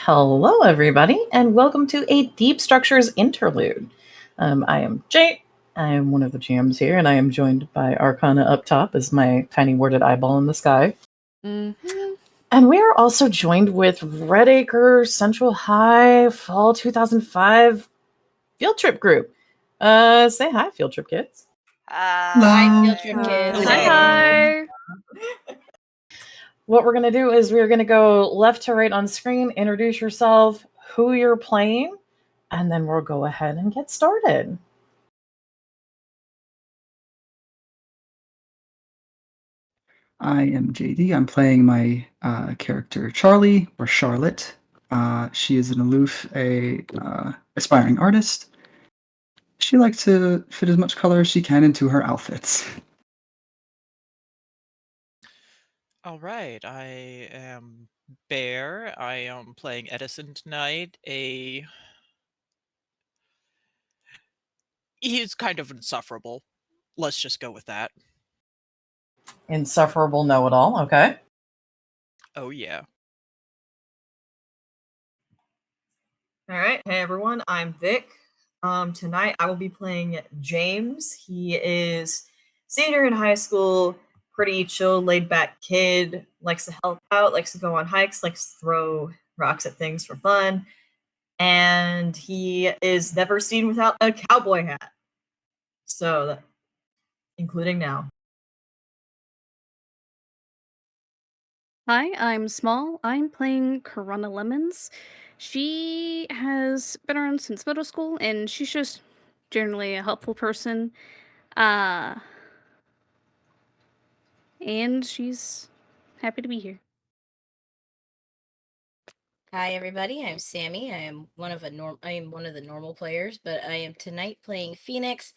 Hello, everybody, and welcome to a Deep Structures interlude. I am Jay. I am one of the GMs here, and I am joined by Arcana up top as my tiny worded eyeball in the sky. Mm-hmm. And we are also joined with Redacre Central High Fall 2005 Field Trip Group. Say hi, Field Trip kids. Hi, Field Trip kids. Hi. What we're going to do is we're going to go left to right on screen, introduce yourself, who you're playing, and then we'll go ahead and get started. I am JD. I'm playing my character Charlie, or Charlotte. She is an aloof, aspiring artist. She likes to fit as much color as she can into her outfits. All right, I am Bear. I am playing Edison tonight. He's kind of insufferable. Let's just go with that. Insufferable know-it-all, okay. Oh yeah. All right, hey everyone, I'm Vic. Tonight I will be playing James. He is senior in high school, pretty chill, laid-back kid, likes to help out, likes to go on hikes, likes to throw rocks at things for fun, and he is never seen without a cowboy hat. So, including now. Hi, I'm Small. I'm playing Corona Lemons. She has been around since middle school, and she's just generally a helpful person. And she's happy to be here. Hi everybody, I'm Sammy. I am one of the normal players, but I am tonight playing Phoenix,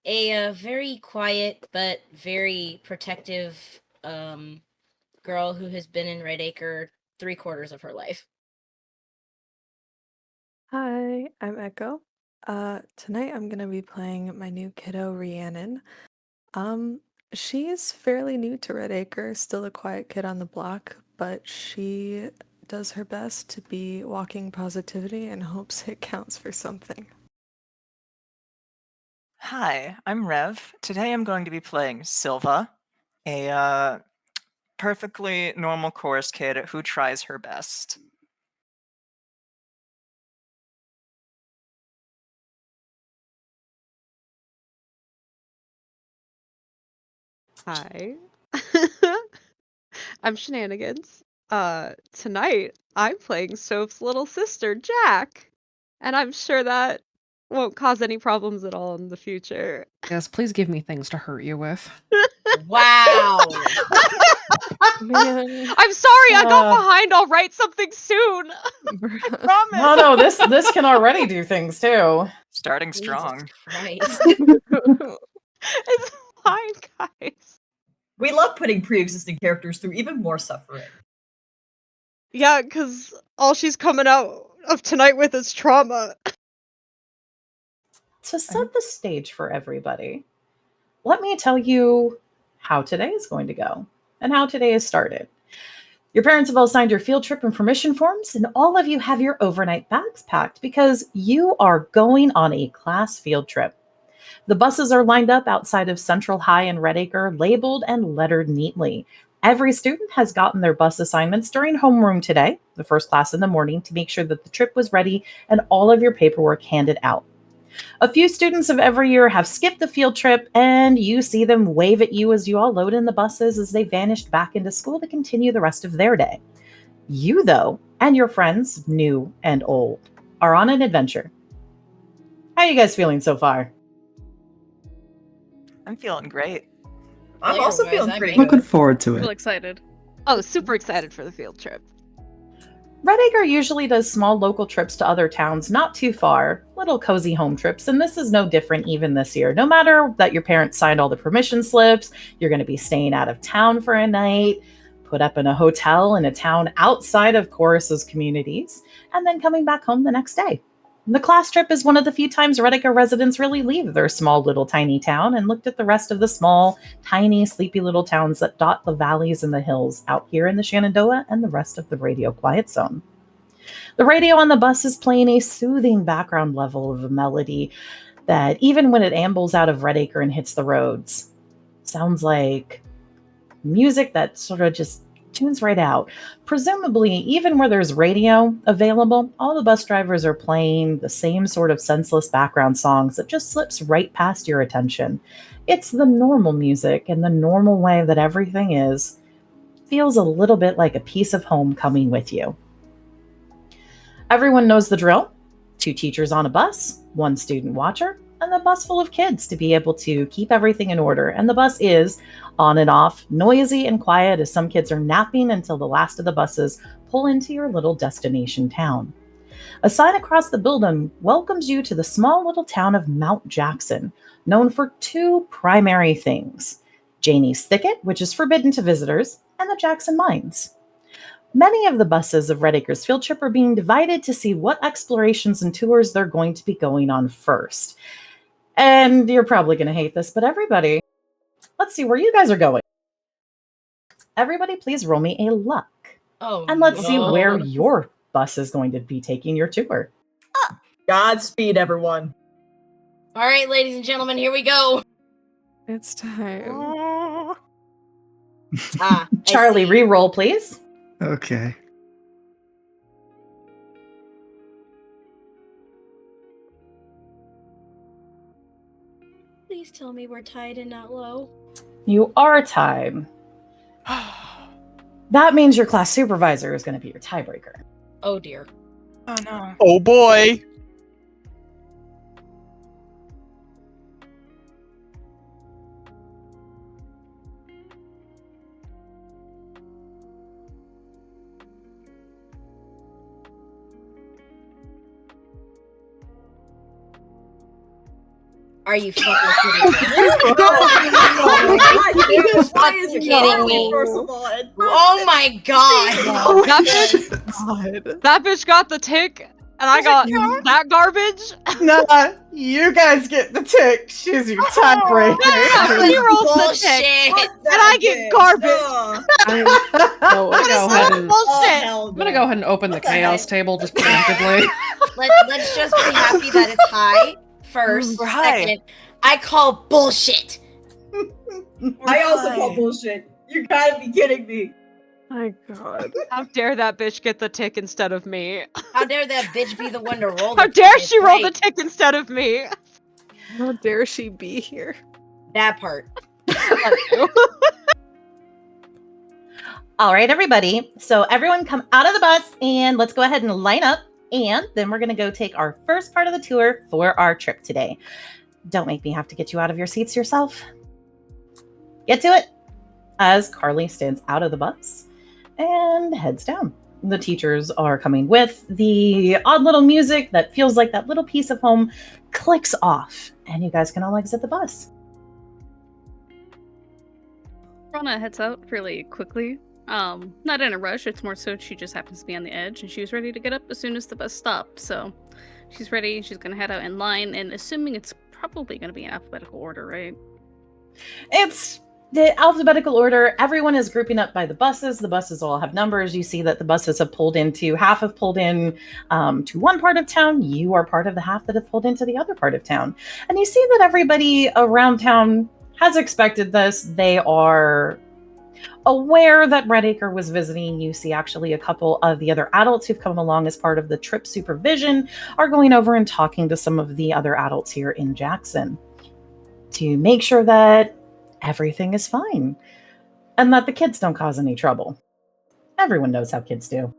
a very quiet but very protective girl who has been in Redacre 3/4 of her life. Hi, I'm Echo. Tonight I'm gonna be playing my new kiddo, Rhiannon. She's fairly new to Redacre, still a quiet kid on the block, but she does her best to be walking positivity and hopes it counts for something. Hi, I'm Rev. Today I'm going to be playing Silva, a perfectly normal chorus kid who tries her best. Hi. I'm Shenanigans. Tonight I'm playing Soap's little sister, Jack. And I'm sure that won't cause any problems at all in the future. Yes, please give me things to hurt you with. Wow! Man, I'm sorry, I got behind. I'll write something soon. I promise. No, this can already do things too. Starting strong. Jesus Christ. It's fine, guys. We love putting pre-existing characters through even more suffering. Yeah, because all she's coming out of tonight with is trauma. To set the stage for everybody, let me tell you how today is going to go and how today is started. Your parents have all signed your field trip and permission forms, and all of you have your overnight bags packed because you are going on a class field trip. The buses are lined up outside of Central High and Redacre, labeled and lettered neatly. Every student has gotten their bus assignments during homeroom today, the first class in the morning, to make sure that the trip was ready and all of your paperwork handed out. A few students of every year have skipped the field trip, and you see them wave at you as you all load in the buses as they vanished back into school to continue the rest of their day. You, though, and your friends, new and old, are on an adventure. How are you guys feeling so far? I'm feeling great. I'm also feeling pretty Looking good. forward to Real it. Excited. Oh, super excited for the field trip. Redacre usually does small local trips to other towns not too far, little cozy home trips, and this is no different even this year. No matter that your parents signed all the permission slips, you're going to be staying out of town for a night, put up in a hotel in a town outside of Chorus's communities, and then coming back home the next day. The class trip is one of the few times Redacre residents really leave their small little tiny town and looked at the rest of the small, tiny, sleepy little towns that dot the valleys and the hills out here in the Shenandoah and the rest of the radio quiet zone. The radio on the bus is playing a soothing background level of a melody that, even when it ambles out of Redacre and hits the roads, sounds like music that sort of just tunes right out. Presumably, even where there's radio available, all the bus drivers are playing the same sort of senseless background songs that just slips right past your attention. It's the normal music and the normal way that everything is. Feels a little bit like a piece of home coming with you. Everyone knows the drill. 2 teachers on a bus, 1 student watcher, and a bus full of kids to be able to keep everything in order. And the bus is on and off, noisy and quiet as some kids are napping until the last of the buses pull into your little destination town. A sign across the building welcomes you to the small little town of Mount Jackson, known for 2 primary things: Janie's Thicket, which is forbidden to visitors, and the Jackson Mines. Many of the buses of Redacre's field trip are being divided to see what explorations and tours they're going to be going on first. And you're probably going to hate this, but everybody, let's see where you guys are going. Everybody, please roll me a luck. Oh, And let's see no. where your bus is going to be taking your tour. Godspeed, everyone. All right, ladies and gentlemen, here we go. It's time. Oh. I Charlie, see. re-roll, please. Okay. Please tell me we're tied and not low. You are tied. That means your class supervisor is going to be your tiebreaker. Oh dear. Oh no. Oh boy! Are you fucking kidding me? Why is it Kidding me. First of all, and Oh my god. That bitch got the tick, and I got that garbage. Nah, you guys get the tick. She's your tiebreaker. She rolls the tick, Bullshit. and I get garbage. I'm gonna What go is ahead that and bullshit? I'm gonna go ahead and open the chaos table just preemptively. Let's just be happy that it's high first. We're high. Second, I call bullshit. I also call bullshit. You gotta be kidding me. My god. How dare that bitch get the tick instead of me? How dare that bitch be the one to roll How the dare ticket, she roll the right? tick instead of me? How dare she be here? That part. All right, everybody. So everyone come out of the bus and let's go ahead and line up. And then we're going to go take our first part of the tour for our trip today. Don't make me have to get you out of your seats yourself. Get to it. As Carly stands out of the bus and heads down. The teachers are coming with. The odd little music that feels like that little piece of home clicks off. And you guys can all exit the bus. Rana heads out fairly quickly. Not in a rush, it's more so she just happens to be on the edge and she was ready to get up as soon as the bus stopped. So she's ready, she's gonna head out in line, and assuming it's probably gonna be in alphabetical order, right? It's the alphabetical order. Everyone is grouping up by the buses. The buses all have numbers. You see that the buses have pulled into, half have pulled in to one part of town. You are part of the half that have pulled into the other part of town. And you see that everybody around town has expected this. They are aware that Redacre was visiting. You see actually a couple of the other adults who've come along as part of the trip supervision are going over and talking to some of the other adults here in Jackson to make sure that everything is fine and that the kids don't cause any trouble. Everyone knows how kids do.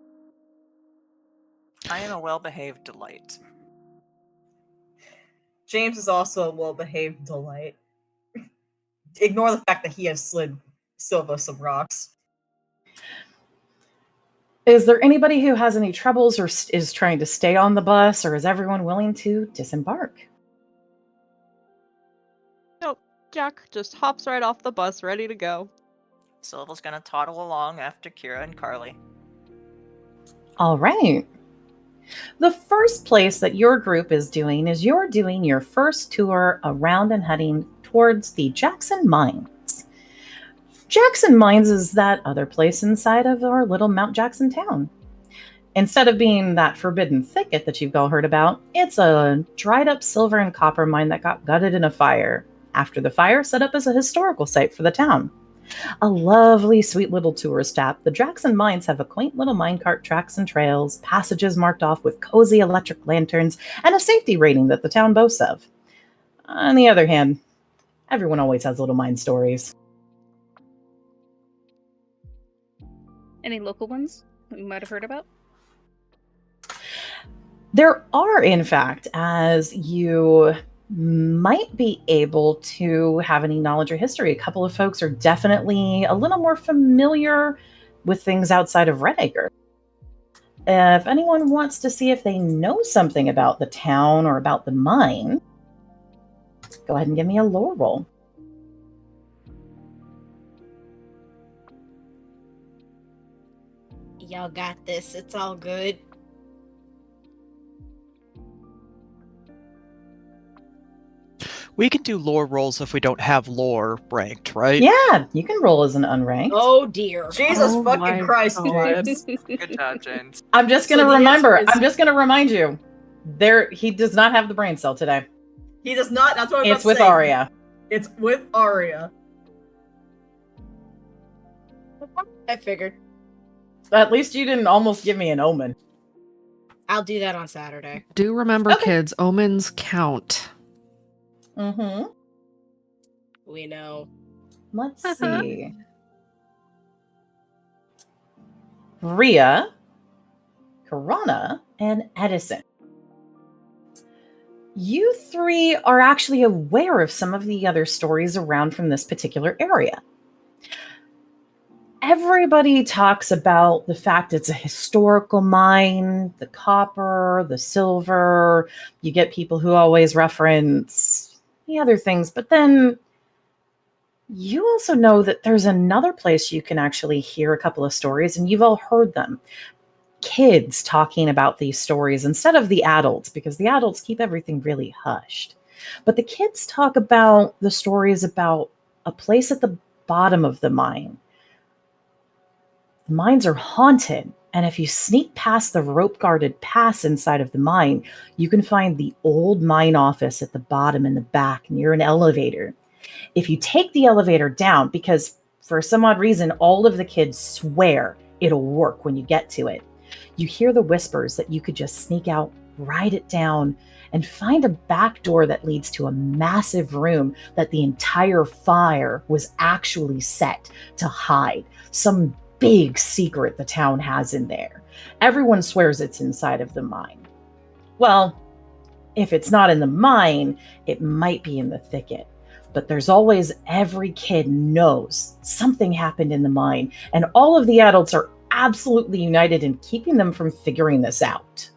I am a well-behaved delight. James is also a well-behaved delight. Ignore the fact that he has slid Silva some rocks. Is there anybody who has any troubles or is trying to stay on the bus, or is everyone willing to disembark? Nope. Jack just hops right off the bus, ready to go. Silva's gonna toddle along after Kira and Carly. All right. The first place that your group is doing is you're doing your first tour around and heading towards the Jackson Mines. Jackson Mines is that other place inside of our little Mount Jackson town. Instead of being that forbidden thicket that you've all heard about, it's a dried up silver and copper mine that got gutted in a fire. After the fire, set up as a historical site for the town. A lovely, sweet little tourist stop, the Jackson Mines have a quaint little minecart tracks and trails, passages marked off with cozy electric lanterns, and a safety rating that the town boasts of. On the other hand, everyone always has little mine stories. Any local ones that we might have heard about? There are, in fact, as you might be able to have any knowledge or history. A couple of folks are definitely a little more familiar with things outside of Red Acre. If anyone wants to see if they know something about the town or about the mine, go ahead and give me a lore roll. Y'all got this. It's all good. We can do lore rolls if we don't have lore ranked, right? Yeah, you can roll as an unranked. Oh dear. Jesus Oh my fucking Christ, God. James. Good job, James. I'm just So gonna the remember. answer is- I'm just gonna remind you. He does not have the brain cell today. He does not. That's what I'm It's about with to say. Arya. It's with Arya. I figured. At least you didn't almost give me an omen. I'll do that on Saturday. Do remember, Okay. kids, omens count. Mm-hmm. We know. Let's see. Rhea, Karana, and Edison. You three are actually aware of some of the other stories around from this particular area. Everybody talks about the fact it's a historical mine, the copper, the silver. You get people who always reference the other things, but then you also know that there's another place you can actually hear a couple of stories, and you've all heard them. Kids talking about these stories instead of the adults, because the adults keep everything really hushed. But the kids talk about the stories about a place at the bottom of the mine. The mines are haunted, and if you sneak past the rope-guarded pass inside of the mine, you can find the old mine office at the bottom in the back near an elevator. If you take the elevator down, because for some odd reason, all of the kids swear it'll work when you get to it, you hear the whispers that you could just sneak out, write it down, and find a back door that leads to a massive room that the entire fire was actually set to hide. Some big secret the town has in there. Everyone swears it's inside of the mine. Well, if it's not in the mine, it might be in the thicket. But there's always, every kid knows something happened in the mine, and all of the adults are absolutely united in keeping them from figuring this out.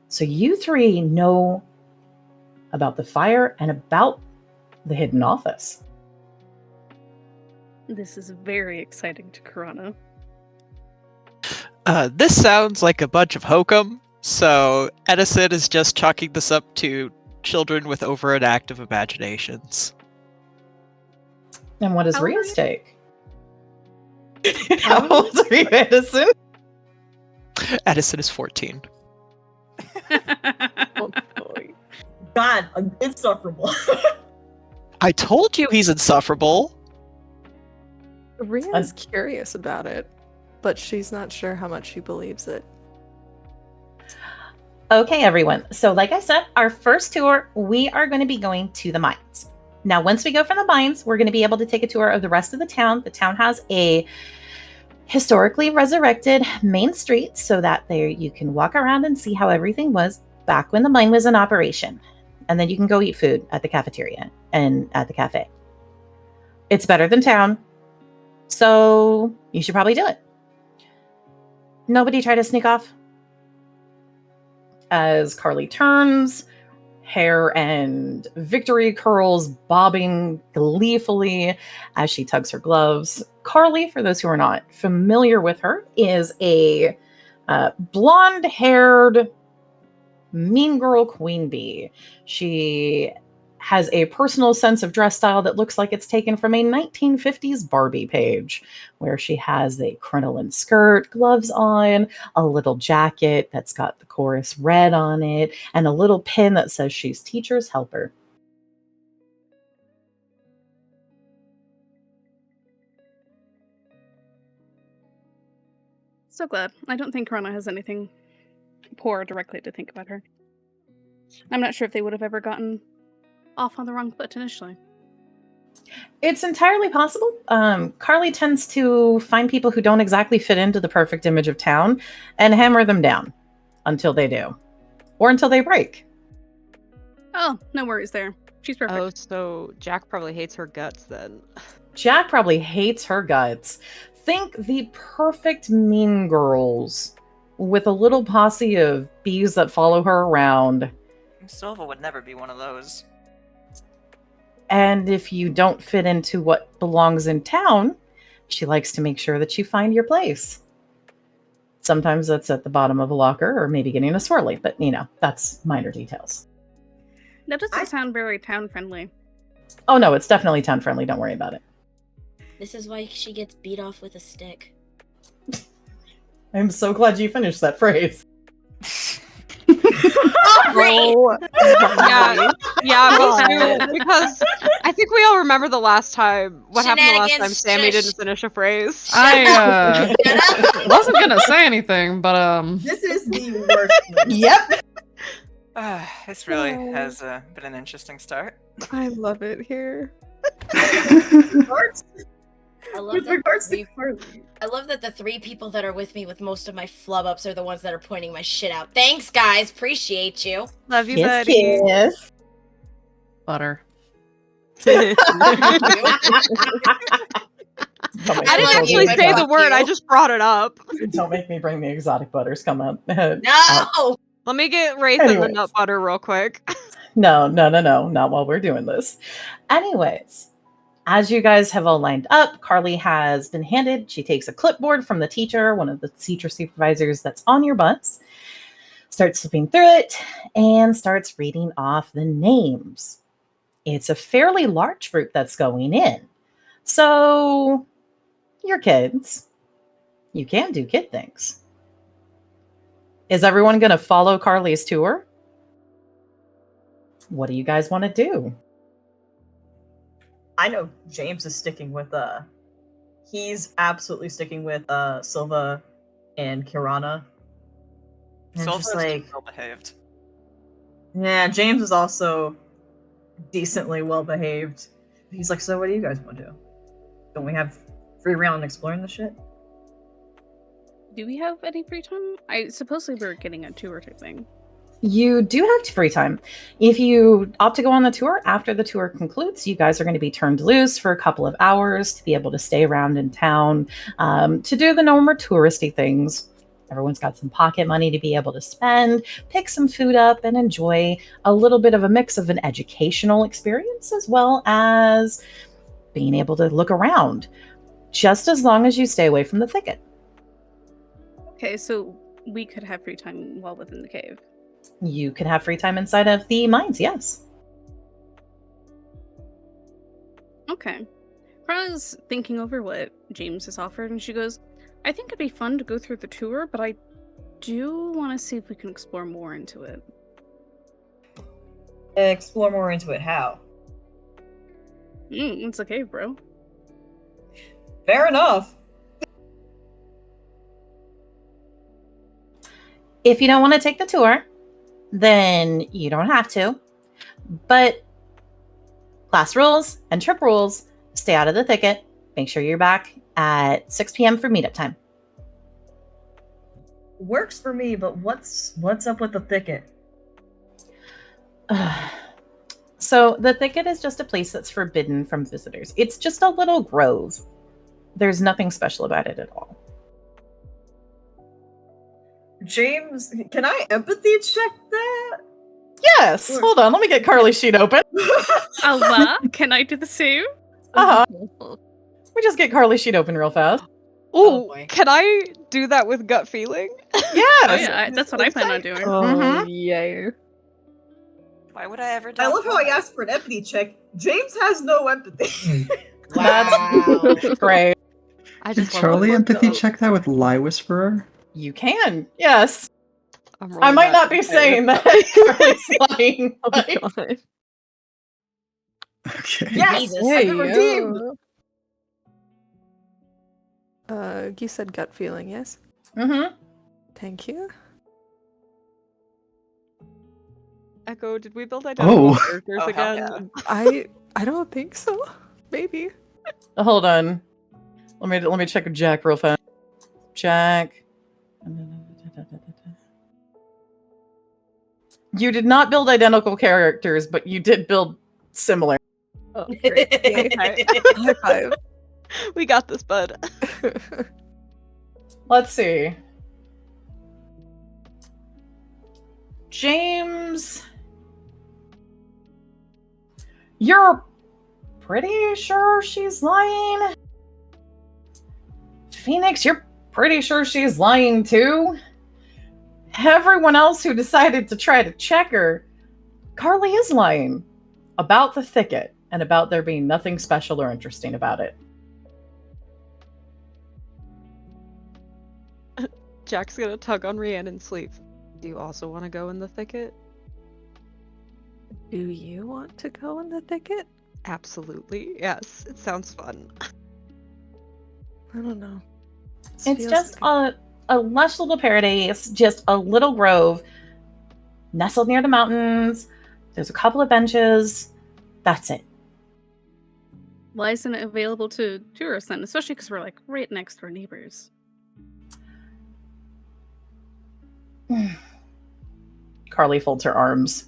So you three know about the fire and about the hidden office. This is very exciting to Karana. This sounds like a bunch of hokum, so Edison is just chalking this up to children with overactive imaginations. And what does How old are Rhea's you? take? How old are you, Edison? Edison is 14. Oh, boy. God, insufferable. I told you he's insufferable. Rhea's curious about it, but she's not sure how much she believes it. Okay, everyone. So like I said, our first tour, we are going to be going to the mines. Now, once we go from the mines, we're going to be able to take a tour of the rest of the town. The town has a historically resurrected main street so that there you can walk around and see how everything was back when the mine was in operation. And then you can go eat food at the cafeteria and at the cafe. It's better than town. So You should probably do it. Nobody try to sneak off. As Carly turns, hair and victory curls bobbing gleefully as she tugs her gloves. Carly, for those who are not familiar with her, is a blonde-haired mean girl queen bee. She has a personal sense of dress style that looks like it's taken from a 1950s Barbie page, where she has a crinoline skirt, gloves on, a little jacket that's got the chorus red on it, and a little pin that says she's teacher's helper. So glad. I don't think Corona has anything poor directly to think about her. I'm not sure if they would have ever gotten off on the wrong foot initially. It's entirely possible. Carly tends to find people who don't exactly fit into the perfect image of town and hammer them down until they do, or until they break. Oh, no worries there. She's perfect. Oh, so Jack probably hates her guts then. Jack probably hates her guts. Think the perfect mean girls with a little posse of bees that follow her around. Silva would never be one of those. And if you don't fit into what belongs in town, she likes to make sure that you find your place. Sometimes that's at the bottom of a locker or maybe getting a swirly, but that's minor details. That doesn't sound very town friendly. Oh no, it's definitely town friendly. Don't worry about it. This is why she gets beat off with a stick. I'm so glad you finished that phrase. Oh, yeah, me too. Because I think we all remember the last time. What happened the last time Sammy didn't finish a phrase? I wasn't gonna say anything, but This is the worst. Yep. This really has been an interesting start. I love it here. I love that the three people that are with me with most of my flub ups are the ones that are pointing my shit out. Thanks, guys. Appreciate you. Love you, Kiss, buddy. kiss. butter. I didn't actually say the word. I just brought it up. Don't make me bring the exotic butters. Come on. No! Let me get Wraith and the Anyways. nut butter real quick. No, not while we're doing this. Anyways, as you guys have all lined up, Carly has been handed, she takes a clipboard from the teacher, one of the teacher supervisors that's on your bus, starts flipping through it, and starts reading off the names. It's a fairly large group that's going in. So, you're kids. You can do kid things. Is everyone going to follow Carly's tour? What do you guys want to do? I know James is sticking with he's absolutely sticking with Silva and Kirana. And Silva just is like, well behaved. yeah, James is also decently well behaved. He's like, so what do you guys want to do? Don't we have free round exploring the shit? Do we have any free time? I supposedly we're getting a tour type thing. You do have free time. If you opt to go on the tour, after the tour concludes, you guys are going to be turned loose for a couple of hours to be able to stay around in town, to do the normal touristy things. Everyone's got some pocket money to be able to spend, pick some food up, and enjoy a little bit of a mix of an educational experience as well as being able to look around, just as long as you stay away from the thicket. Okay, so we could have free time while within the cave. You can have free time inside of the mines, yes. Okay. Carla's thinking over what James has offered, and she goes, I think it'd be fun to go through the tour, but I do want to see if we can explore more into it. Explore more into it. How? It's a cave, bro. Fair enough. If you don't want to take the tour, then you don't have to. But class rules and trip rules, stay out of the thicket. Make sure you're back at 6 p.m. for meetup time. Works for me, but what's up with the thicket? So the thicket is just a place that's forbidden from visitors. It's just a little grove There's nothing special about it at all. James, can I empathy check that? Yes. Sure. Hold on. Let me get Carly's sheet open. Alva, can I do the same? Uh-huh. Let me just get Carly's sheet open real fast. Oh, boy. can I do that with gut feeling? Yes. Oh yeah, that's what I plan on doing. Oh, Mhm. yeah. Why would I ever I doubt love how I that? asked for an empathy check. James has no empathy. Wow. Great. I Can just love Charlie the empathy look. check that with Lie Whisperer? You can. Yes. I'm I rolling might that not be in saying fire. that Carly's lying. Oh but- god. Okay. Yes, Jesus. I've been redeemed. You said gut feeling, yes? Mhm. Thank you. Echo, did we build identical Oh. characters Oh, hell again? yeah. I don't think so. Maybe. Hold on. Let me check with Jack real fast. Jack. You did not build identical characters, but you did build similar. Oh, great. Yay. Okay. High five. We got this, bud. Let's see. James, you're pretty sure she's lying? Phoenix, you're pretty sure she's lying too? Everyone else who decided to try to check her, Carly is lying about the thicket and about there being nothing special or interesting about it. Jack's gonna tug on Rhiannon's sleeve. Do you also want to go in the thicket? Do you want to go in the thicket? Absolutely. Yes. It sounds fun. I don't know. This It's feels just like- a lush little paradise, just a little grove nestled near the mountains. There's a couple of benches. That's it. Why isn't it available to tourists then? Especially because we're like right next to our neighbors. Carly folds her arms.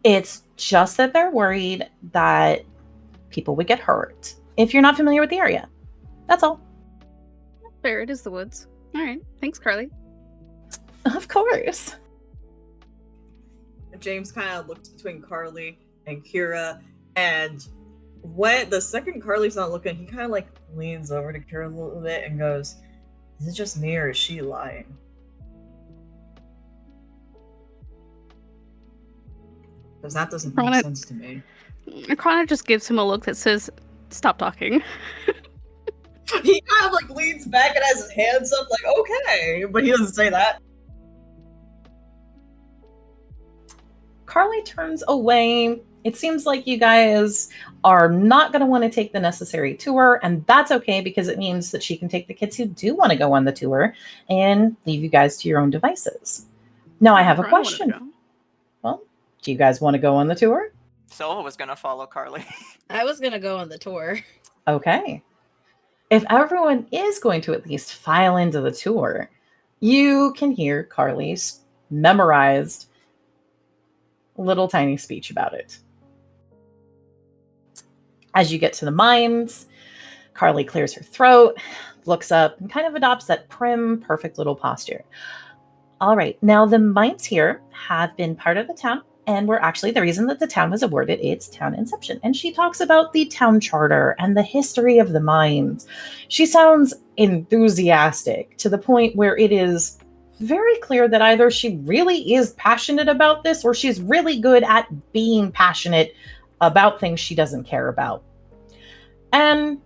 It's just that they're worried that people would get hurt if you're not familiar with the area. That's all. Fair, it is the woods. All right, thanks, Carly. Of course. James kind of looks between Carly and Kira, and when the second Carly's not looking, he kind of like leans over to Kira a little bit and goes, "Is it just me or is she lying?" Because that doesn't make Rana- sense to me. Connor just gives him a look that says, "Stop talking." He kind of like leans back and has his hands up, like, "Okay," but he doesn't say that. Carly turns away. It seems like you guys are not going to want to take the necessary tour, and that's okay because it means that she can take the kids who do want to go on the tour and leave you guys to your own devices. Now, I have a Rana wanted to question. go. Well, do you guys want to go on the tour? Silva was gonna follow Carly. I was gonna go on the tour. Okay. If everyone is going to at least file into the tour, you can hear Carly's memorized little tiny speech about it. As you get to the mines, Carly clears her throat, looks up, and kind of adopts that prim, perfect little posture. All right, now the mines here have been part of the town and were actually the reason that the town was awarded its town inception. And she talks about the town charter and the history of the mines. She sounds enthusiastic to the point where it is very clear that either she really is passionate about this or she's really good at being passionate about things she doesn't care about. And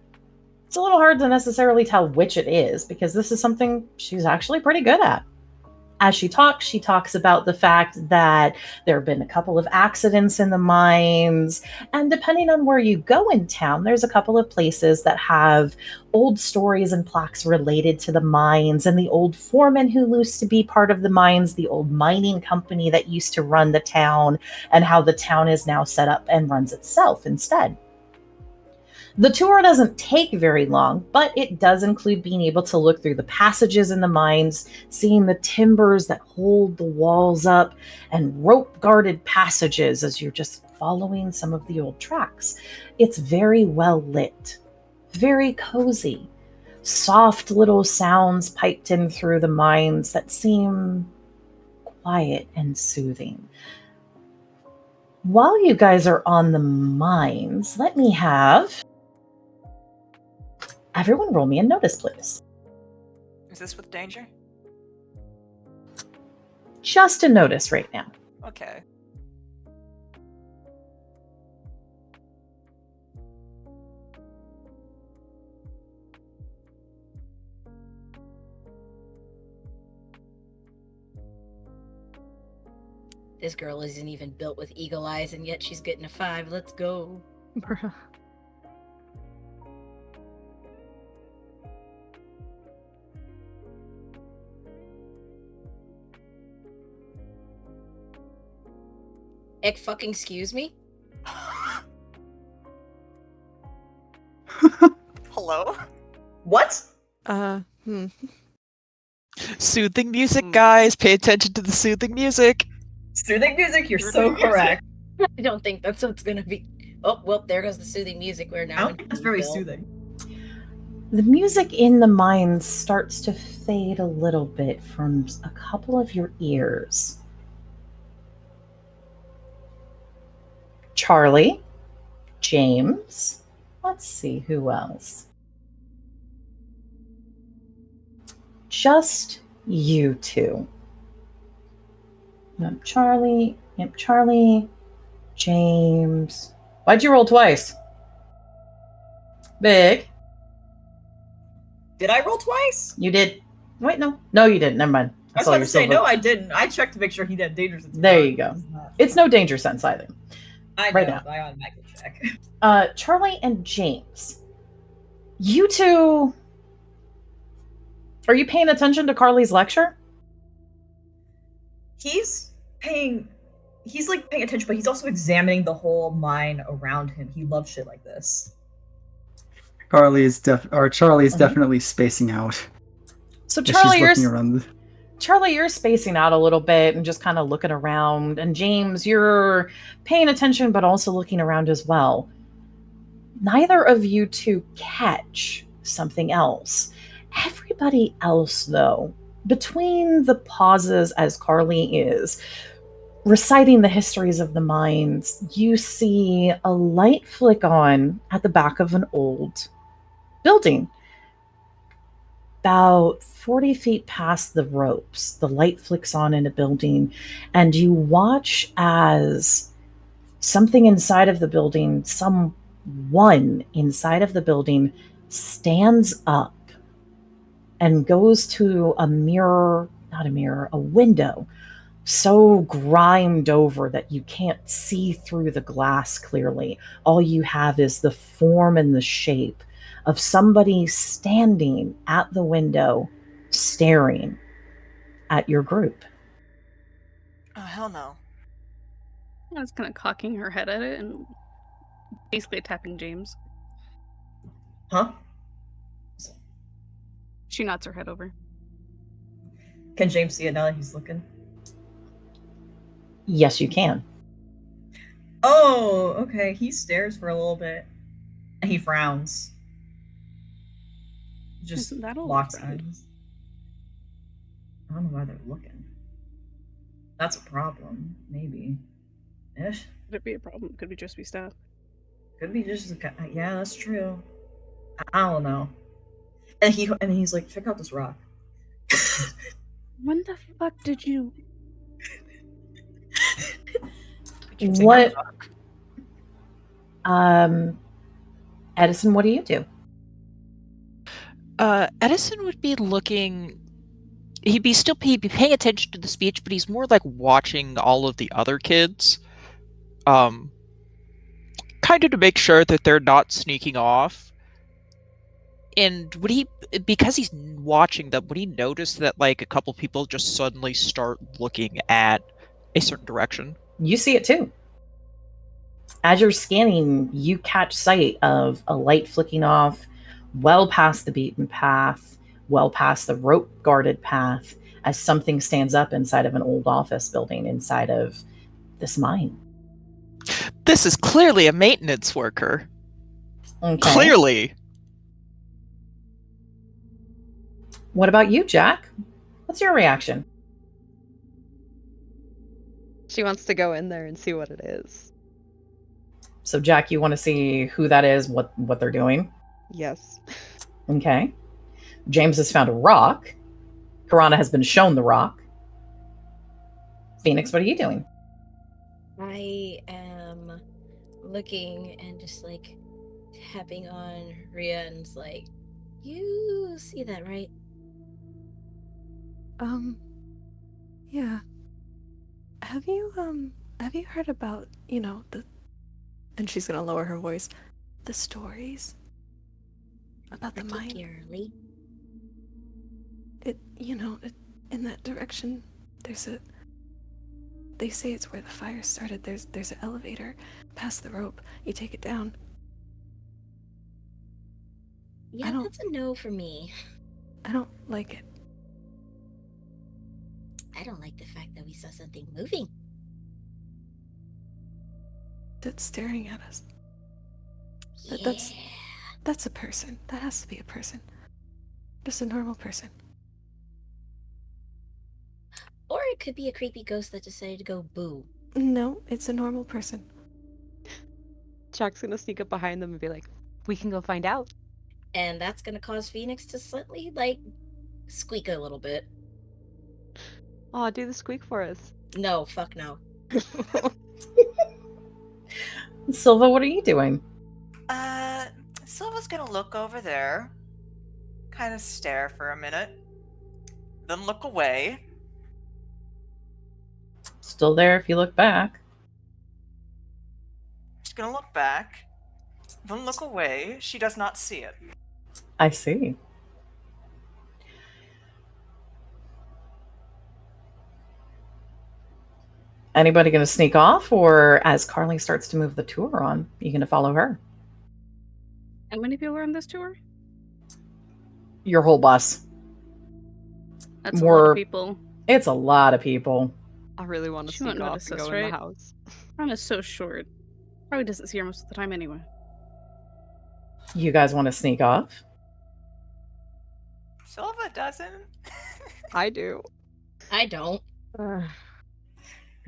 it's a little hard to necessarily tell which it is because this is something she's actually pretty good at. As she talks about the fact that there have been a couple of accidents in the mines, and depending on where you go in town, there's a couple of places that have old stories and plaques related to the mines and the old foreman who used to be part of the mines, the old mining company that used to run the town, and how the town is now set up and runs itself instead. The tour doesn't take very long, but it does include being able to look through the passages in the mines, seeing the timbers that hold the walls up, and rope-guarded passages as you're just following some of the old tracks. It's very well lit, very cozy. Soft little sounds piped in through the mines that seem quiet and soothing. While you guys are on the mines, let me have everyone roll me a notice, please. Is this with danger? Just a notice right now. Okay. This girl isn't even built with eagle eyes, and yet she's getting a 5. Let's go. Bruh. Fucking excuse me? Hello? What? Soothing music, guys. Pay attention to the soothing music. Soothing music, you're Soothing so music. correct. I don't think that's what's gonna be. Oh, well, there goes the soothing music. We're I now don't in think that's very Dreamville. soothing. The music in the mines starts to fade a little bit from a couple of your ears. Charlie, James, let's see who else. Just you two. Charlie, James. Why'd you roll twice? Big. Did I roll twice? You did. Wait, no. No, you didn't. Never mind. I was saw about your to say, silver. no, I didn't. I checked to make sure he did danger sense. There you go. It's no danger sense either. I know, right now. I automatically check. Charlie and James. You two. Are you paying attention to Carly's lecture? He's paying attention, but he's also examining the whole mine around him. He loves shit like this. Charlie's Mhm. definitely spacing out. So as Charlie, she's looking around. Charlie, you're spacing out a little bit and just kind of looking around. And James, you're paying attention, but also looking around as well. Neither of you two catch something else. Everybody else, though, between the pauses as Carly is reciting the histories of the mines, you see a light flick on at the back of an old building. About 40 feet past the ropes, the light flicks on in a building, and you watch as something inside of the building, someone inside of the building stands up and goes to a window so grimed over that you can't see through the glass clearly. All you have is the form and the shape of somebody standing at the window staring at your group. Oh, hell no. I was kind of cocking her head at it and basically attacking James. Huh? She nods her head over. Can James see it now that he's looking? Yes, you can. Oh, okay. He stares for a little bit. And he frowns. Just Isn't that a locks friend? eyes. I don't know why they're looking. That's a problem, maybe. Ish. Could it be a problem? Could we just be staff? Could be just yeah, that's true. I don't know. And he's like, check out this rock. When the fuck did you? Did you take What? a rock? Edison, what do you do? Edison would be looking. He'd be paying attention to the speech, but he's more like watching all of the other kids, kind of to make sure that they're not sneaking off. And because he's watching them, would he notice that like a couple people just suddenly start looking at a certain direction? You see it too. As you're scanning, you catch sight of a light flicking off well past the beaten path, well past the rope guarded path, as something stands up inside of an old office building inside of this mine. This is clearly a maintenance worker. Okay. Clearly. What about you, Jack? What's your reaction? She wants to go in there and see what it is. So, Jack, you want to see who that is, what they're doing? Yes. Okay. James has found a rock. Karana has been shown the rock. Phoenix, what are you doing? I am looking and just like tapping on Rhea and it's like, you see that, right? Yeah. Have you heard about, the, and she's gonna lower her voice, the stories about the mind? Particularly. It, in that direction, they say it's where the fire started. There's an elevator past the rope. You take it down. Yeah, that's a no for me. I don't like it. I don't like the fact that we saw something moving. That's staring at us. Yeah. That's a person. That has to be a person. Just a normal person. Or it could be a creepy ghost that decided to go boo. No, it's a normal person. Jack's gonna sneak up behind them and be like, we can go find out. And that's gonna cause Phoenix to slightly, like, squeak a little bit. Aw, do the squeak for us. No, fuck no. Silva, what are you doing? Silva's gonna look over there, kind of stare for a minute, then look away. Still there if you look back. She's gonna look back, then look away. She does not see it. I see. Anybody going to sneak off, or as Carly starts to move the tour on, you going to follow her? How many people are on this tour? Your whole bus. That's a lot of people. It's a lot of people. I really want to She won't sneak off notice and us, go in right? the house. Ron is so short. Probably doesn't see her most of the time anyway. You guys want to sneak off? Silva doesn't. I do. I don't.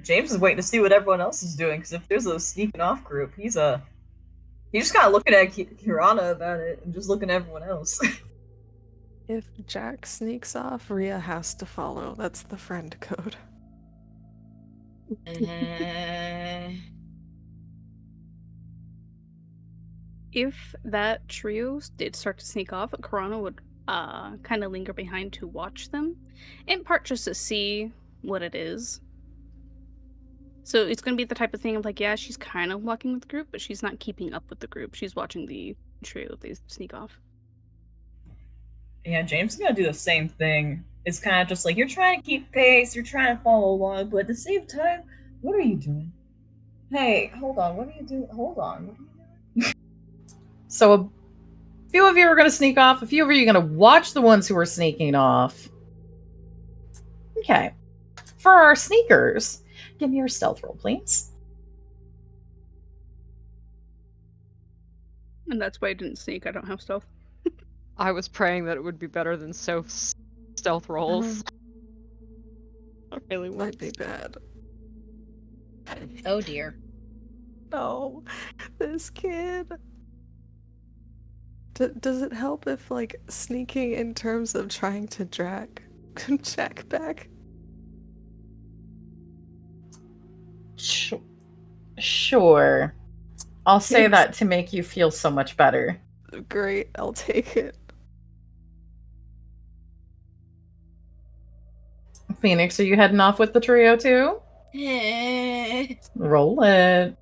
James is waiting to see what everyone else is doing, because if there's a sneaking off group, he's just kind of looking at Kirana about it and just looking at everyone else. If Jack sneaks off, Rhea has to follow. That's the friend code. If that trio did start to sneak off, Karana would kind of linger behind to watch them, in part just to see what it is. So it's going to be the type of thing of like, yeah, she's kind of walking with the group, but she's not keeping up with the group. She's watching the trio if they sneak off. Yeah, James is gonna do the same thing. It's kind of just like, you're trying to keep pace, you're trying to follow along, but at the same time, what are you doing? Hey, hold on, what are you doing? Hold on. What are you doing? So a few of you are going to sneak off. A few of you are going to watch the ones who are sneaking off. Okay. For our sneakers, give me your stealth roll, please. And that's why I didn't sneak. I don't have stealth. I was praying that it would be better than Soph's stealth rolls. I really was. Might be bad. Oh dear. No, this kid. Does it help if, like, sneaking in terms of trying to drag Jack back? Sure. I'll say Yes. that to make you feel so much better. Great, I'll take it. Phoenix, are you heading off with the trio too? Roll it.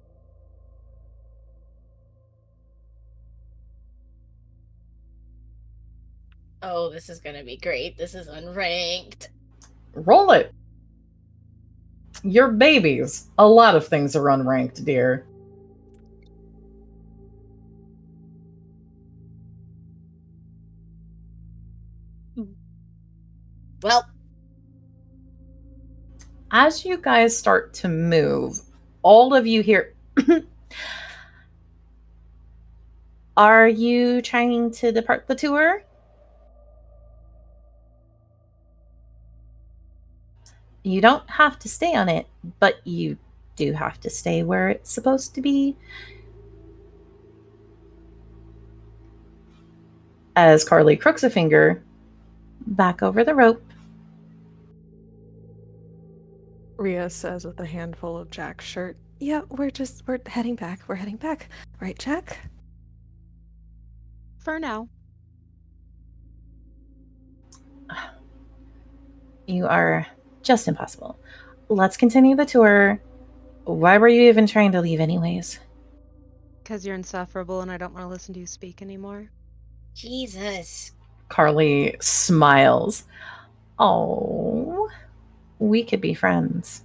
Oh, this is gonna be great. This is unranked. Roll it. You're babies. A lot of things are unranked, dear. Well, As you guys start to move, all of you hear Are you trying to depart the tour? You don't have to stay on it, but you do have to stay where it's supposed to be. As Carly crooks a finger back over the rope. Ria says with a handful of Jack's shirt. Yeah, we're heading back. We're heading back. Right, Jack? For now. You are just impossible. Let's continue the tour. Why were you even trying to leave anyways? Because you're insufferable and I don't want to listen to you speak anymore. Jesus. Carly smiles. Oh, we could be friends.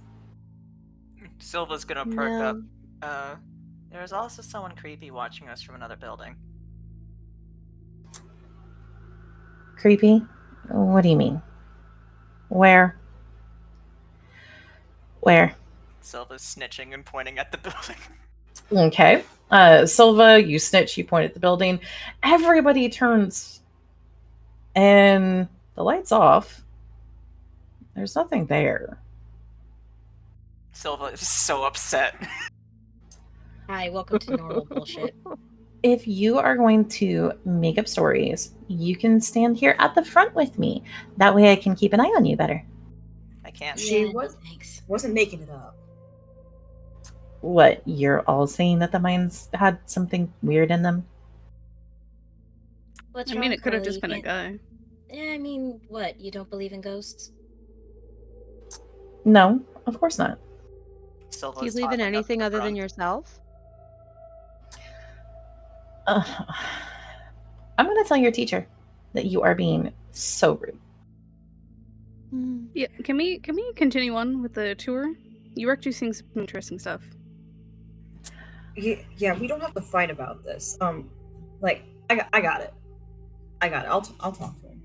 Silva's gonna perk up. No. There's also someone creepy watching us from another building. Creepy? What do you mean? Where? Where? Silva's snitching and pointing at the building. Okay. Silva, you snitch, you point at the building. Everybody turns and the light's off. There's nothing there. Silva is so upset. Hi, welcome to normal bullshit. If you are going to make up stories, you can stand here at the front with me. That way I can keep an eye on you better. I can't. She Yeah, thanks. wasn't making it up. What, you're all saying that the mines had something weird in them? What's I wrong, mean, it could have Carly? just You been a can't- guy. I mean, what? You don't believe in ghosts? No, of course not. Silva's Do you believe in toddling up to anything the other than front. yourself? I'm going to tell your teacher that you are being so rude. Yeah, can we continue on with the tour? You were actually seeing some interesting stuff. Yeah, we don't have to fight about this. Like I got it. I'll talk to him.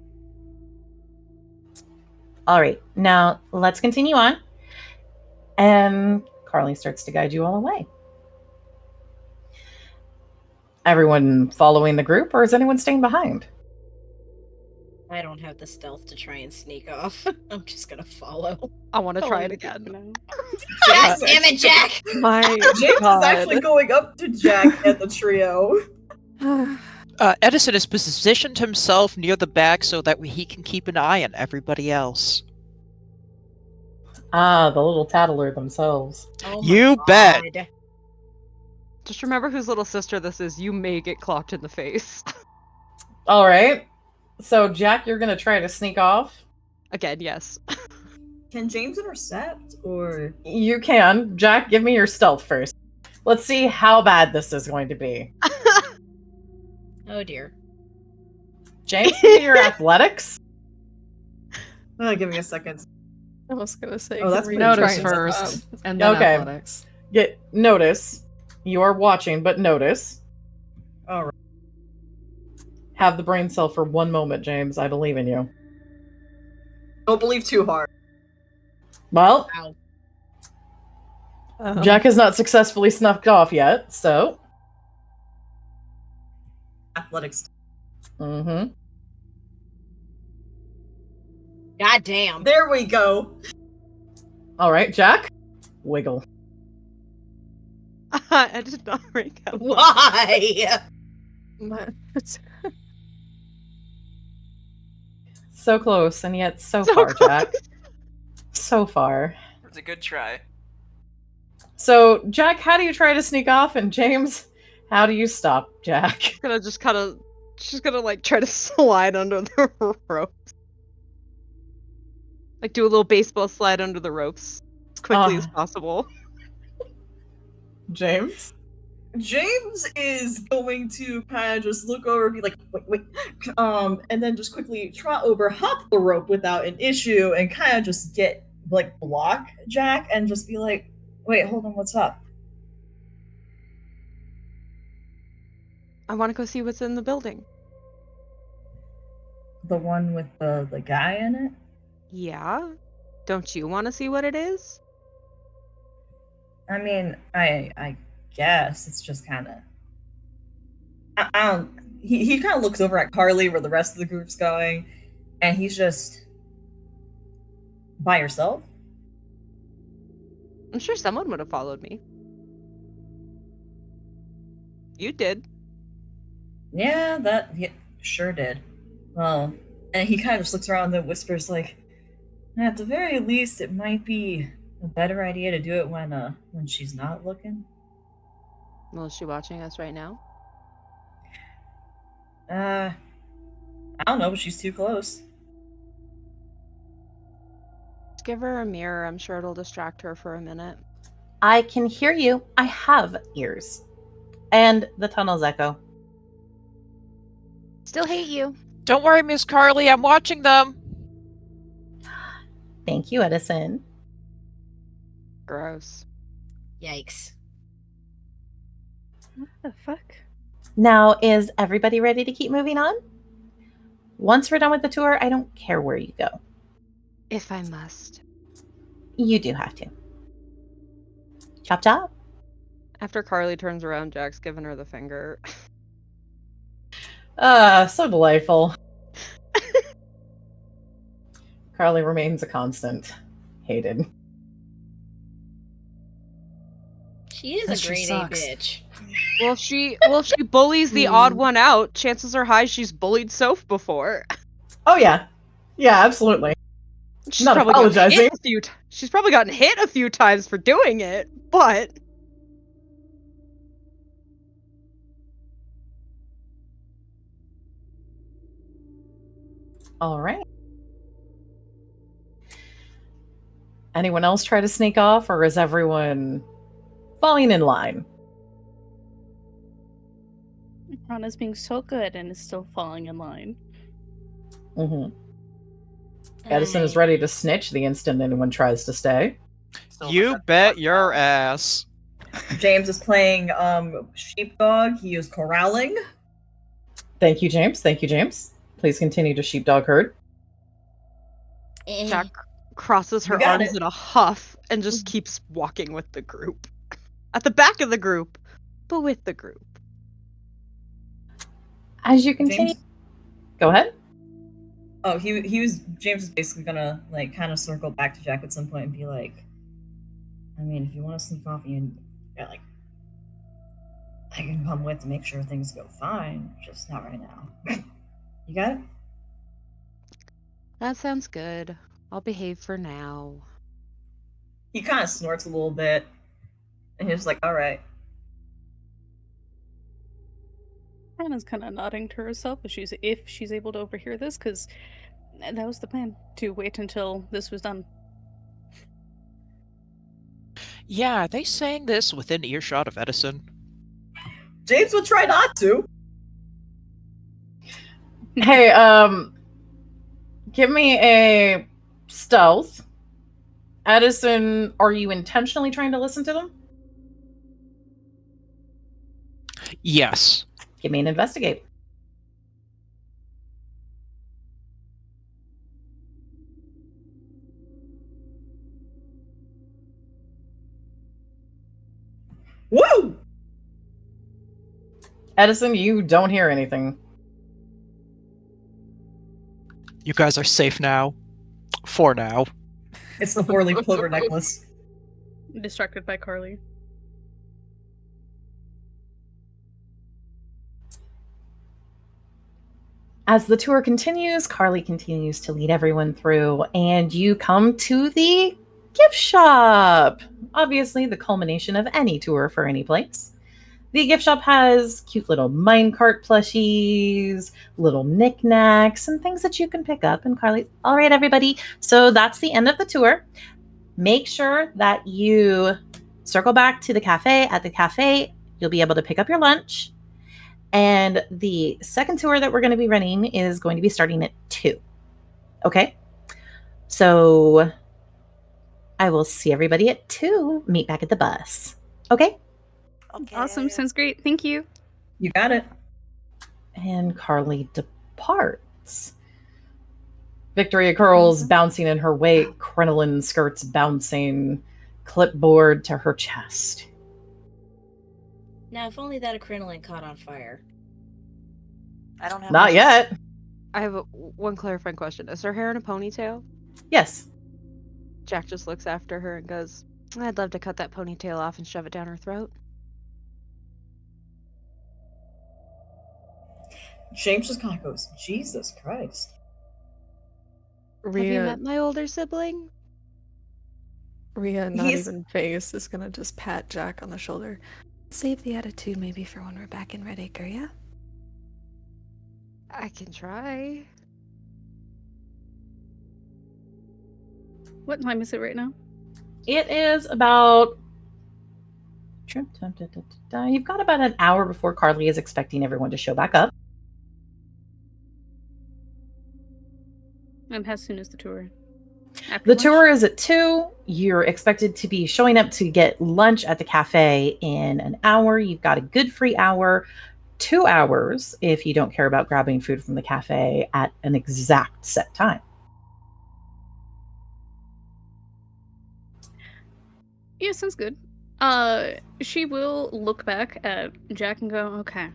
All right, now let's continue on. And Carly starts to guide you all away. Everyone following the group, or is anyone staying behind? I don't have the stealth to try and sneak off. I'm just gonna follow. I want to try it Totally again. no. God damn it, Jack! My James God. is actually going up to Jack and the trio. Edison has positioned himself near the back so that he can keep an eye on everybody else. Ah, the little tattler themselves. Oh my You bet. God. Just remember whose little sister this is. You may get clocked in the face. All right. So, Jack, you're going to try to sneak off? Again, yes. Can James intercept or You can. Jack, give me your stealth first. Let's see how bad this is going to be. Oh dear. James, give me your athletics. give me a second. I was gonna say, Oh, that's can we pretty Notice try and first, and then Okay. athletics. Get notice. You are watching, but notice. All right. Have the brain cell for one moment, James. I believe in you. Don't believe too hard. Well, Ow. Jack has not successfully snuck off yet, so. Athletics. Mm-hmm. God damn. There we go. All right, Jack. Wiggle. I did not rank out. Why? So close, and yet so So far, close. Jack. So far. It's a good try. So, Jack, how do you try to sneak off? And James, how do you stop Jack? Gonna just kind of, she's gonna like try to slide under the ropes, like do a little baseball slide under the ropes as quickly as possible. James? James is going to kind of just look over and be like, wait, and then just quickly trot over, hop the rope without an issue, and kind of just get, like, block Jack and just be like, wait, hold on, what's up? I want to go see what's in the building. The one with the guy in it? Yeah? Don't you want to see what it is? I mean, I guess it's just kind of. I don't. He kind of looks over at Carly where the rest of the group's going, and he's just by yourself. I'm sure someone would have followed me. You did. Yeah, that he sure did. Well, and he kind of just looks around and whispers like, at the very least, it might be a better idea to do it when she's not looking. Well, is she watching us right now? I don't know, but she's too close. Just give her a mirror. I'm sure it'll distract her for a minute. I can hear you. I have ears. And the tunnels echo. Still hate you. Don't worry, Miss Carly, I'm watching them. Thank you, Edison. Gross. Yikes. What the fuck? Now, is everybody ready to keep moving on? Once we're done with the tour, I don't care where you go. If I must. You do have to. Chop chop. After Carly turns around, Jack's giving her the finger. So delightful. Carly remains a constant. Hated. She is 'Cause a she grade A sucks. bitch. Well, if she bullies the odd one out, chances are high she's bullied Soph before. Oh yeah. Yeah, absolutely. She's Not probably gotten apologizing. hit a few she's probably gotten hit a few times for doing it, but All right. Anyone else try to sneak off, or is everyone falling in line? Rana's being so good and is still falling in line. Mm-hmm. Edison is ready to snitch the instant anyone tries to stay. You bet your ass. James is playing sheepdog. He is corralling. Thank you, James. Thank you, James. Please continue to sheepdog herd. Jack crosses her You got arms it. in a huff and just keeps walking with the group. At the back of the group, but with the group. As you continue, James. go ahead. Oh, James is basically gonna like kind of circle back to Jack at some point and be like, I mean, if you want to sneak off, yeah, like, I can come with to make sure things go fine. Just not right now. You got it? That sounds good. I'll behave for now. He kind of snorts a little bit, and he's like, all right. Rana's kind of nodding to herself if she's able to overhear this, because that was the plan, to wait until this was done. Yeah, are they saying this within earshot of Edison? James would try not to. Hey, give me a stealth. Edison, are you intentionally trying to listen to them? Yes. Give me an investigate. Woo! Edison, you don't hear anything. You guys are safe now. For now. It's the four-leaf clover necklace. Distracted by Carly. As the tour continues, Carly continues to lead everyone through, and you come to the gift shop. Obviously, the culmination of any tour for any place. The gift shop has cute little minecart plushies, little knickknacks, and things that you can pick up. And Carly, all right, everybody. So that's the end of the tour. Make sure that you circle back to the cafe. At the cafe, you'll be able to pick up your lunch. And the second tour that we're going to be running is going to be starting at 2. Okay? So I will see everybody at 2. Meet back at the bus. Okay? Okay. Awesome. Sounds great. Thank you. You got it. And Carly departs. Victoria curls bouncing in her wake, crinoline skirts bouncing, clipboard to her chest. Now, if only that acronym caught on fire. I don't have Not any- yet. I have one clarifying question. Is her hair in a ponytail? Yes. Jack just looks after her and goes, I'd love to cut that ponytail off and shove it down her throat. James just kind of goes, Jesus Christ. Have you Rhea, met my older sibling? Rhea, not He's- even phased, is gonna just pat Jack on the shoulder. Save the attitude maybe for when we're back in Red Acre, yeah? I can try. What time is it right now? It is about. You've got about an hour before Carly is expecting everyone to show back up. And how soon is the tour? After The lunch? tour is at 2. You're expected to be showing up to get lunch at the cafe in an hour. You've got a good free hour, 2 hours if you don't care about grabbing food from the cafe at an exact set time. Yeah, sounds good. She will look back at Jack and go, okay.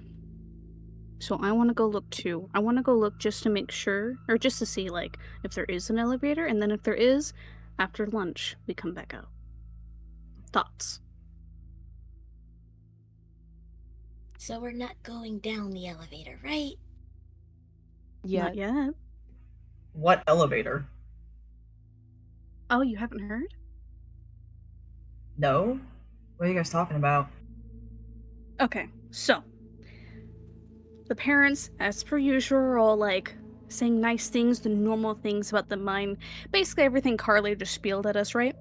So I want to go look too. I want to go look just to make sure, or just to see, like, if there is an elevator, and then if there is, after lunch, we come back out. Thoughts? So we're not going down the elevator, right? Not yet. What elevator? Oh, you haven't heard? No? What are you guys talking about? Okay, so the parents, as per usual, are all like saying nice things, the normal things about the mine. Basically, everything Carly just spieled at us, right?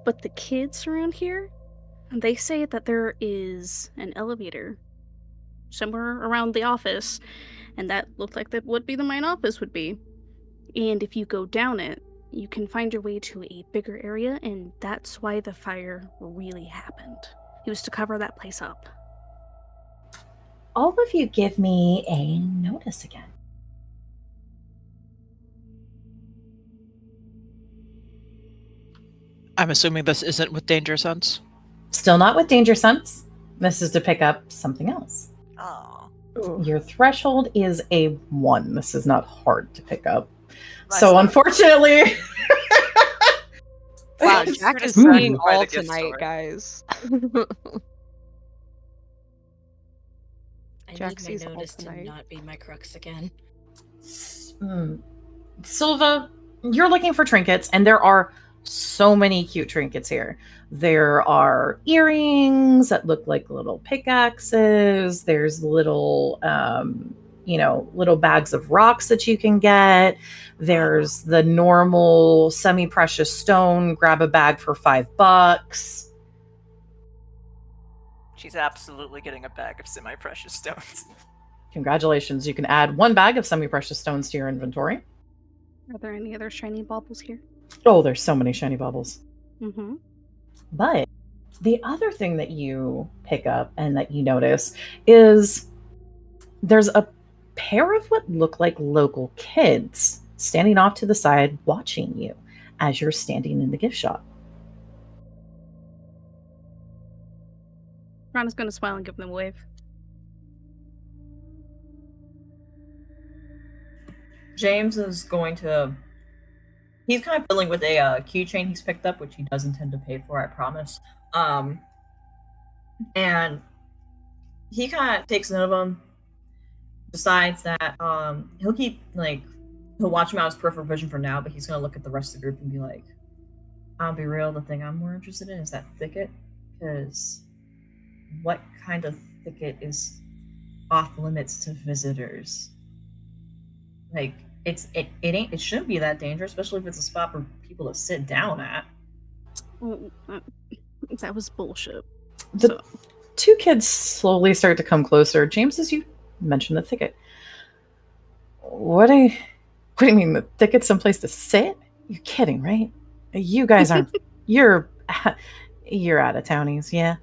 But the kids around here, they say that there is an elevator somewhere around the office, and that looked like that would be the mine office would be. And if you go down it, you can find your way to a bigger area, and that's why the fire really happened. It was to cover that place up. All of you give me a notice again. I'm assuming this isn't with danger sense. Still not with danger sense. This is to pick up something else. Oh. Ooh. Your threshold is a 1. This is not hard to pick up. Nice So one. unfortunately, Wow, Just Jack here to is satisfy seeing the all gift tonight, store. guys. I Jack need sees my all notice to tonight. not be my crux again. Silva, you're looking for trinkets, and there are so many cute trinkets here. There are earrings that look like little pickaxes. There's little, little bags of rocks that you can get. There's the normal semi-precious stone. Grab a bag for $5. She's absolutely getting a bag of semi-precious stones. Congratulations. You can add 1 bag of semi-precious stones to your inventory. Are there any other shiny baubles here? Oh, there's so many shiny baubles. Mm-hmm. But the other thing that you pick up and that you notice is there's a pair of what look like local kids standing off to the side watching you as you're standing in the gift shop. Ron is going to smile and give them a wave. James is going to. He's kind of fiddling with a keychain he's picked up, which he does intend to pay for, I promise. And he kind of takes note of them, decides that he'll keep, he'll watch him out his peripheral vision for now, but he's going to look at the rest of the group and be like, I'll be real, the thing I'm more interested in is that thicket, because what kind of thicket is off limits to visitors? Like, it shouldn't be that dangerous, especially if it's a spot for people to sit down at. Well, that was bullshit. The 2 kids slowly start to come closer. James, as you mentioned the thicket. What do you mean, the thicket's someplace to sit? You're kidding, right? You guys aren't. you're out of townies, yeah.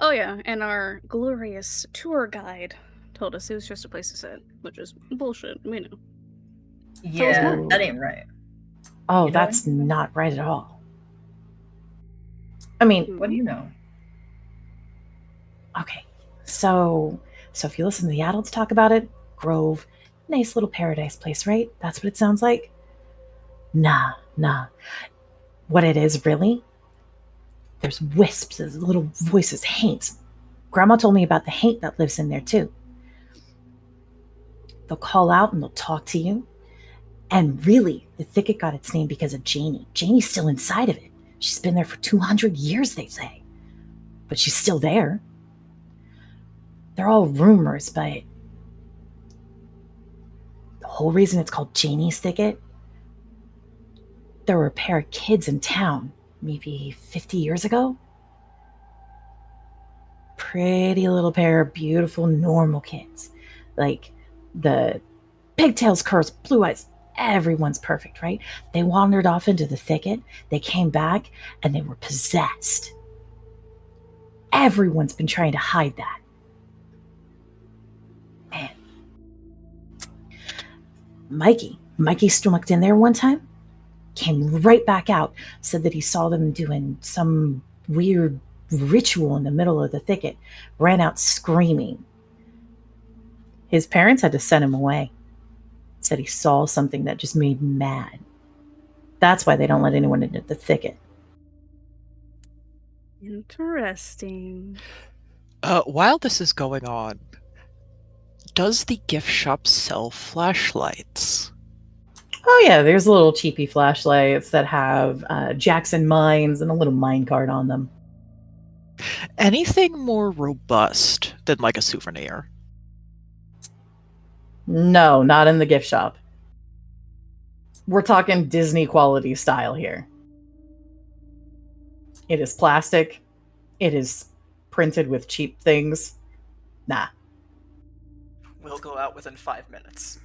Oh yeah, and our glorious tour guide told us it was just a place to sit, which is bullshit, we know. Yeah, more. that ain't right. Oh, You know that's anything? not right at all. I mean, What do you know? Okay, so if you listen to the adults talk about it, Grove, nice little paradise place, right? That's what it sounds like. Nah. What it is really? There's wisps, there's little voices, haints. Grandma told me about the haint that lives in there too. They'll call out and they'll talk to you. And really, the thicket got its name because of Janie. Janie's still inside of it. She's been there for 200 years, they say. But she's still there. They're all rumors, but the whole reason it's called Janie's Thicket, there were a pair of kids in town, maybe 50 years ago. Pretty little pair of beautiful, normal kids. Like the pigtails, curls, blue eyes. Everyone's perfect, right? They wandered off into the thicket. They came back and they were possessed. Everyone's been trying to hide that. Man. Mikey snuck in there one time, came right back out, said that he saw them doing some weird ritual in the middle of the thicket, ran out screaming. His parents had to send him away. Said he saw something that just made him mad. That's why they don't let anyone into the thicket. Interesting. While this is going on, does the gift shop sell flashlights? Oh yeah, there's little cheapy flashlights that have Jackson mines and a little mine card on them. Anything more robust than like a souvenir? No, not in the gift shop. We're talking Disney quality style here. It is plastic. It is printed with cheap things. Nah. We'll go out within 5 minutes.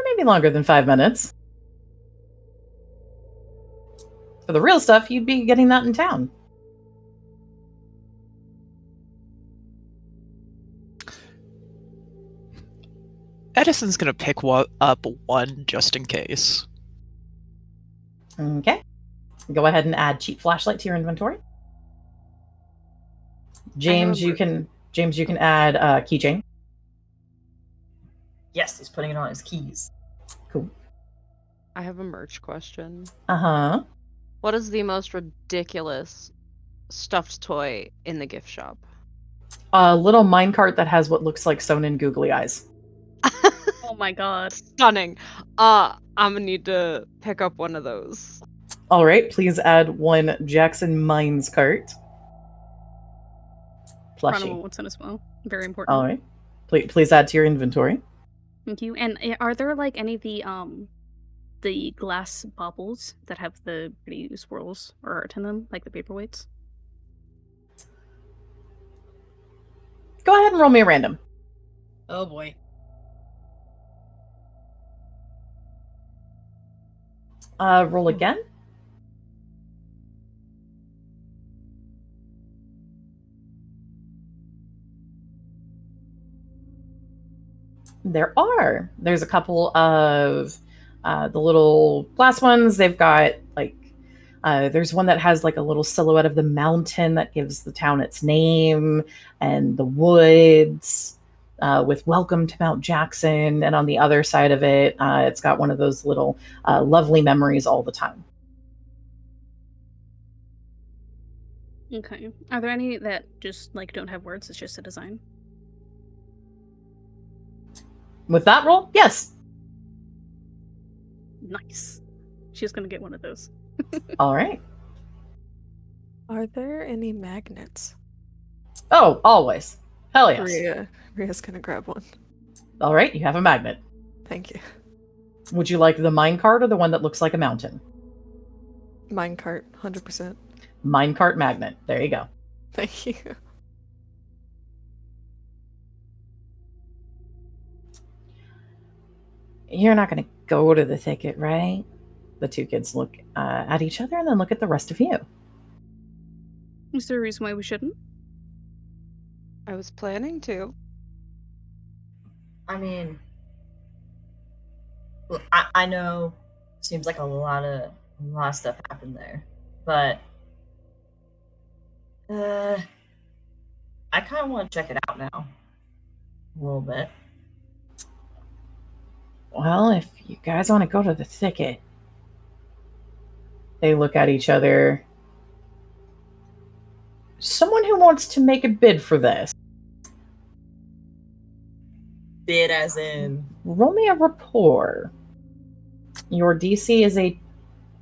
Maybe longer than 5 minutes. For the real stuff, you'd be getting that in town. Edison's gonna pick up one just in case. Okay. Go ahead and add cheap flashlight to your inventory. James, you can add keychain. Yes, he's putting it on his keys. Cool. I have a merch question. Uh-huh. What is the most ridiculous stuffed toy in the gift shop? A little minecart that has what looks like sewn in googly eyes. Oh my god. Stunning. I'm gonna need to pick up one of those. All right, please add one Jackson Mines cart. Chrono Plushie. wants one as well. Very important. All right. Please add to your inventory. Thank you. And are there like any of the glass baubles that have the pretty swirls or art in them, like the paperweights? Go ahead and roll me a random. Oh boy. Roll again. There's a couple of the little glass ones. They've got like there's one that has like a little silhouette of the mountain that gives the town its name, and the woods with "Welcome to Mount Jackson." And on the other side of it, it's got one of those little lovely memories all the time. Okay. Are there any that just like don't have words? It's just a design. With that roll, yes. Nice. She's gonna get one of those. All right. Are there any magnets? Oh, always. Hell yes. Ria's gonna grab one. All right, you have a magnet. Thank you. Would you like the minecart or the one that looks like a mountain? Minecart, 100%. Minecart magnet. There you go. Thank you. You're not going to go to the thicket, right? The two kids look at each other and then look at the rest of you. Is there a reason why we shouldn't? I was planning to. I mean, well, I know seems like a lot of stuff happened there, but I kind of want to check it out now. A little bit. Well, if you guys want to go to the thicket. They look at each other. Someone who wants to make a bid for this. Bid as in... Roll me a rapport. Your DC is a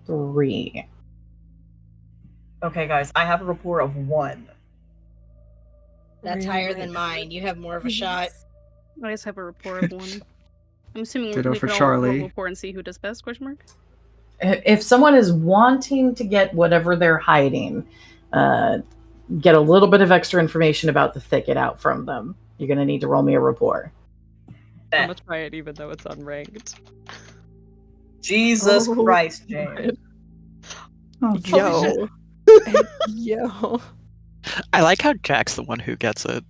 3. Okay, guys, I have a rapport of 1. That's higher than mine. You have more of a shot. I just have a rapport of 1. I'm assuming Ditto we for can all Charlie. roll rapport and see who does best, question mark? If someone is wanting to get whatever they're hiding, get a little bit of extra information about the thicket out from them, you're going to need to roll me a rapport. I'm gonna try it even though it's unranked. Jesus Christ, James. Oh, Yo. Yo. I like how Jack's the one who gets it.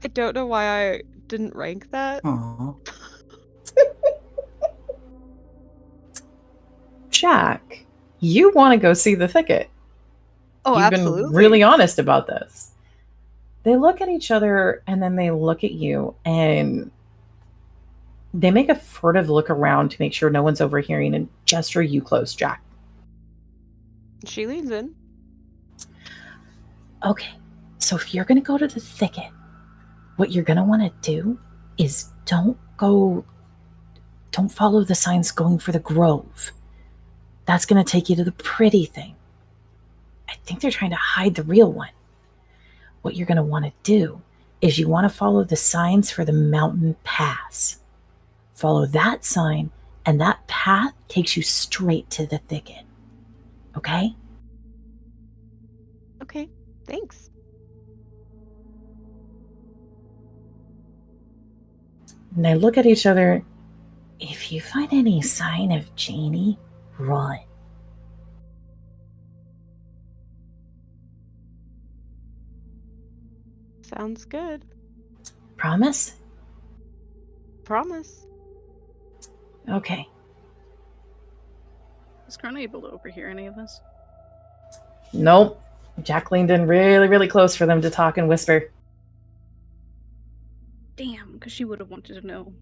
I don't know why I didn't rank that. Aw. Jack, you want to go see the thicket. Oh, You've absolutely. been really honest about this. They look at each other and then they look at you and they make a furtive look around to make sure no one's overhearing and gesture you close, Jack. She leans in. Okay, so if you're going to go to the thicket, what you're going to want to do is don't follow the signs going for the grove. That's going to take you to the pretty thing. I think they're trying to hide the real one. What you're going to want to do is you want to follow the signs for the mountain pass. Follow that sign, and that path takes you straight to the thicket. Okay? Okay, thanks. And they look at each other. If you find any sign of Janie, run. Sounds good. Promise? Promise. Okay. Is Corona able to overhear any of this? Nope. Jack leaned in really, really close for them to talk and whisper. Damn, because she would have wanted to know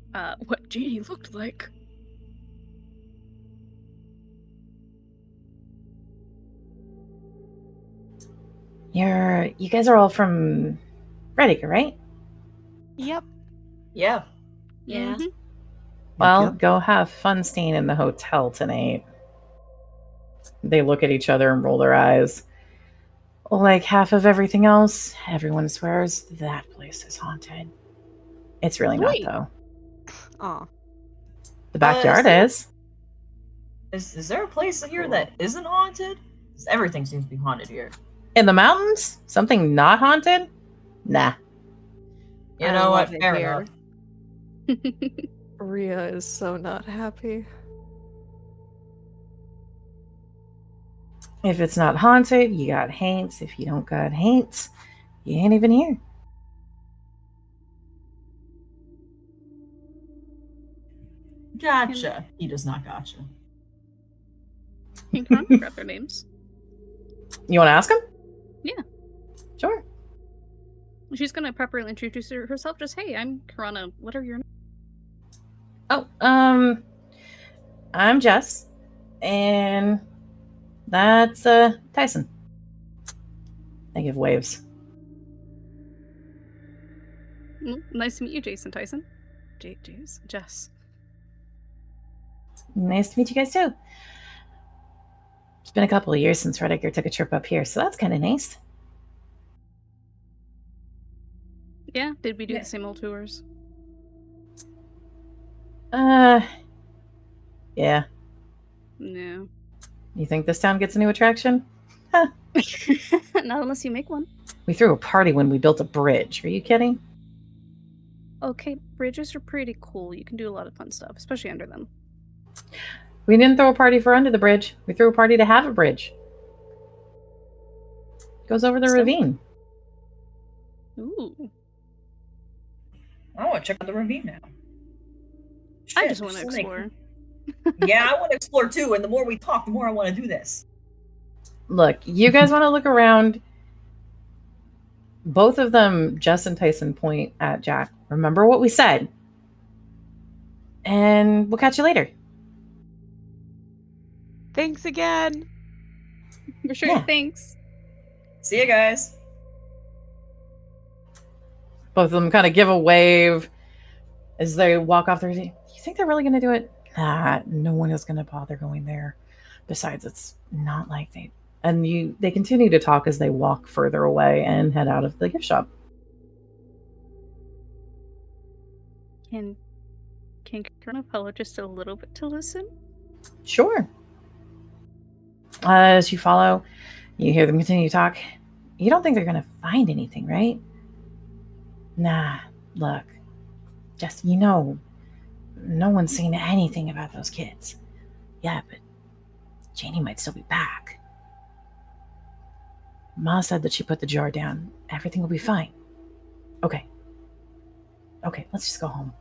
what Janie looked like. You guys are all from Redacre, right? Yep. Yeah. Yeah. Mhm. Well, Yep. go have fun staying in the hotel tonight. They look at each other and roll their eyes. Like half of everything else, everyone swears that place is haunted. It's really Sweet. not, though. Aw. The backyard there- is. Is there a place here that isn't haunted? 'Cause everything seems to be haunted here. In the mountains? Something not haunted? Nah. You I know what? love it Fair here. enough. Rhea is so not happy. If it's not haunted, you got haints. If you don't got haints, you ain't even here. Gotcha. He does not gotcha. Can Corona grab their names? You want to ask him? Yeah. Sure. She's gonna properly introduce herself. Just, hey, I'm Corona. What are your names? Oh, I'm Jess, and that's Tyson. They give waves. Nice to meet you, Jason Tyson. Jess. Nice to meet you guys too. It's been a couple of years since Redacre took a trip up here, so that's kind of nice. Yeah, did we do Yeah. the same old tours? Yeah. No. You think this town gets a new attraction? Not unless you make one. We threw a party when we built a bridge. Are you kidding? Okay, bridges are pretty cool. You can do a lot of fun stuff, especially under them. We didn't throw a party for under the bridge. We threw a party to have a bridge. Goes over the So- ravine. Ooh. I want to check out the ravine now. I Shit, just want to there's so many- explore. Yeah, I want to explore too, and the more we talk, the more I want to do this. Look, you guys want to look around. Both of them, Jess and Tyson, point at Jack. Remember what we said. And we'll catch you later. Thanks again. For sure. Yeah. Thanks. See you guys. Both of them kind of give a wave as they walk off their seat. You think they're really going to do it? Nah, no one is going to bother going there. Besides, it's not like they. And they continue to talk as they walk further away and head out of the gift shop. Can Corona follow just a little bit to listen? Sure. As you follow, you hear them continue to talk. You don't think they're going to find anything, right? Nah, look. Just, no one's seen anything about those kids. Yeah, but Janie might still be back. Ma said that she put the jar down. Everything will be fine. Okay, let's just go home.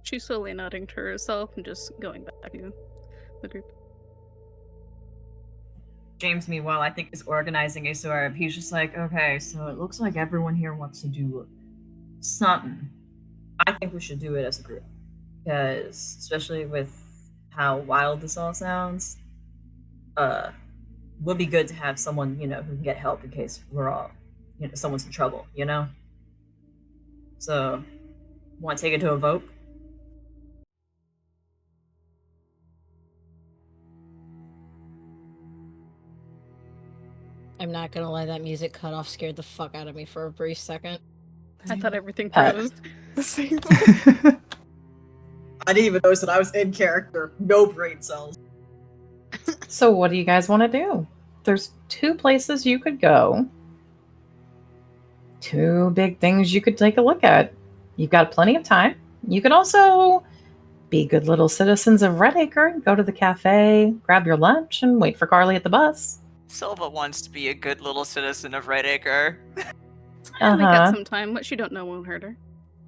She's slowly nodding to herself and just going back to the group. James, meanwhile, I think is organizing a sort of. He's just like, okay, so it looks like everyone here wants to do something. I think we should do it as a group. Because, especially with how wild this all sounds, would be good to have someone, who can get help in case we're all, someone's in trouble, So, want to take it to a vote? I'm not gonna lie, that music cut off scared the fuck out of me for a brief second. I thought everything Pat. froze. The same. I didn't even notice that I was in character. No brain cells. So what do you guys want to do? There's 2 places you could go. 2 big things you could take a look at. You've got plenty of time. You can also be good little citizens of Redacre, go to the cafe, grab your lunch, and wait for Carly at the bus. Silva wants to be a good little citizen of Redacre. We got some time. What she don't know won't hurt her.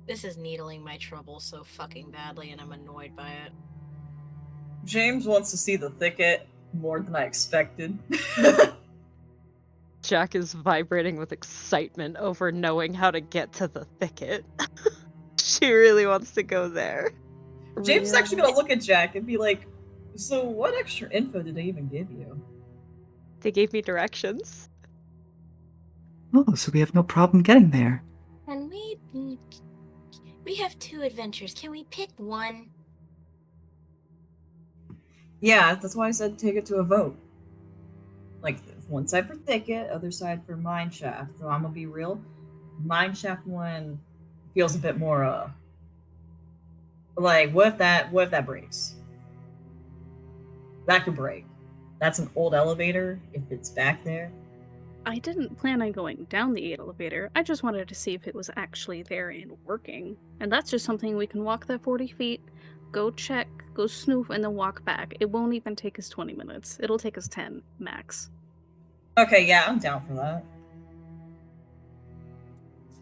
This is needling my trouble so fucking badly, and I'm annoyed by it. James wants to see the thicket more than I expected. Jack is vibrating with excitement over knowing how to get to the thicket. She really wants to go there. James is actually gonna look at Jack and be like, so what extra info did they even give you? They gave me directions. Oh, so we have no problem getting there. And we have 2 adventures. Can we pick one? Yeah, that's why I said take it to a vote. Like, one side for thicket, other side for mine shaft. So I'm gonna be real. Mine shaft one feels a bit more like what if that breaks? That could break. That's an old elevator if it's back there. I didn't plan on going down the elevator. I just wanted to see if it was actually there and working. And that's just something we can walk that 40 feet, go check, go snoop, and then walk back. It won't even take us 20 minutes. It'll take us 10 max. Okay, yeah, I'm down for that.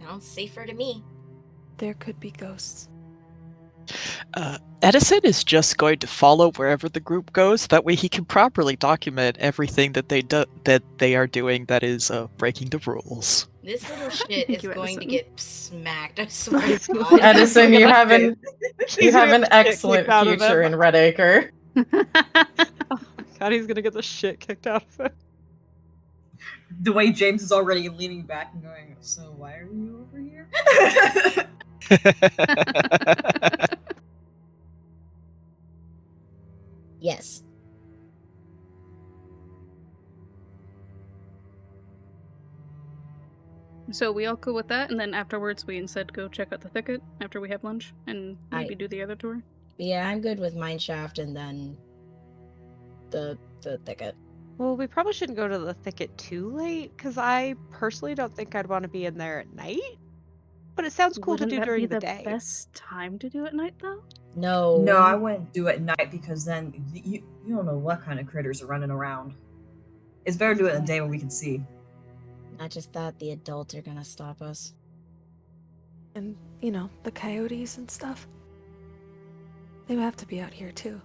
Sounds safer to me. There could be ghosts. Edison is just going to follow wherever the group goes. That way, he can properly document everything that they are doing that is breaking the rules. This little shit is you, going to Edison. get smacked. I swear to God. Edison, you have an He's gonna an get the shit excellent kicked out of future him. in Redacre. Oh my god, he's gonna get the shit kicked out of him. The way James is already leaning back and going, so why are you over here? Yes. So we all go with that, and then afterwards we instead go check out the thicket after we have lunch and maybe do the other tour. Yeah, I'm good with Mineshaft and then the thicket. Well, we probably shouldn't go to the thicket too late, because I personally don't think I'd want to be in there at night. But it sounds cool Wouldn't to do that during be the the day. best time to do it at night, though? No. No, I wouldn't do it at night because then you don't know what kind of critters are running around. It's better to do it in the day when we can see. Not just that, the adults are gonna stop us. And, the coyotes and stuff. They would have to be out here too.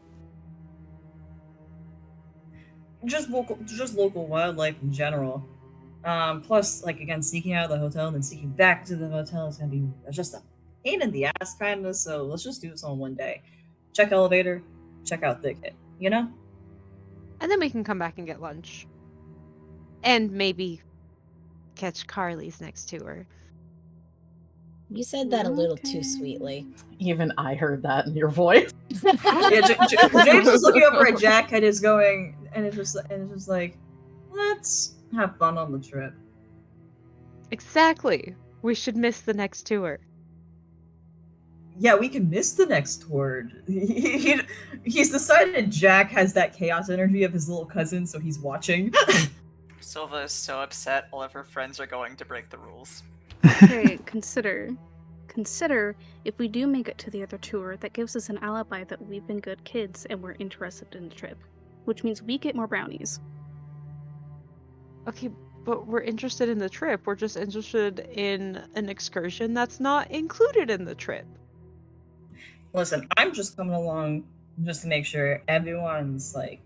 just local wildlife in general. Plus, like again, sneaking out of the hotel and then sneaking back to the hotel is gonna be just a pain in the ass, kind of. So let's just do this on one day. Check elevator, check out thicket. You know? And then we can come back and get lunch. And maybe catch Carly's next tour. You said that a little too Okay. sweetly. Even I heard that in your voice. Yeah, James is looking over at Jack and is going, and it's just like, let's have fun on the trip. Exactly. We should miss the next tour. Yeah, we can miss the next tour. He's decided Jack has that chaos energy of his little cousin, so he's watching. Silva is so upset all of her friends are going to break the rules. Okay, consider if we do make it to the other tour, that gives us an alibi that we've been good kids and we're interested in the trip, which means we get more brownies. Okay, but we're interested in the trip. We're just interested in an excursion that's not included in the trip. Listen, I'm just coming along just to make sure everyone's like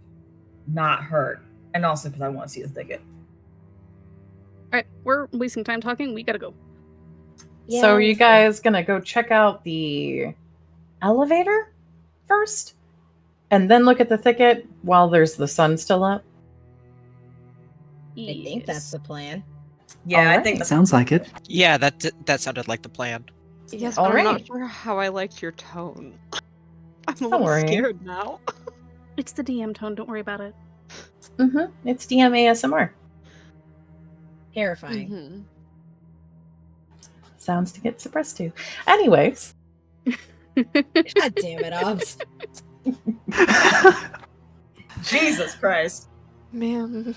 not hurt, and also because I want to see the thicket. Alright, we're wasting time talking, we gotta go. So are you let's go. guys gonna go check out the elevator first? And then look at the thicket while there's the sun still up? I think that's the plan. Yeah, I Alright. think that's Sounds like it. Yeah, that sounded like the plan. Yes, All but I'm not right. sure how I liked your tone. I'm a Don't little worry. scared now. It's the DM tone, don't worry about it. It's DM ASMR. Terrifying. Mhm. Sounds to get suppressed to. Anyways, God damn it, Obs. Jesus Christ. Man.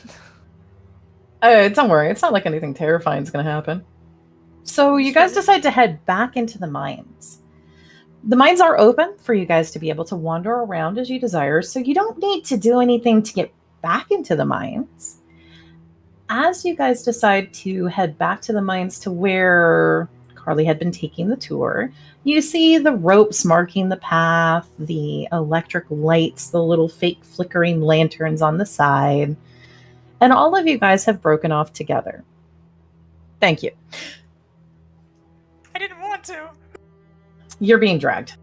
don't worry. It's not like anything terrifying is going to happen. So you guys decide to head back into the mines. The mines are open for you guys to be able to wander around as you desire, so you don't need to do anything to get back into the mines. As you guys decide to head back to the mines to where Carly had been taking the tour, you see the ropes marking the path, the electric lights, the little fake flickering lanterns on the side, and all of you guys have broken off together. Thank you. I didn't want to. You're being dragged.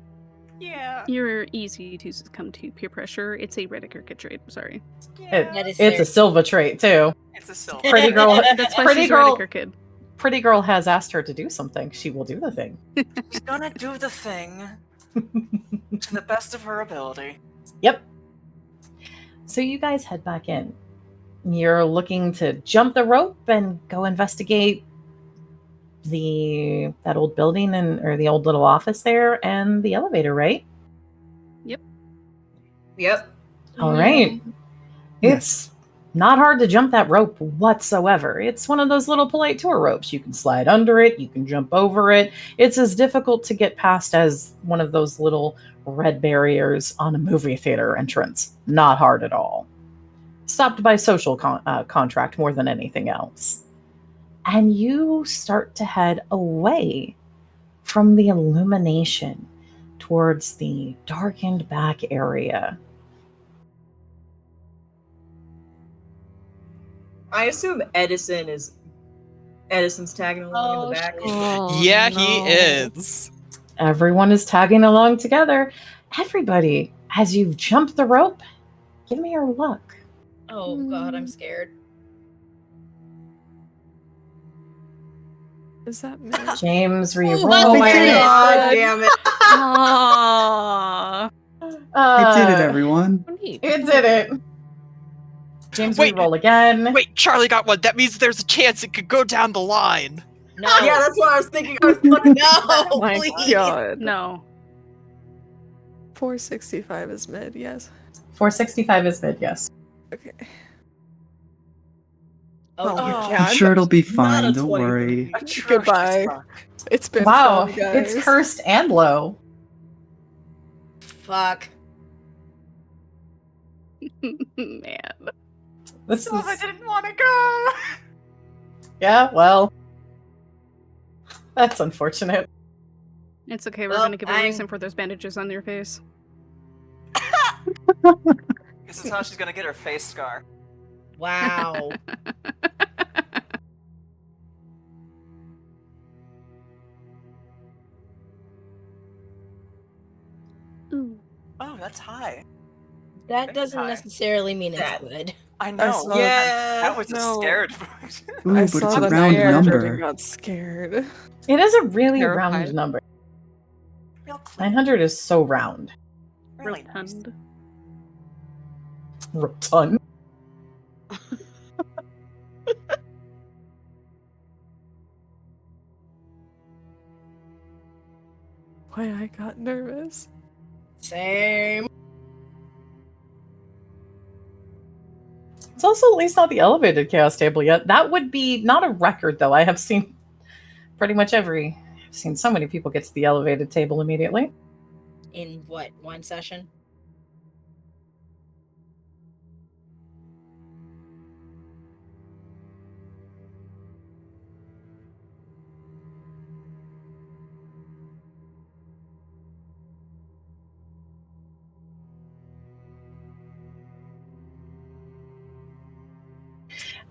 Yeah. You're easy to succumb to peer pressure. It's a Reddit trait, I'm sorry. Yeah. That is It's a Silva trait, too. It's a silver. Pretty girl. That's why Pretty she's girl. a Reddit kid. Pretty girl has asked her to do something. She will do the thing. She's gonna do the thing to the best of her ability. Yep. So you guys head back in. You're looking to jump the rope and go investigate that old building or the old little office there and the elevator, right? Yep. All right. It's not hard to jump that rope whatsoever. It's one of those little polite tour ropes. You can slide under it, you can jump over it. It's as difficult to get past as one of those little red barriers on a movie theater entrance. Not hard at all. Stopped by social contract more than anything else. And you start to head away from the illumination towards the darkened back area. I assume Edison's tagging along in the back. shit. Oh, Yeah, no. he is. Everyone is tagging along together. Everybody, as you've jumped the rope, give me your luck. Oh god, I'm scared. Is that me? James, Oh re-roll. my did it. god, damn it. Aww. I did it, everyone. It did it. James, Wait. re-roll again. Wait, Charlie got one. That means there's a chance it could go down the line. No. Yeah, that's what I was thinking. I was fucking No, Oh my please. god. No. 465 is mid, yes. 465 is mid, yes. Okay. Oh, Oh, dear. yeah. I'm sure it'll be Not fine. a Don't 20. worry. Atrocious Goodbye. luck. It's been Wow, fun, guys. it's cursed and low. Fuck. Man. This Silva is, didn't want to go. yeah, well, that's unfortunate. It's okay, we're Well, gonna give a I'm- reason for those bandages on your face. This is how she's gonna get her face scar. Wow. Ooh. Oh, that's high. That Very doesn't high. necessarily mean it's That- good. I know. saw- That was a No. scared. Ooh, I but saw it's a the round number number. and got scared. It is a really round Terrified. number. Real clean. 900 is so round. Really nice. Rotund. Rotund. Why I got nervous. Same. It's also at least not the elevated chaos table yet. That would be not a record, though. I have seen pretty much I've seen so many people get to the elevated table immediately. In what, one session?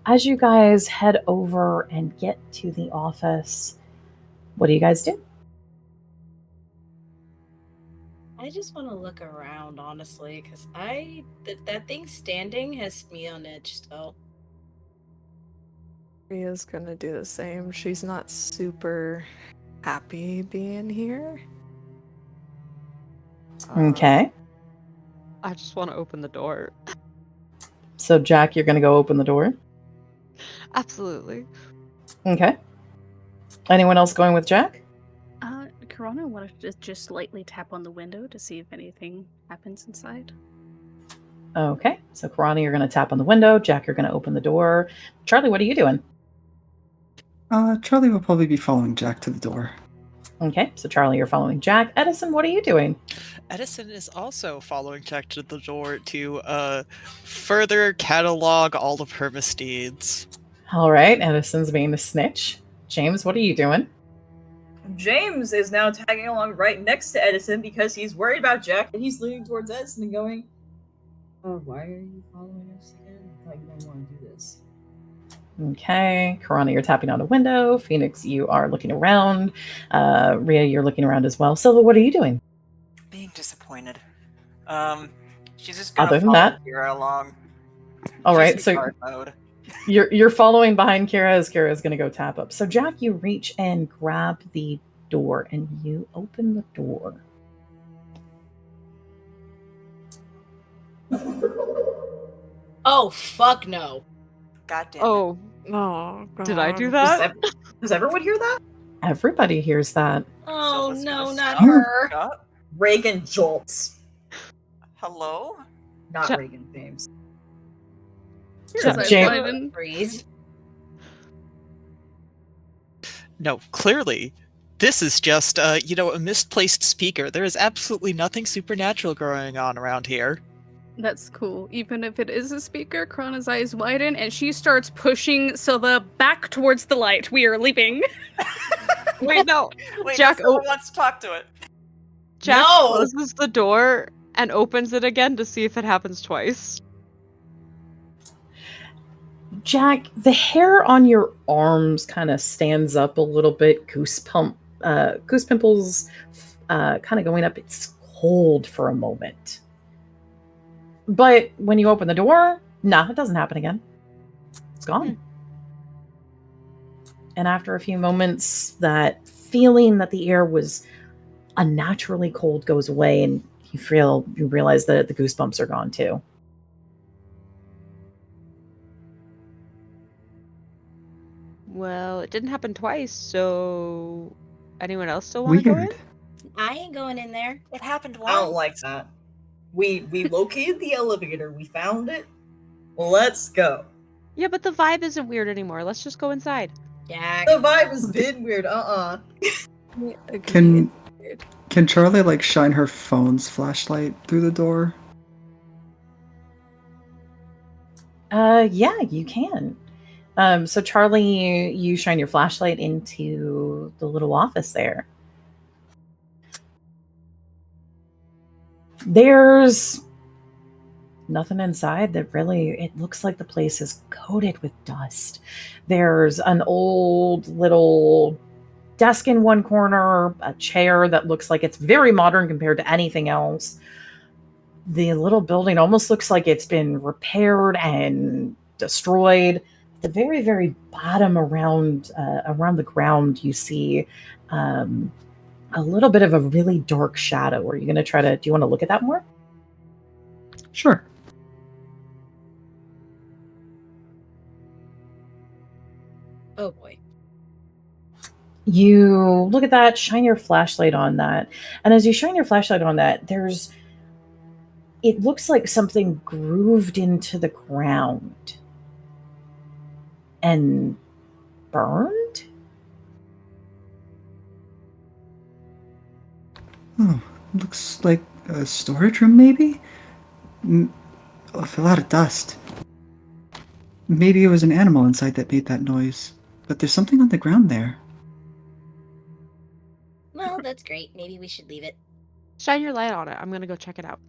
As you guys head over and get to the office, what do you guys do? I just want to look around, honestly, because that thing standing has me on edge still. Ria's gonna do the same. She's not super happy being here. Okay. I just want to open the door. So, Jack, you're going to go open the door. Absolutely. Okay. Anyone else going with Jack? Corona wanted to just lightly tap on the window to see if anything happens inside. Okay. So, Karani, you're going to tap on the window. Jack, you're going to open the door. Charlie, what are you doing? Charlie will probably be following Jack to the door. Okay. So, Charlie, you're following Jack. Edison, what are you doing? Edison is also following Jack to the door to further catalog all of her misdeeds. All right. Edison's being a snitch. James, what are you doing? James is now tagging along right next to Edison because he's worried about Jack, and he's leaning towards Edison and going, "Oh, why are you following us again? I thought you didn't want to do this." Okay. Karana, you're tapping on a window. Phoenix, you are looking around. Rhea, you're looking around as well. Silva, what are you doing? Being disappointed. She's just gonna Other than follow that? Kira along. All She's right. in So, guard mode. You're following behind Kira as Kira is going to go tap up. So Jack, you reach and grab the door and you open the door. Oh, fuck no. God damn it. Oh, Oh, God. did I do that? Does everyone hear that? Everybody hears that. Oh, Silva's no, gonna not stop. her. Stop. Reagan jolts. Hello? Not Ja- Reagan, James. Here's James- Biden. Freeze. No, clearly, this is just, a misplaced speaker. There is absolutely nothing supernatural going on around here. That's cool. Even if it is a speaker, Korona's eyes widen and she starts pushing Silva back towards the light. We are leaving. Wait, no. Wait, Jack, Silva wants to talk to it. Jack No! closes the door and opens it again to see if it happens twice. Jack, the hair on your arms kind of stands up a little bit. Goose pimples kind of going up. It's cold for a moment. But when you open the door, nah, it doesn't happen again. It's gone. And after a few moments, that feeling that the air was unnaturally cold goes away, and you realize that the goosebumps are gone too. Well, it didn't happen twice, so anyone else still want to go in? Weird. I ain't going in there. It happened I don't once. like that. We located the elevator. We found it. Let's go. Yeah, but the vibe isn't weird anymore. Let's just go inside. Jack. The vibe has been weird. Can Charlie like shine her phone's flashlight through the door? Yeah, you can. So Charlie, you shine your flashlight into the little office there. There's Nothing inside that really, it looks like the place is coated with dust. There's an old little desk in one corner, a chair that looks like it's very modern compared to anything else. The little building almost looks like it's been repaired and destroyed. At the very, very bottom around the ground, you see a little bit of a really dark shadow. Are you going to try to? Do you want to look at that more? Sure. Oh boy. You look at that, shine your flashlight on that, and as you shine your flashlight on that, it looks like something grooved into the ground and burned. Oh, looks like a storage room, maybe? With a lot of dust. Maybe it was an animal inside that made that noise. But there's something on the ground there. Well, that's great. Maybe we should leave it. Shine your light on it. I'm gonna go check it out.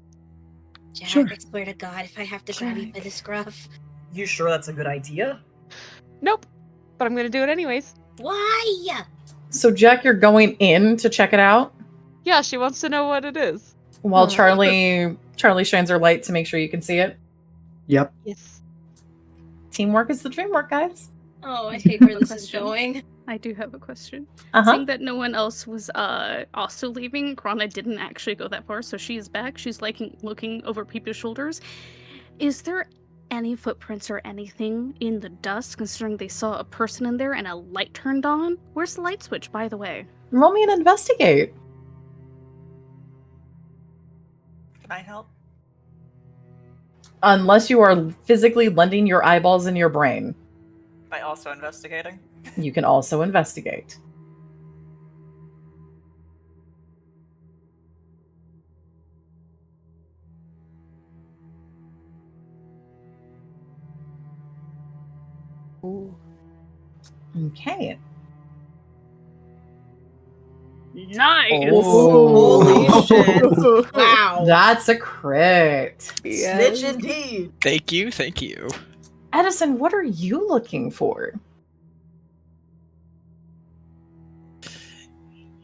Jack, Sure. I swear to God, if I have to grab you by the scruff. You sure that's a good idea? Nope. But I'm gonna do it anyways. Why? So, Jack, you're going in to check it out Yeah, she wants to know what it is. while Oh. Charlie shines her light to make sure you can see it. Yep. Yes. Teamwork is the dream work, guys. Oh, I hate where this is Question. going. I do have a question. Uh-huh. Seeing that no one else was also leaving, Krana didn't actually go that far, so she is back. She's like looking over people's shoulders. Is there any footprints or anything in the dust, considering they saw a person in there and a light turned on? Where's the light switch, by the way? Roll me an investigate. Can I help? Unless you are physically lending your eyeballs in your brain, By also investigating? you can also investigate. Ooh. Okay. Nice! Holy shit. Wow. That's a crit. Snitch indeed. Thank you, thank you. Edison, what are you looking for?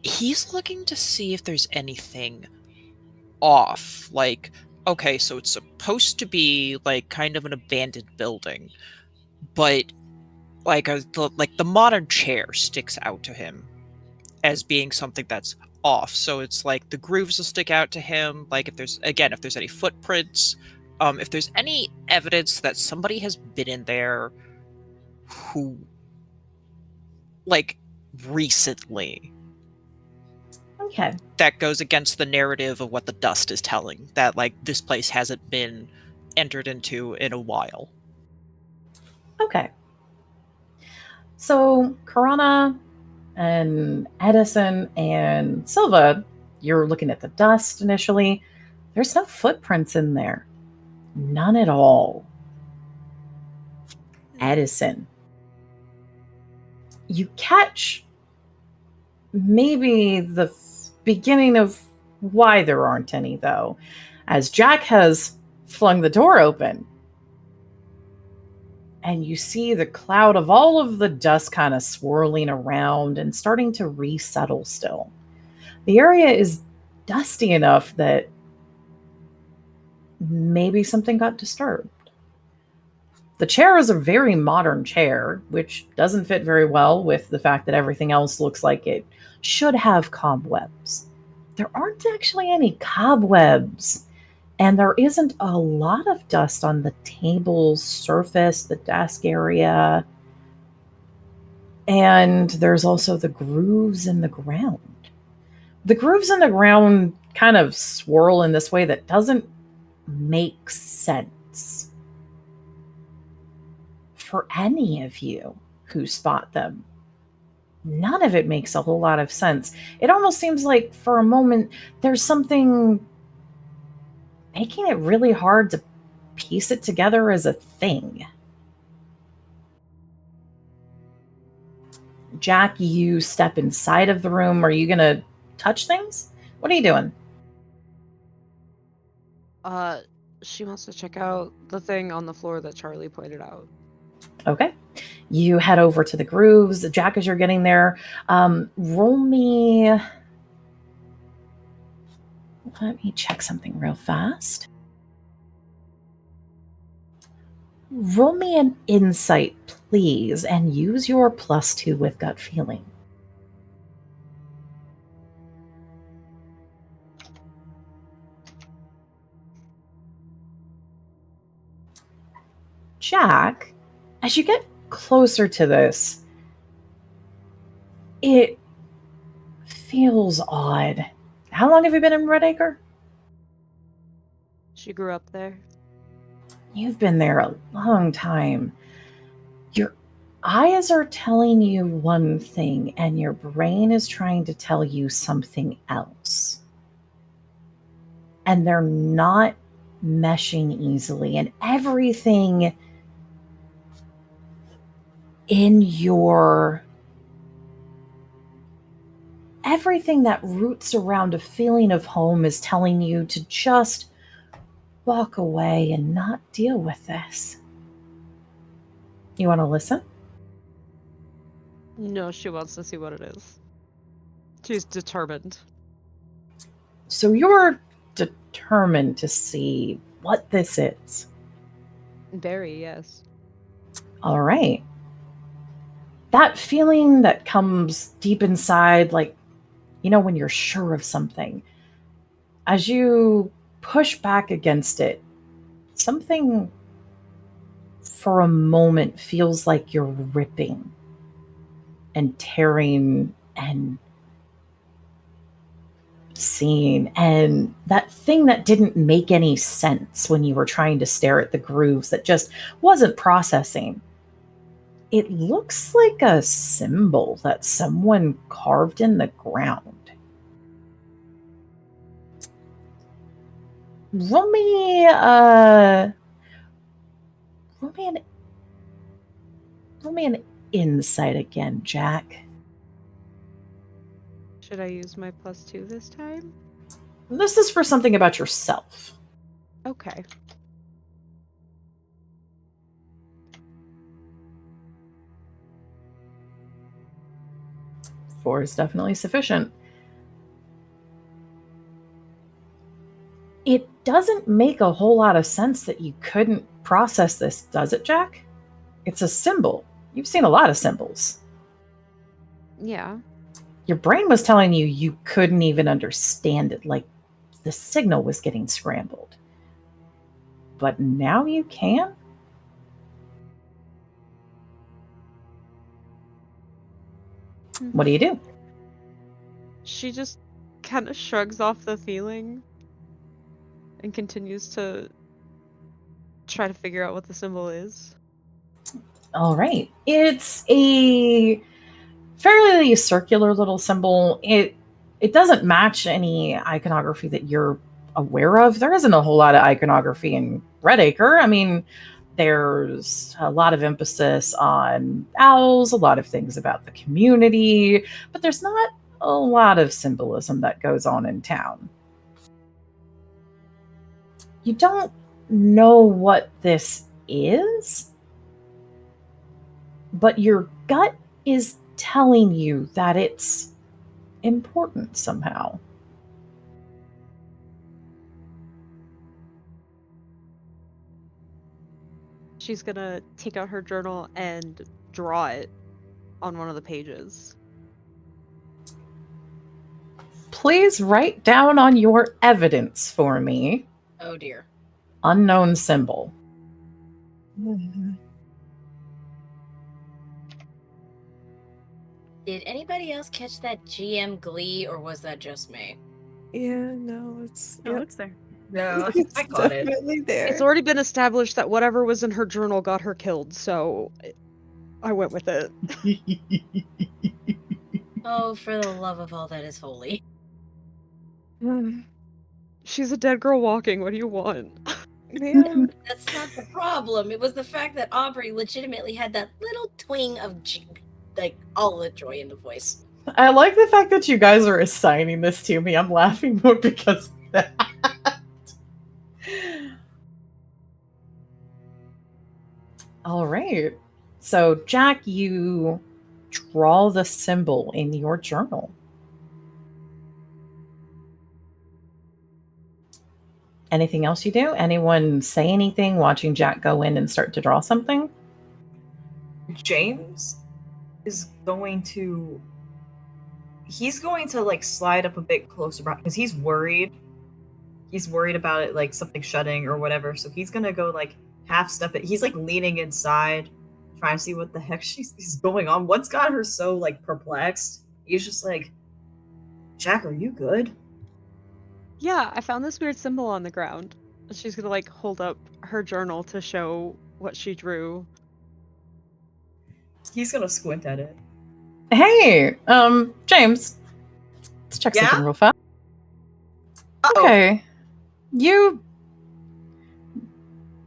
He's looking to see if there's anything off. Like, okay, so it's supposed to be like kind of an abandoned building, but like the modern chair sticks out to him as being something that's off. So it's like the grooves will stick out to him. Like if there's any footprints, if there's any evidence that somebody has been in there who like recently, Okay. that goes against the narrative of what the dust is telling, that like this place hasn't been entered into in a while. Okay. So, Corona and Edison and Silva, you're looking at the dust initially. There's no footprints in there. None at all. Edison, you catch maybe the beginning of why there aren't any, though, as Jack has flung the door open. And you see the cloud of all of the dust kind of swirling around and starting to resettle still. The area is dusty enough that maybe something got disturbed. The chair is a very modern chair, which doesn't fit very well with the fact that everything else looks like it should have cobwebs. There aren't actually any cobwebs, and there isn't a lot of dust on the table's surface, the desk area, and there's also the grooves in the ground. The grooves in the ground kind of swirl in this way that doesn't make sense for any of you who spot them. None of it makes a whole lot of sense. It almost seems like for a moment there's something making it really hard to piece it together as a thing. Jack, you step inside of the room. Are you going to touch things? What are you doing? She wants to check out the thing on the floor that Charlie pointed out. Okay. You head over to the grooves. Jack, as you're getting there, roll me. Let me check something real fast. Roll me an insight, please, and use your +2 with gut feeling. Jack, as you get closer to this, it feels odd. How long have you been in Redacre? She grew up there. You've been there a long time. Your eyes are telling you one thing, and your brain is trying to tell you something else. And they're not meshing easily. And everything everything that roots around a feeling of home is telling you to just walk away and not deal with this. You want to listen? No, she wants to see what it is. She's determined. So you're determined to see what this is. Very, yes. All right. That feeling that comes deep inside, like, when you're sure of something, as you push back against it, something for a moment feels like you're ripping and tearing and seeing. And that thing that didn't make any sense when you were trying to stare at the grooves, that just wasn't processing. It looks like a symbol that someone carved in the ground. Roll me an insight again, Jack. Should I use my +2 this time? This is for something about yourself. Okay. Four is definitely sufficient. It doesn't make a whole lot of sense that you couldn't process this, does it, Jack? It's a symbol. You've seen a lot of symbols. Yeah. Your brain was telling you you couldn't even understand it, like the signal was getting scrambled. But now you can? What do you do? She just kind of shrugs off the feeling and continues to try to figure out what the symbol is. All right. It's a fairly circular little symbol. It doesn't match any iconography that you're aware of. There isn't a whole lot of iconography in Redacre. I mean, there's a lot of emphasis on owls, a lot of things about the community, but there's not a lot of symbolism that goes on in town. You don't know what this is, but your gut is telling you that it's important somehow. She's gonna take out her journal and draw it on one of the pages. Please write down on your evidence for me. Oh dear. Unknown symbol. Did anybody else catch that GM glee, or was that just me? Yeah, no, it's It's there. No, it's I caught it. definitely there. It's already been established that whatever was in her journal got her killed, so I went with it. Oh, for the love of all that is holy. She's a dead girl walking. What do you want? Man, That's not the problem. It was the fact that Aubrey legitimately had that little twing of all the joy in the voice. I like the fact that you guys are assigning this to me. I'm laughing more because of that. All right. So, Jack, you draw the symbol in your journal. Anything else you do? Anyone say anything watching Jack go in and start to draw something? James is going to like slide up a bit closer because he's worried. He's worried about it, like something shutting or whatever. So he's gonna go like half step it. He's like leaning inside, trying to see what the heck she's going on. What's got her so like perplexed? He's just like, Jack, are you good? Yeah, I found this weird symbol on the ground. She's gonna like hold up her journal to show what she drew. He's gonna squint at it. Hey, James, let's check Yeah? something real fast. Uh-oh. Okay. You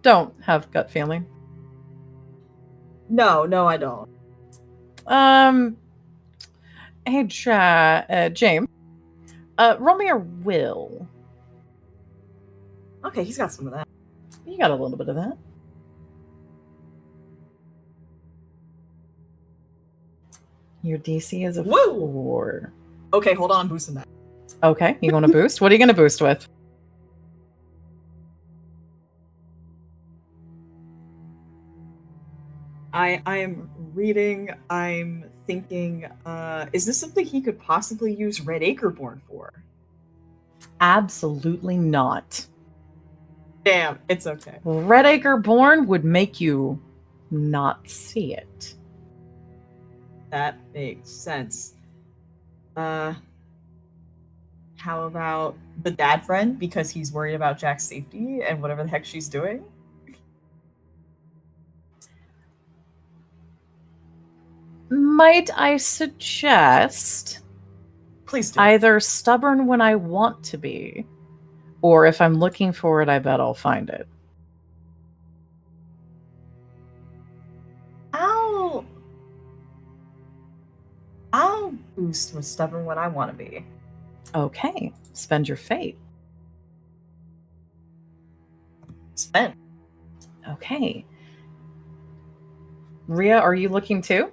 don't have gut feeling. No, I don't. Hey, James, roll me your will. Okay, he's got some of that. You got a little bit of that. Your DC is a Woo! 4. Okay, hold on, I'm boosting that. Okay, you want to boost? What are you going to boost with? I am reading, I'm thinking, is this something he could possibly use Red Acreborn for? Absolutely not. Damn, it's okay. Red Acre Born would make you not see it. That makes sense. How about the dad friend, because he's worried about Jack's safety and whatever the heck she's doing? Might I suggest Please do. either stubborn when I want to be, or if I'm looking for it, I bet I'll find it. I'll boost with stubborn when I want to be. Okay, spend your fate. Spend. Okay. Rhea, are you looking too?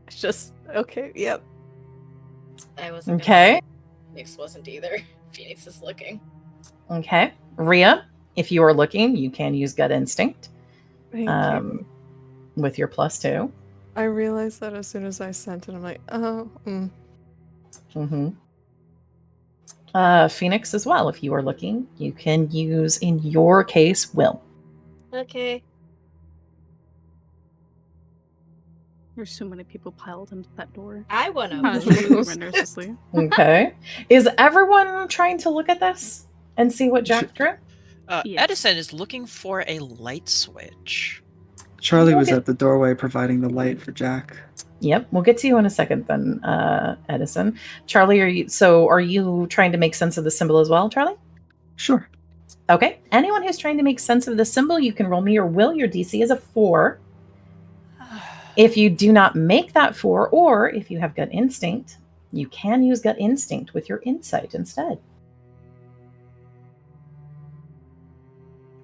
Just okay. Yep. I wasn't. Okay. Phoenix wasn't either. Phoenix is looking. Okay. Rhea, if you are looking, you can use gut instinct. Thank you. With your +2. I realized that as soon as I sent it, I'm like, oh. Mm-hmm. Phoenix as well, if you are looking, you can use, in your case, will. Okay. There's so many people piled into that door. I want to Casually, boost. renderously. Okay. Is everyone trying to look at this and see what Jack drew? Yes. Edison is looking for a light switch. Charlie was at the doorway providing the light for Jack. Yep, we'll get to you in a second then, Edison. Charlie, are you trying to make sense of the symbol as well, Charlie? Sure. Okay. Anyone who's trying to make sense of the symbol, you can roll me your will. Your DC is a 4. If you do not make that 4, or if you have gut instinct, you can use gut instinct with your insight instead.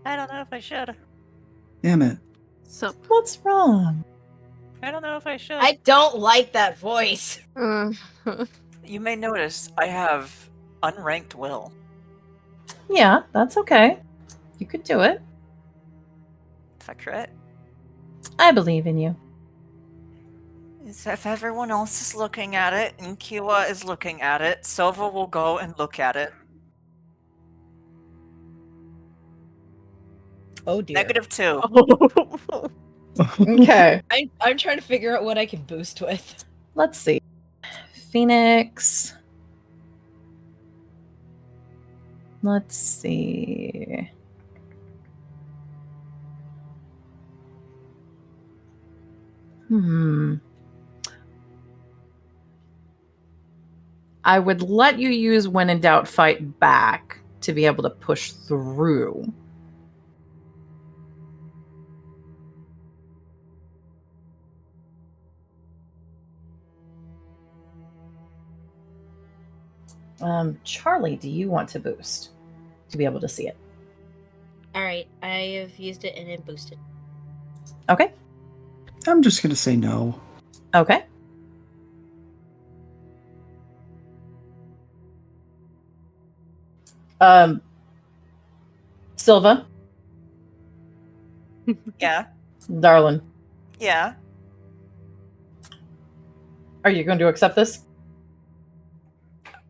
I don't know if I should. Damn it. So What's wrong? I don't know if I should. I don't like that voice. You may notice I have unranked will. Yeah, that's okay. You could do it. If I crit. I believe in you. If everyone else is looking at it and Kiwa is looking at it, Silva will go and look at it. Oh dear. -2. Okay. I'm trying to figure out what I can boost with. Let's see. Phoenix. Let's see. I would let you use when in doubt, fight back to be able to push through. Charlie, do you want to boost? to be able to see it. All right, I have used it and it boosted. Okay. I'm just gonna say no. Okay. Silva, Yeah. darling, Yeah. are you going to accept this?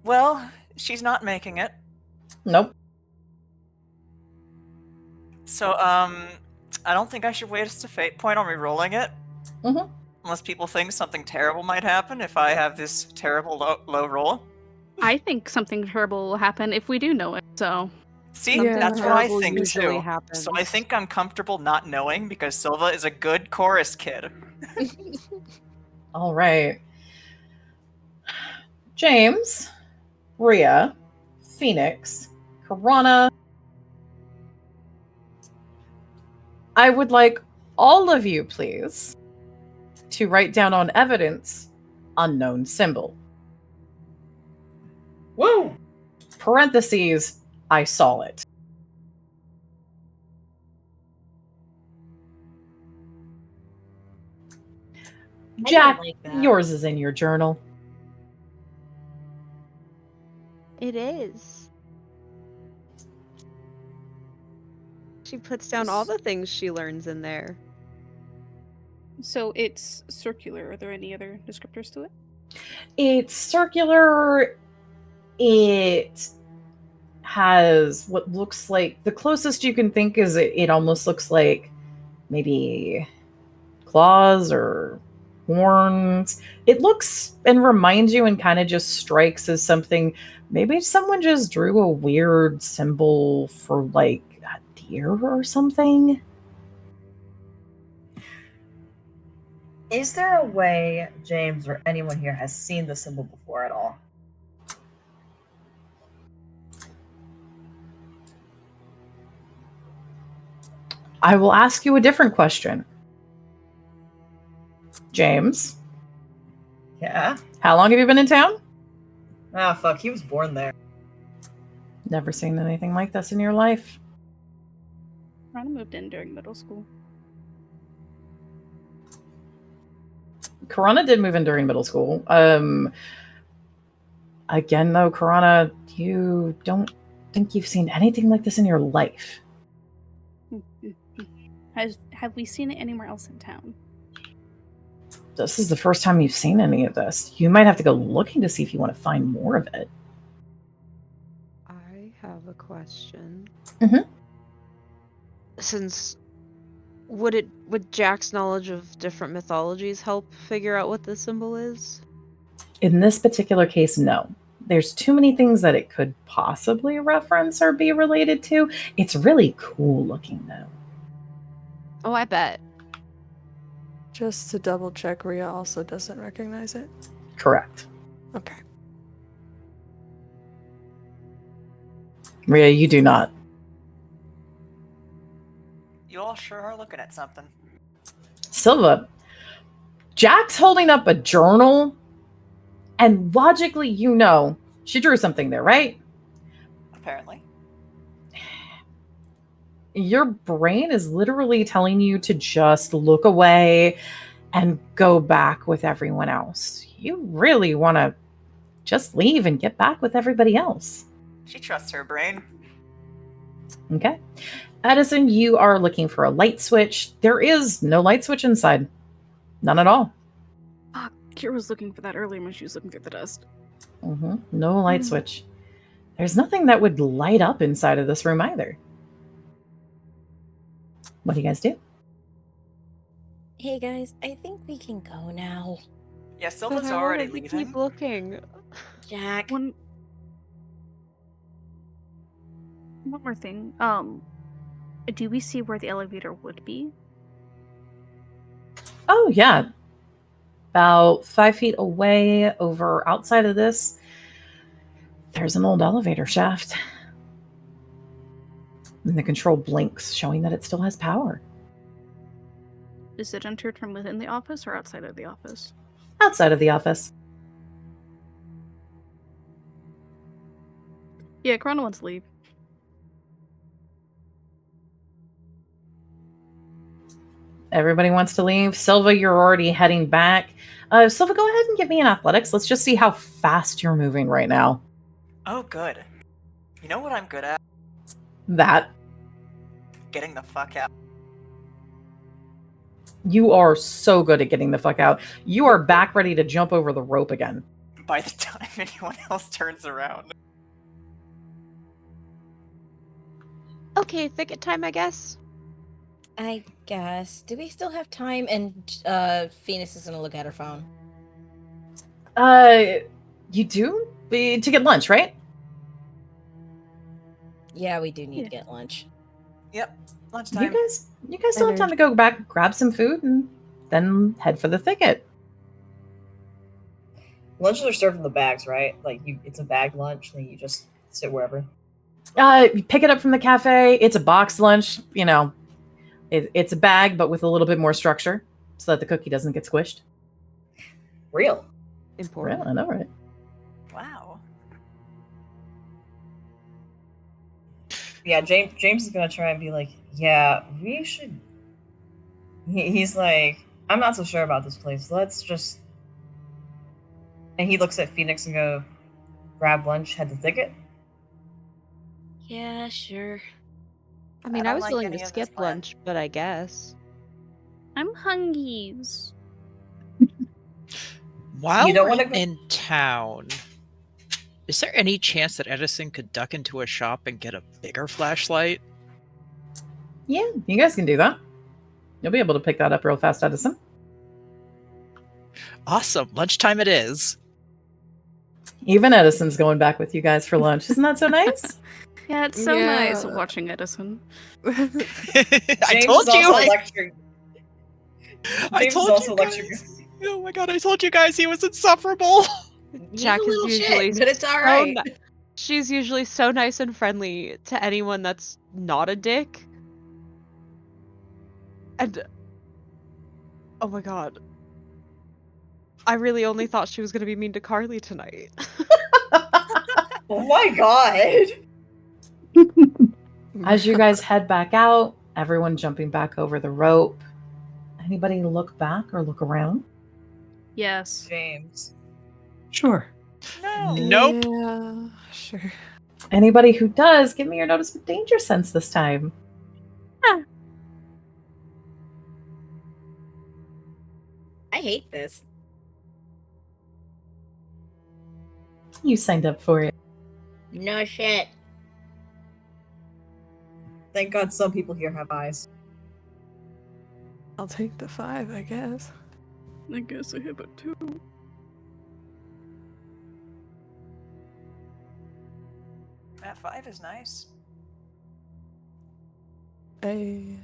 Well, she's not making it. Nope. So, I don't think I should waste a fate point on re-rolling it. Mm-hmm. Unless people think something terrible might happen if I have this terrible low roll. I think something terrible will happen if we do know it, so. See, Yeah. that's what I Terrible think usually too. happens. So I think I'm comfortable not knowing because Silva is a good chorus kid. All right. James, Rhea, Phoenix, Karana. I would like all of you, please, to write down on evidence unknown symbol. Woo! Parentheses, I saw it. I Jack, don't like that. yours is in your journal. It is. She puts down all the things she learns in there. So it's circular. Are there any other descriptors to it? It's circular. It has what looks like, the closest you can think is it almost looks like maybe claws or horns. It looks and reminds you and kind of just strikes as something, maybe someone just drew a weird symbol for like a deer or something. Is there a way James or anyone here has seen the symbol before at all? I will ask you a different question. James, Yeah? how long have you been in town? Ah, fuck, he was born there. Never seen anything like this in your life. Rana moved in during middle school. Karana did move in during middle school. Again, though, Karana, you don't think you've seen anything like this in your life. Have we seen it anywhere else in town? This is the first time you've seen any of this. You might have to go looking to see if you want to find more of it. I have a question. Mhm. Since would Jack's knowledge of different mythologies help figure out what the symbol is? In this particular case, no. There's too many things that it could possibly reference or be related to. It's really cool looking, though. Oh, I bet. Just to double check, Rhea also doesn't recognize it. Correct. Okay. Rhea, you do not. You all sure are looking at something. Silva, Jack's holding up a journal, and logically, you know, she drew something there, right? Apparently. Your brain is literally telling you to just look away and go back with everyone else. You really want to just leave and get back with everybody else. She trusts her brain. Okay. Edison, you are looking for a light switch. There is no light switch inside. None at all. Kira was looking for that earlier when she was looking through the dust. No light switch. There's nothing that would light up inside of this room either. What do you guys do? Hey guys, I think we can go now. Yeah, But Silva's I already wanted to leaving. keep looking. Jack. One more thing. Do we see where the elevator would be? Oh, yeah. About 5 feet away over outside of this, there's an old elevator shaft. And the control blinks, showing that it still has power. Is it entered from within the office or outside of the office? Outside of the office. Yeah, Chrono wants to leave. Everybody wants to leave. Silva, you're already heading back. Silva, go ahead and give me an athletics. Let's just see how fast you're moving right now. Oh, good. You know what I'm good at? That. Getting the fuck out. You are so good at getting the fuck out. You are back ready to jump over the rope again. By the time anyone else turns around. Okay, thicket time, I guess. I guess. Do we still have time? And Phoenix is gonna look at her phone. You do? To get lunch, right? Yeah, we do need to get lunch. Yep, lunchtime. You guys still have time to go back, grab some food, and then head for the thicket. Lunches are served in the bags, right? Like it's a bag lunch, and you just sit wherever. You pick it up from the cafe. It's a box lunch. You know, it's a bag, but with a little bit more structure, so that the cookie doesn't get squished. Real. Important. Real, I know, right? Wow. Yeah, James is gonna try and be like, yeah, we should. He's like, I'm not so sure about this place. Let's just. And he looks at Phoenix and go, grab lunch, head to thicket. Yeah, sure. I mean, I don't was like willing any to of this skip plan. lunch, but I guess. I'm hungies. While You don't we're wanna go- in town, is there any chance that Edison could duck into a shop and get a bigger flashlight? Yeah, you guys can do that. You'll be able to pick that up real fast, Edison. Awesome. Lunchtime it is. Even Edison's going back with you guys for lunch. Isn't that so nice? Yeah, it's so Yeah. nice watching Edison. I James told is you. also lecturing. I James told is also you lecturing. guys. Oh my god! I told you guys he was insufferable. He's Jack a is little usually shit, but it's all so right. She's usually so nice and friendly to anyone that's not a dick. And oh my god. I really only thought she was gonna be mean to Carly tonight. Oh my god! As you guys head back out, everyone jumping back over the rope. Anybody look back or look around? Yes. James. Sure. No. Nope. Yeah, sure. Anybody who does, give me your notice of danger sense this time. I hate this. You signed up for it. No shit. Thank God some people here have eyes. I'll take the 5, I guess. I guess I have it too. That 5 is nice. Hey.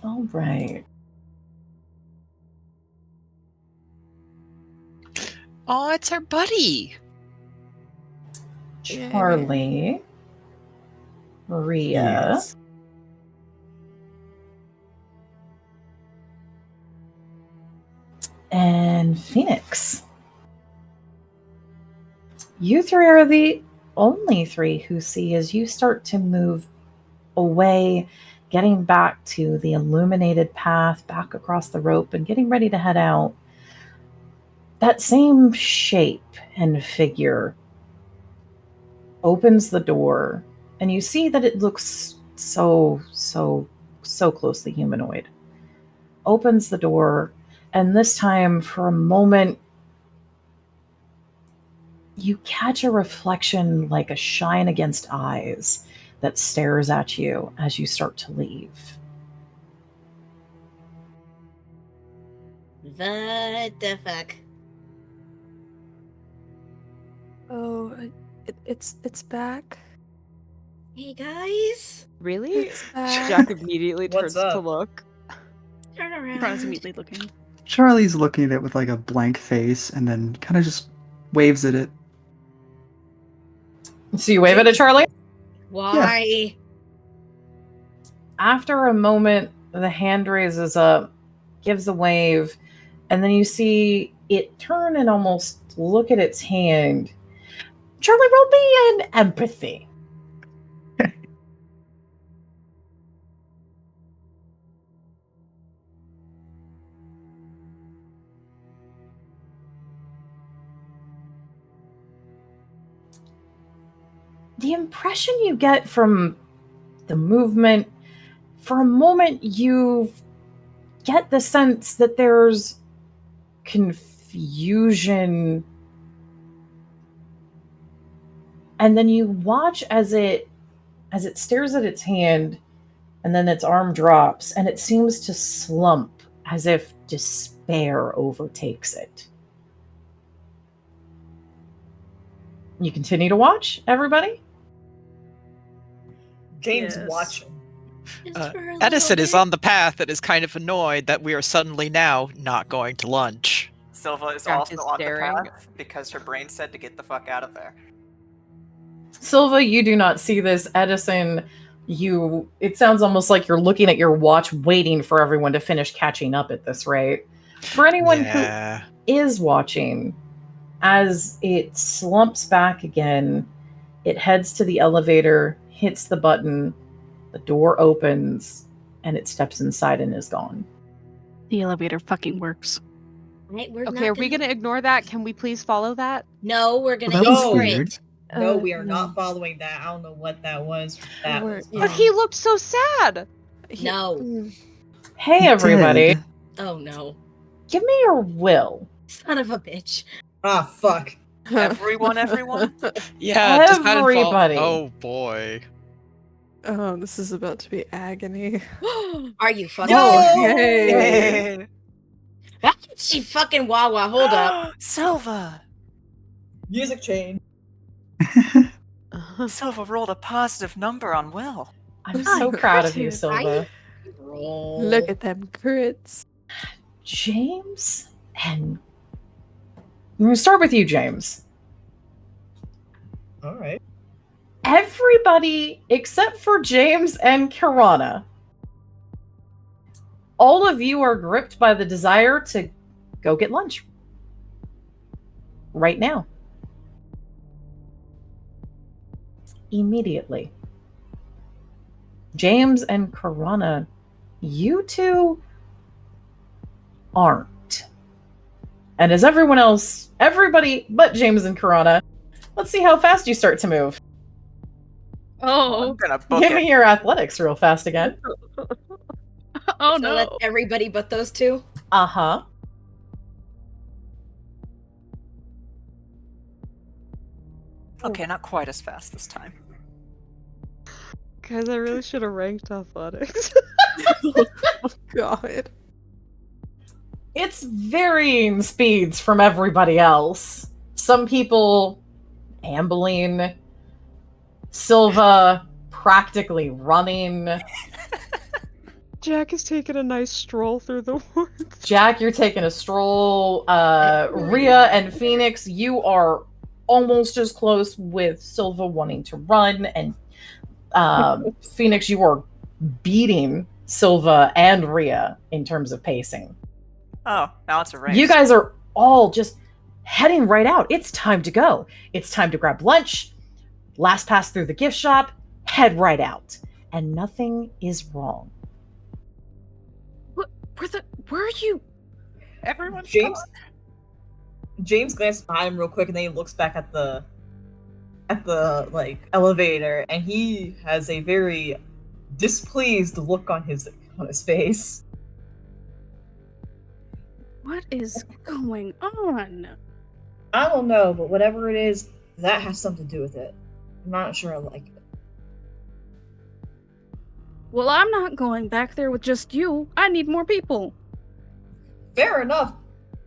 All right. Oh, it's our buddy. Charlie. Maria. Yes. And Phoenix. You three are the only three who see as you start to move away, getting back to the illuminated path, back across the rope, and getting ready to head out. That same shape and figure opens the door, and you see that it looks so closely humanoid. Opens the door, and this time, for a moment, you catch a reflection like a shine against eyes that stares at you as you start to leave. What the fuck? Oh, it's back. Hey guys, Really? It's back. Jack immediately What's turns to up? look. turn around. Ron's immediately looking. Charlie's looking at it with like a blank face and then kind of just waves at it. So you wave at Charlie? Why? After a moment, the hand raises up, gives a wave, and then you see it turn and almost look at its hand. Charlie, roll me an empathy. The impression you get from the movement, for a moment you get the sense that there's confusion, and then you watch as it stares at its hand, and then its arm drops and it seems to slump as if despair overtakes it. You continue to watch, everybody? James Yes. watching. Edison is on the path and is kind of annoyed that we are suddenly now not going to lunch. Silva is Jack also is on staring. the path because her brain said to get the fuck out of there. Silva, you do not see this. Edison, it sounds almost like you're looking at your watch waiting for everyone to finish catching up at this rate. For anyone who is watching, as it slumps back again, it heads to the elevator, hits the button, the door opens, and it steps inside and is gone. The elevator fucking works. Right, we're Okay, not are we gonna ignore that? Can we please follow that? No, we're gonna Well, that was ignore weird. it. No, we are no. not following that. I don't know what that was. That We're- was yeah. But he looked so sad. No. Hey, It everybody. did. Oh no. Give me your will. Son of a bitch. Ah, fuck. Everyone? Yeah, does that involve- Everybody. Oh boy. Oh, this is about to be agony. Are you fucking No! kidding me? Hey. She fucking Wawa, hold up. Silva! Music chain. Silva rolled a positive number on Will. I'm so proud of you, critted. Silva. Roll. Look at them crits. James and... I'm going to start with you, James. All right. Everybody except for James and Kirana, all of you are gripped by the desire to go get lunch right now. Immediately. James and Kirana, you two aren't. And as everyone else, everybody but James and Kirana, let's see how fast you start to move. Oh. I'm gonna book Give me it. your athletics real fast again. Oh So no. that's everybody but those two? Uh-huh. Okay, not quite as fast this time. Guys, I really should have ranked athletics. God. It's varying speeds from everybody else. Some people ambling, Silva practically running. Jack is taking a nice stroll through the woods. Jack, you're taking a stroll. Rhea and Phoenix, you are almost as close with Silva wanting to run, and Phoenix, you are beating Silva and Rhea in terms of pacing. Oh, now it's a race. You guys are all just heading right out. It's time to go. It's time to grab lunch, last pass through the gift shop, head right out. And nothing is wrong. Where are you? Everyone's James glances behind him real quick, and then he looks back at the like elevator, and he has a very displeased look on his face. What is going on? I don't know, but whatever it is, that has something to do with it. I'm not sure I like it. Well, I'm not going back there with just you. I need more people. Fair enough.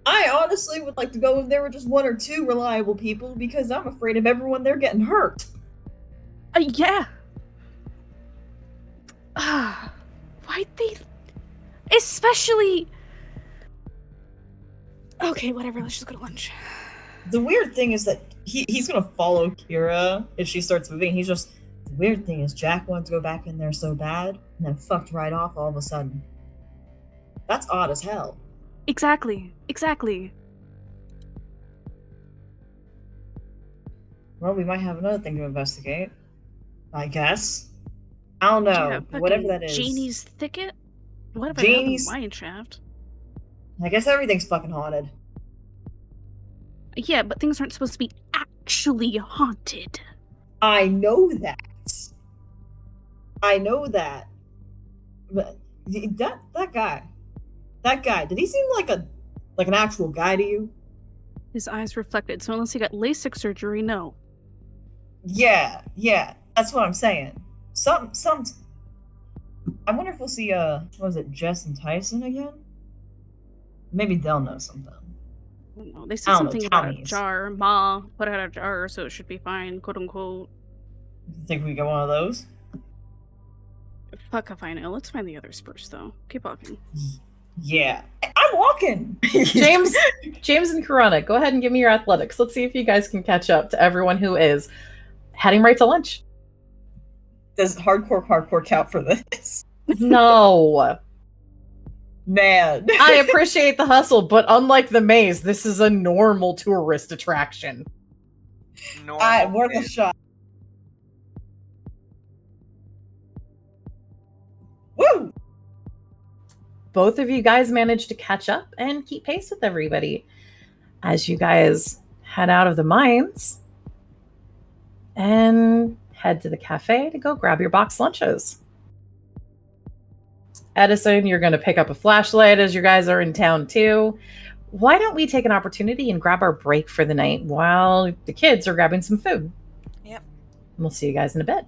I honestly would like to go if there were just one or two reliable people, because I'm afraid of everyone there getting hurt. Yeah. Why'd they... Especially... Okay, whatever, let's just go to lunch. The weird thing is that he's gonna follow Kira if she starts moving. He's just... The weird thing is Jack wanted to go back in there so bad, and then fucked right off all of a sudden. That's odd as hell. Exactly. Well, we might have another thing to investigate. I guess. I don't Yeah, know. Whatever fucking that is. Janie's thicket? Whatever the hell in the Janie's. mine shaft. I guess everything's fucking haunted. Yeah, but things aren't supposed to be actually haunted. I know that. I know that. But that guy, did he seem like an actual guy to you? His eyes reflected, so unless he got LASIK surgery, no. Yeah, that's what I'm saying. Some. I wonder if we'll see what was it, Jess and Tyson again? Maybe they'll know something. I don't know. They I said don't know, something about a Townies. jar. Ma put out a jar, so it should be fine, quote unquote. Think we get one of those? Fuck if I know. Let's find the others first, though. Keep walking. Yeah. I'm walking! James and Corona, go ahead and give me your athletics. Let's see if you guys can catch up to everyone who is heading right to lunch. Does hardcore count for this? No. Man. I appreciate the hustle, but unlike the maze, this is a normal tourist attraction. Normal. Worth a shot. Woo! Both of you guys managed to catch up and keep pace with everybody as you guys head out of the mines and head to the cafe to go grab your box lunches. Edison, you're going to pick up a flashlight as you guys are in town too. Why don't we take an opportunity and grab our break for the night while the kids are grabbing some food? Yep. And we'll see you guys in a bit.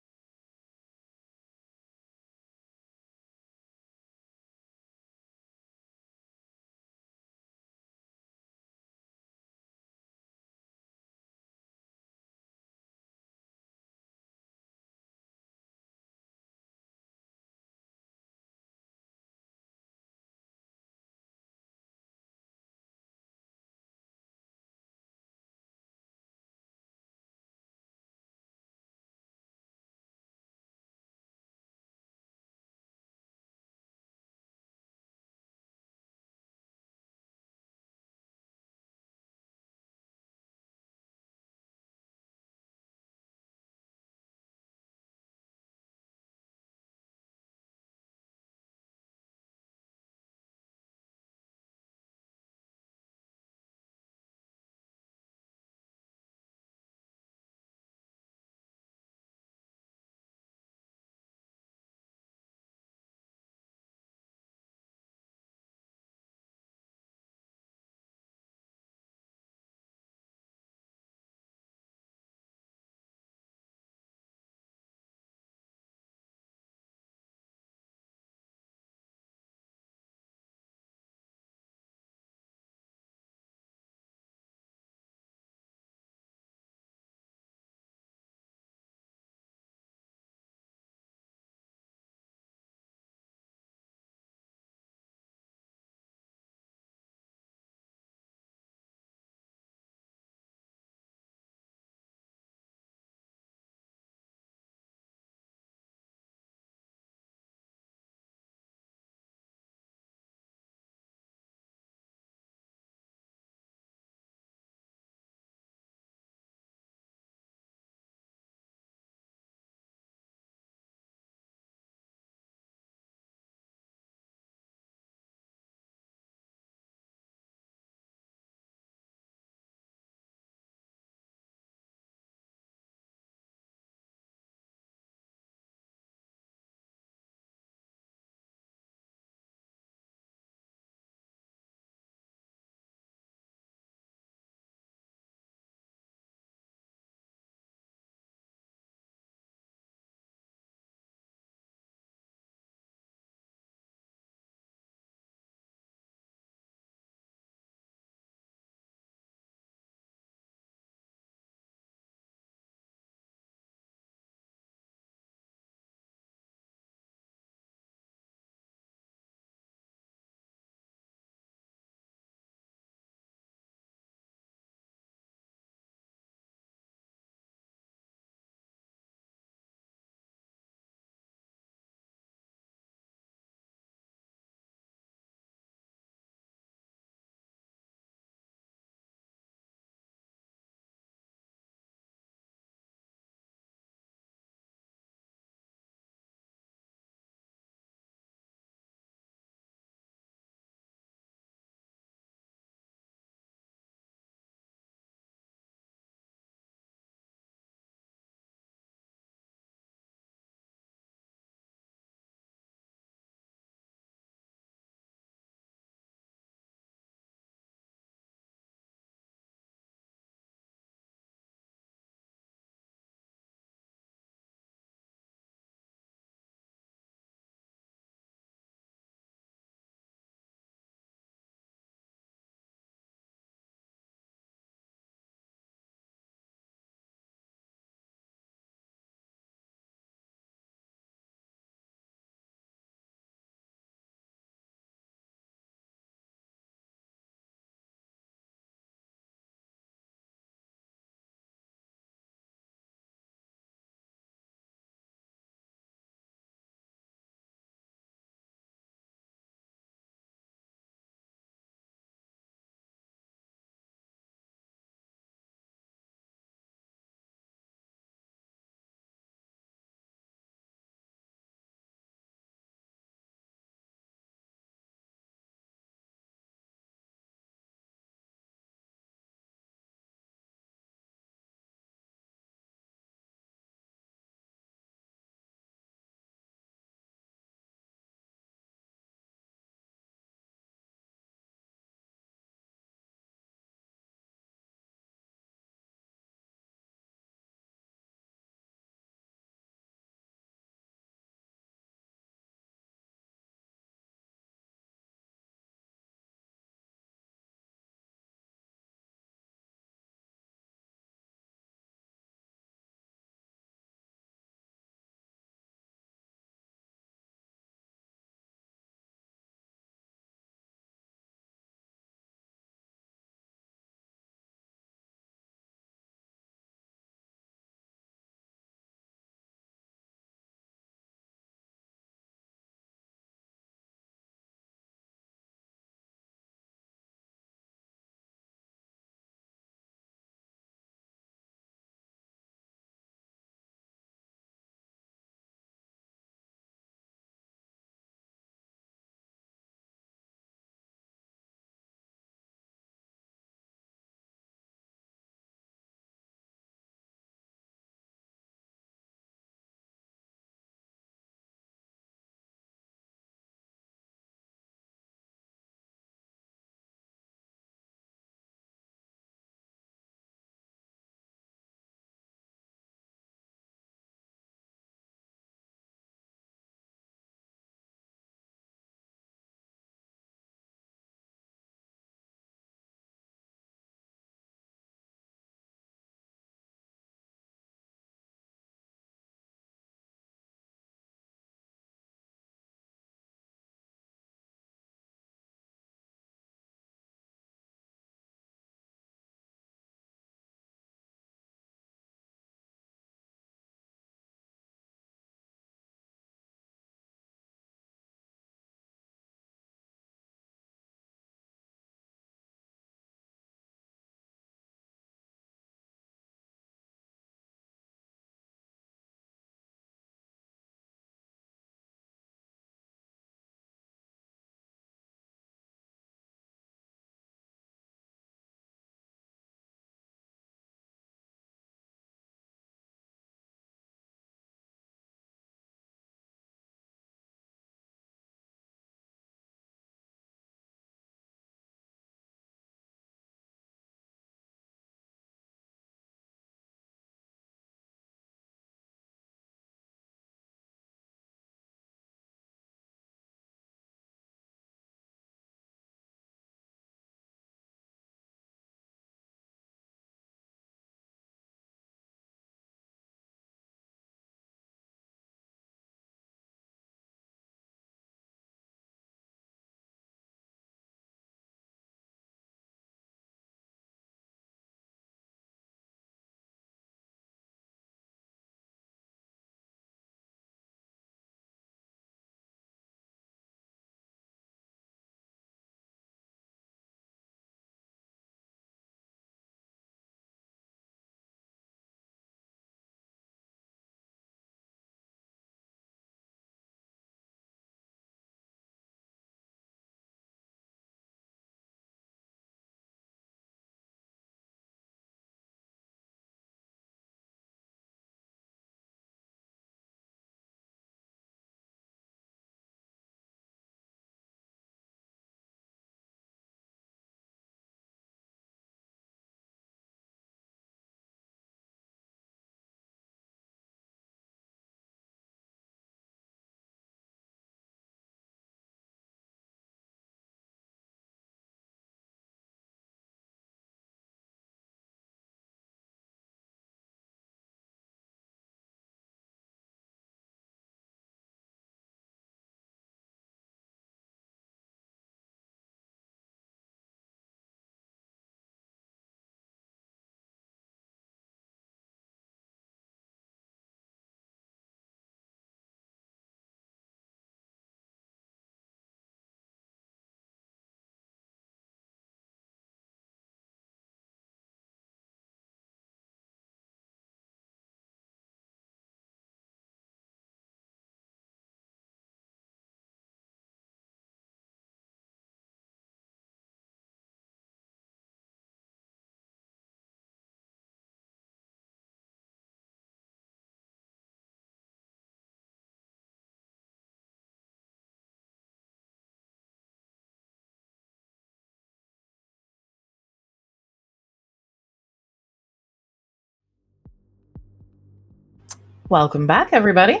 Welcome back, everybody.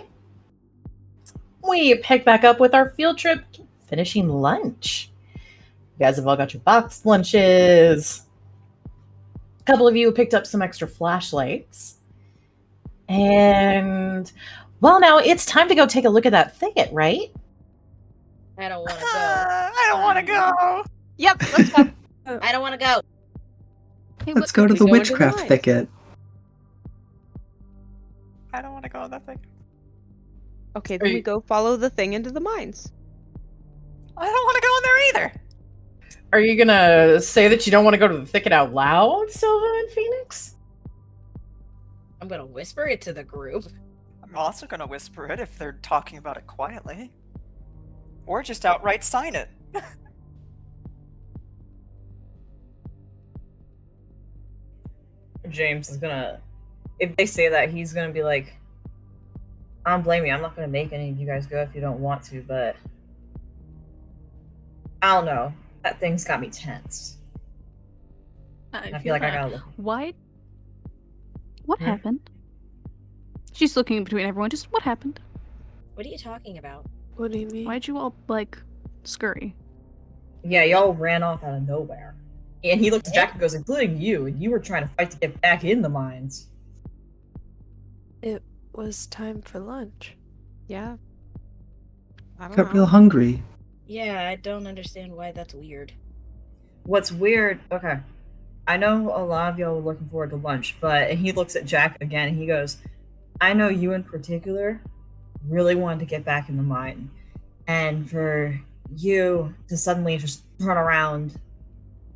We pick back up with our field trip, finishing lunch. You guys have all got your boxed lunches. A couple of you picked up some extra flashlights. And, well, now it's time to go take a look at that thicket, right? I don't want to go. I don't want to go. Yep, let's go. I don't want to go. Hey, Let's go to we the go into the witchcraft mines? thicket. I don't want to go in that thing. Okay, then we go follow the thing into the mines. I don't want to go in there either. Are you going to say that you don't want to go to the thicket out loud, Silva and Phoenix? I'm going to whisper it to the group. I'm also going to whisper it if they're talking about it quietly. Or just outright sign it. James is gonna, if they say that, he's gonna be like, I don't blame you. I'm not gonna make any of you guys go if you don't want to, but I don't know. That thing's got me tense. I feel like I gotta look. Why? What Hmm? happened? She's looking between everyone. Just what happened? What are you talking about? What do you mean? Why'd you all, like, scurry? Yeah, y'all ran off out of nowhere. And he looks at Jack and goes, including you, and you were trying to fight to get back in the mines. It was time for lunch. Yeah. I don't Got real know. hungry. Yeah, I don't understand why that's weird. What's weird, okay, I know a lot of y'all were looking forward to lunch, but and he looks at Jack again and he goes, I know you in particular really wanted to get back in the mine. And for you to suddenly just turn around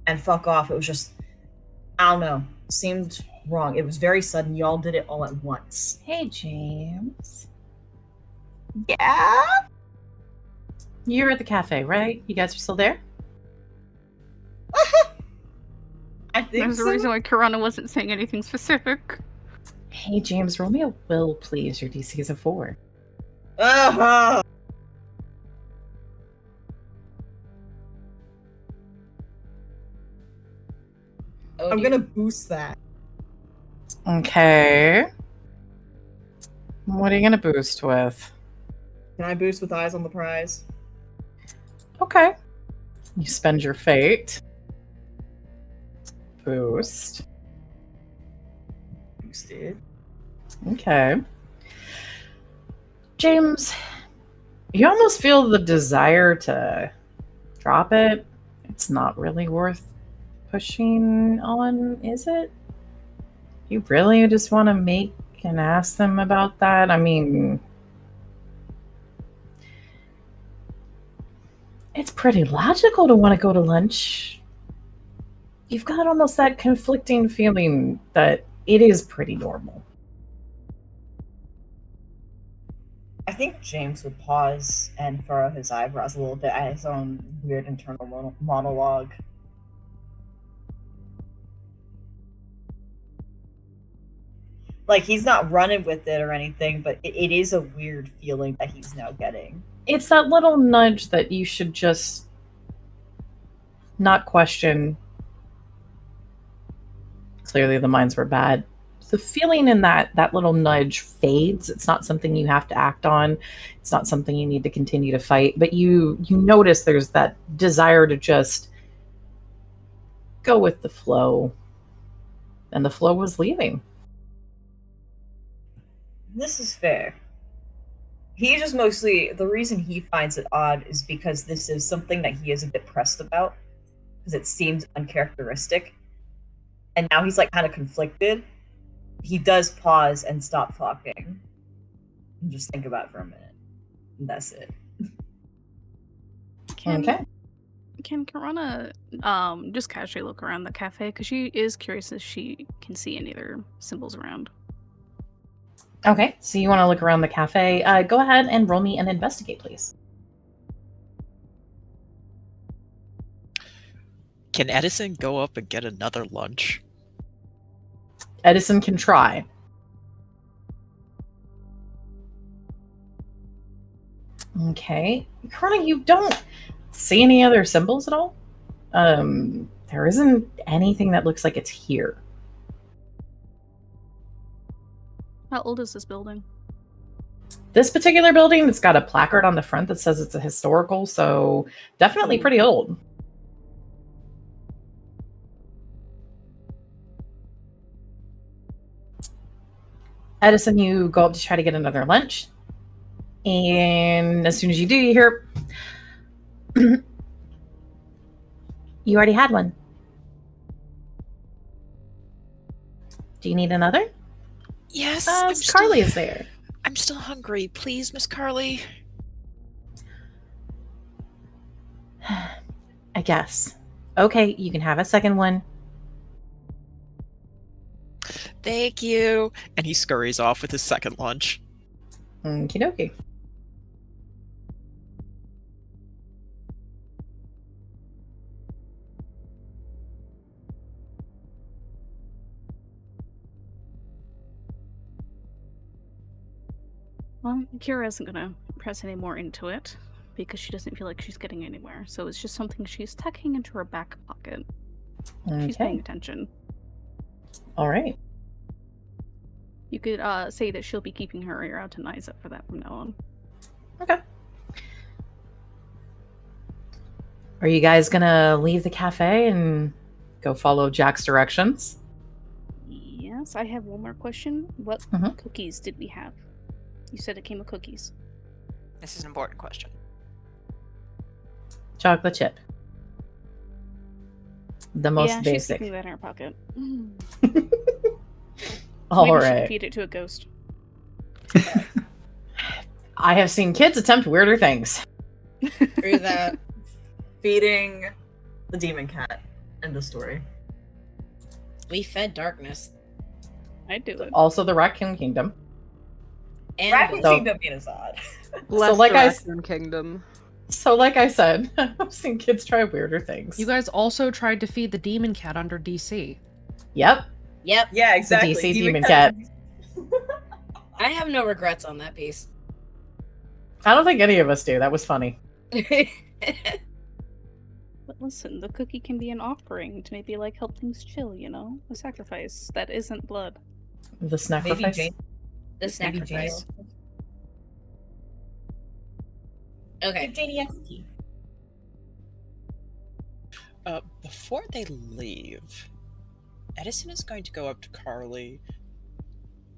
and fuck off, it was just, I don't know, seemed wrong. It was very sudden. Y'all did it all at once. Hey, James. Yeah? You're at the cafe, right? You guys are still there? I think There's so. a reason why Karana wasn't saying anything specific. Hey, James, roll me a will, please. Your DC is a 4. Uh-huh. Oh, I'm dear. gonna boost that. Okay. What are you going to boost with? Can I boost with eyes on the prize? Okay. You spend your fate. Boost. Boosted. Okay. James, you almost feel the desire to drop it. It's not really worth pushing on, is it? You really just want to make and ask them about that? I mean, it's pretty logical to want to go to lunch. You've got almost that conflicting feeling that it is pretty normal. I think James would pause and furrow his eyebrows a little bit at his own weird internal monologue. Like, he's not running with it or anything, but it is a weird feeling that he's now getting. It's that little nudge that you should just not question. Clearly the mines were bad. The feeling in that little nudge fades. It's not something you have to act on. It's not something you need to continue to fight, but you notice there's that desire to just go with the flow. And the flow was leaving. This is fair. He just mostly, the reason he finds it odd is because this is something that he is a bit pressed about, because it seems uncharacteristic. And now he's like kind of conflicted. He does pause and stop talking and just think about it for a minute. And that's it. Okay. Can Karana just casually look around the cafe? Because she is curious if she can see any other symbols around. Okay, so you want to look around the cafe. Go ahead and roll me an investigate, please. Can Edison go up and get another lunch? Edison can try. Okay. Karana, you don't see any other symbols at all? There isn't anything that looks like it's here. How old is this building? This particular building, it's got a placard on the front that says it's a historical, so definitely pretty old. Edison, you go up to try to get another lunch. And as soon as you do, you hear, you already had one. Do you need another? Yes, Carly is there. I'm still hungry. Please, Miss Carly. I guess. Okay, you can have a second one. Thank you. And he scurries off with his second lunch. Okie dokie. Well, Kira isn't gonna press any more into it because she doesn't feel like she's getting anywhere. So it's just something she's tucking into her back pocket. She's paying Okay. attention. All right. You could say that she'll be keeping her ear out and eyes up for that from now on. Okay. Are you guys gonna leave the cafe and go follow Jack's directions? Yes, I have one more question. What Mhm. cookies did we have? You said it came with cookies. This is an important question. Chocolate chip. The most yeah, she's basic. keeping that in her pocket. All Maybe she right. can feed it to a ghost. I have seen kids attempt weirder things. Through that. Feeding the demon cat. End of story. We fed darkness. I'd do it. Also, the Raccoon Kingdom. And Raccoon So- Kingdom being odd. Bless like the I Raccoon Kingdom. So, like I said, I've seen kids try weirder things. You guys also tried to feed the demon cat under DC. Yep. Yep. Yeah, exactly. DC demon cat. I have no regrets on that piece. I don't think any of us do. That was funny. But listen, the cookie can be an offering to maybe like help things chill, you know? A sacrifice that isn't blood. The Maybe sacrifice. Jane. The Maybe sacrifice. Okay. Give Janie a cookie. Before they leave, Edison is going to go up to Carly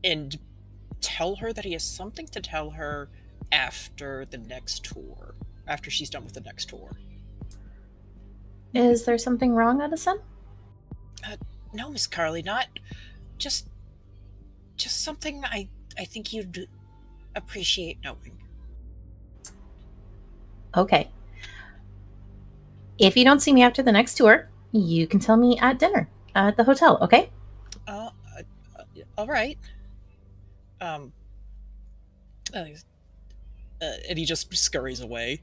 and tell her that he has something to tell her after the next tour. After she's done with the next tour. Is there something wrong, Edison? No, Miss Carly, not just something I think you'd appreciate knowing. Okay. If you don't see me after the next tour, you can tell me at dinner at the hotel, okay? All right. And he just scurries away.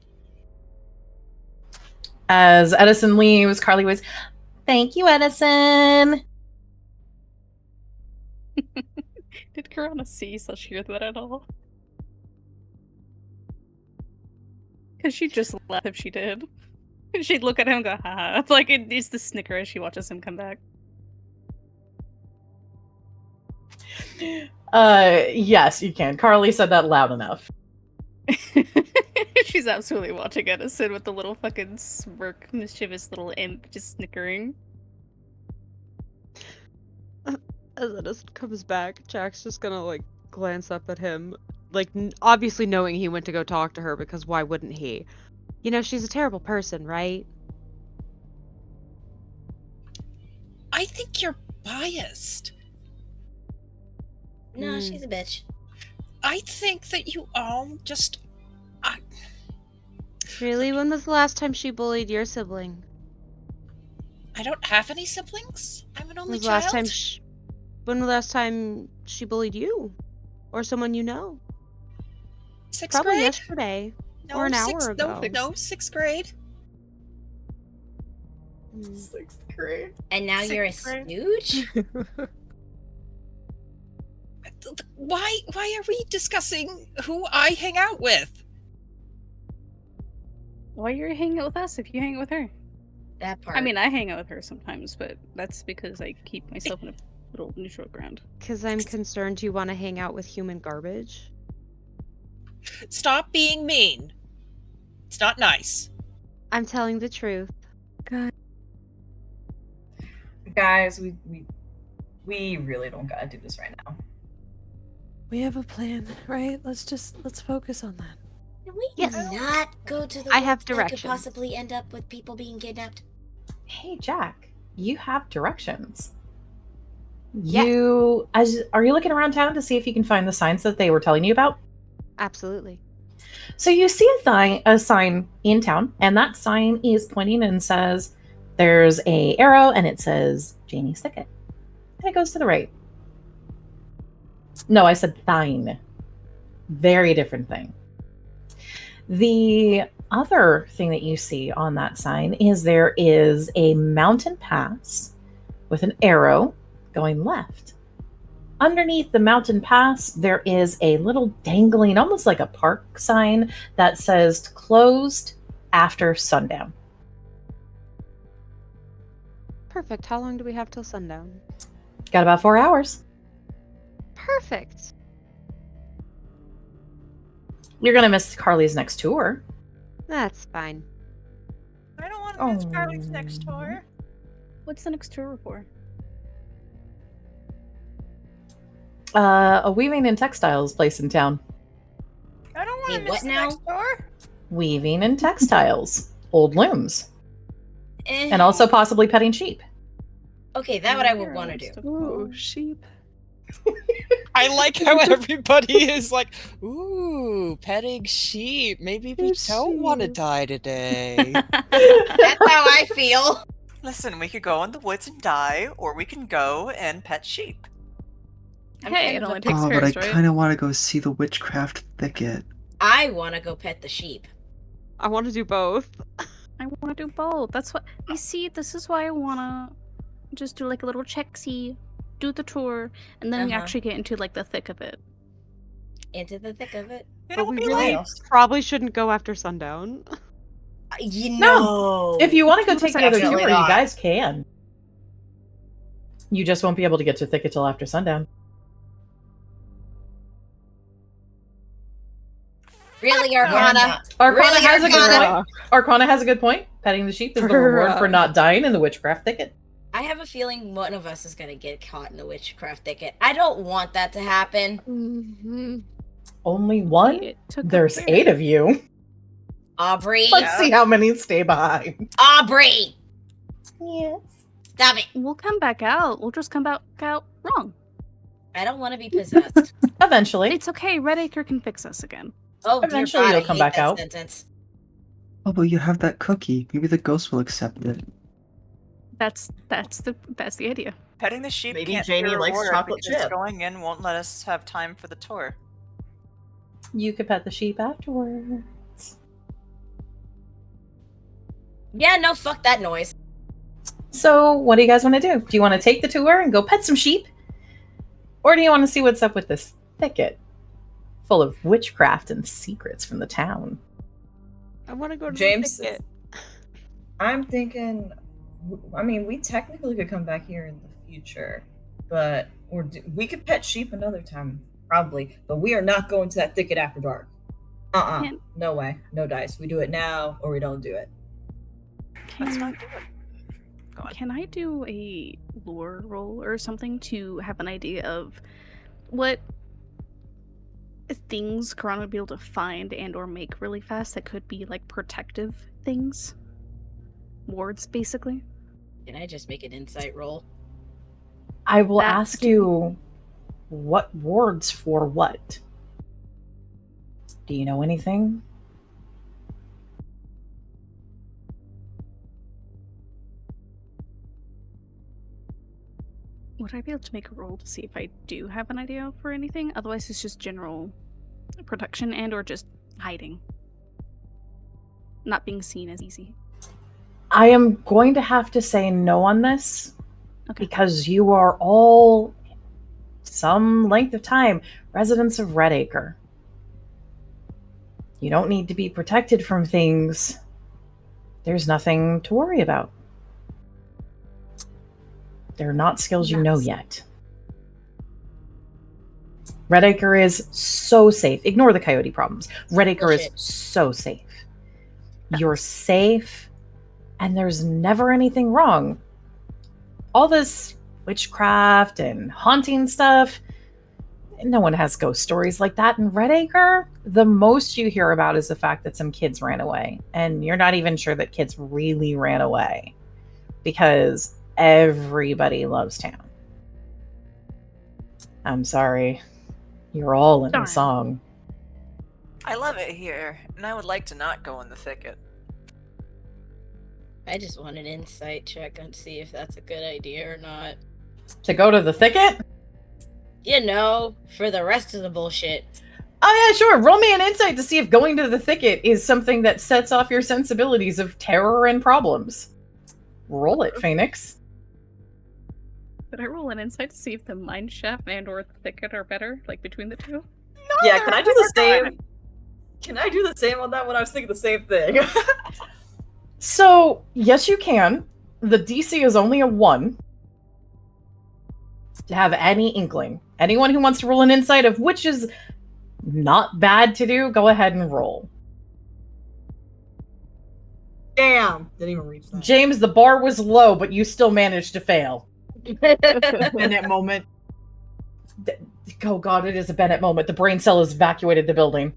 As Edison leaves, Carly was, "Thank you, Edison." Did Karana hear that at all? Because she'd just laugh if she did. She'd look at him and go, ha. Like, it's the snicker as she watches him come back. Yes, you can. Carly said that loud enough. She's absolutely watching Edison with the little fucking smirk, mischievous little imp just snickering. As Edison comes back, Jack's just gonna, like, glance up at him. Like, obviously knowing he went to go talk to her, because why wouldn't he? You know, she's a terrible person, right? I think you're biased. No, she's a bitch. I think that you all just... Really? When was the last time she bullied your sibling? I don't have any siblings. I'm an only When was the child. when was the last time she bullied you? Or someone you know? Sixth Probably grade? yesterday. Or an hour ago. No, 6th grade. Hmm. 6th grade. And now you're a Sixth grade. stooge? Why are we discussing who I hang out with? Why are you hanging out with us if you hang out with her? That part. I mean, I hang out with her sometimes, but that's because I keep myself in a little neutral ground. Because I'm concerned you want to hang out with human garbage. Stop being mean. It's not nice. I'm telling the truth. Guys, we really don't gotta do this right now. We have a plan, right? Let's focus on that. Can we Yes. not go to the I have woods that could directions. possibly end up with people being kidnapped? Hey, Jack, you have directions. Yes. Are you looking around town to see if you can find the signs that they were telling you about? Absolutely. So you see a sign in town, and that sign is pointing and says, there's a arrow, and it says Janie's Thicket. And it goes to the right. No, I said thine. Very different thing. The other thing that you see on that sign is there is a mountain pass with an arrow going left. Underneath the mountain pass, there is a little dangling, almost like a park sign that says closed after sundown. Perfect. How long do we have till sundown? Got about 4 hours. Perfect. You're going to miss Carly's next tour. That's fine. I don't want to miss Carly's next Oh. tour. What's the next tour for? A weaving and textiles place in town. I don't want to Hey, miss what the now? next tour. Weaving and textiles. Old looms. Eh, And also possibly petting sheep. okay, that what I would want to do. Ooh, sheep. I like how everybody is like, ooh, petting sheep. Maybe we It's don't want to sheep. die today. That's how I feel. Listen, we could go in the woods and die, or we can go and pet sheep. I'm Hey, kind it of only a- takes Oh, but I fairs, right? kind of want to go see the witchcraft thicket. I want to go pet the sheep. I want to do both. I want to do both. That's what you see. This is why I wanna just do like a little check-see, do the tour, and then we Uh-huh. actually get into like the thick of it. Into the thick of it. It But will we be really late. probably shouldn't go after sundown. You No. know. If you want to go take the other Definitely tour, you not. guys can. You just won't be able to get to thicket till after sundown. Really, We're Arcana? not. Arcana Really, has a good Arcana? point. Arcana has a good point. Petting the sheep is the reward for not dying in the witchcraft thicket. I have a feeling one of us is gonna get caught in the witchcraft thicket. I don't want that to happen. Mm-hmm. Only one? It took a There's fair. 8 of you. Aubrey. Let's see how many stay behind. Aubrey! Yes. Stop it. We'll come back out. We'll just come back out wrong. I don't want to be possessed. Eventually. It's okay. Redacre can fix us again. Oh, dear Eventually God, you'll I come hate back that out. sentence. Oh, but you have that cookie. Maybe the ghost will accept it. That's the idea. Petting the sheep Maybe can't Janie be a likes reward chocolate because chip. going in won't let us have time for the tour. You could pet the sheep afterwards. Yeah, no, fuck that noise. So, what do you guys want to do? Do you want to take the tour and go pet some sheep? Or do you want to see what's up with this thicket full of witchcraft and secrets from the town? I want to go to James, the thicket. I'm thinking. I mean, we technically could come back here in the future, but we could pet sheep another time, probably. But we are not going to that thicket after dark. Can't- No way. No dice. We do it now, or we don't do it. Let's Can, not do it. Go on. can I do a lore roll or something to have an idea of what things Karan would be able to find and or make really fast that could be like protective things? Wards, basically. Can I just make an insight roll? I will That ask you what wards for what? Do you know anything? Would I be able to make a roll to see if I do have an idea for anything? Otherwise, it's just general protection and or just hiding. Not being seen as easy. I am going to have to say no on this Okay. because you are all, some length of time, residents of Redacre. You don't need to be protected from things. There's nothing to worry about. They're not skills you know Nuts. yet. Redacre is so safe. Ignore the coyote problems. Redacre is Bullshit. so safe. You're safe, and there's never anything wrong. All this witchcraft and haunting stuff, no one has ghost stories like that in Redacre. The most you hear about is the fact that some kids ran away, and you're not even sure that kids really ran away because everybody loves town. I'm sorry. You're all in the Darn. song. I love it here, and I would like to not go in the thicket. I just want an insight check and see if that's a good idea or not. To go to the thicket? You know, for the rest of the bullshit. Oh yeah, sure. Roll me an insight to see if going to the thicket is something that sets off your sensibilities of terror and problems. Roll it, Phoenix. Did I roll an insight to see if the mine shaft and or the thicket are better, like between the two? Yeah, can I do the same? Can I do the same on that one? I was thinking the same thing. So, yes, you can. The DC is only a 1. To have any inkling. Anyone who wants to roll an insight of which is not bad to do, go ahead and roll. Damn! Didn't even reach that. James, the bar was low, but you still managed to fail. Bennett moment. Oh god, it is a Bennett moment. The brain cell has evacuated the building.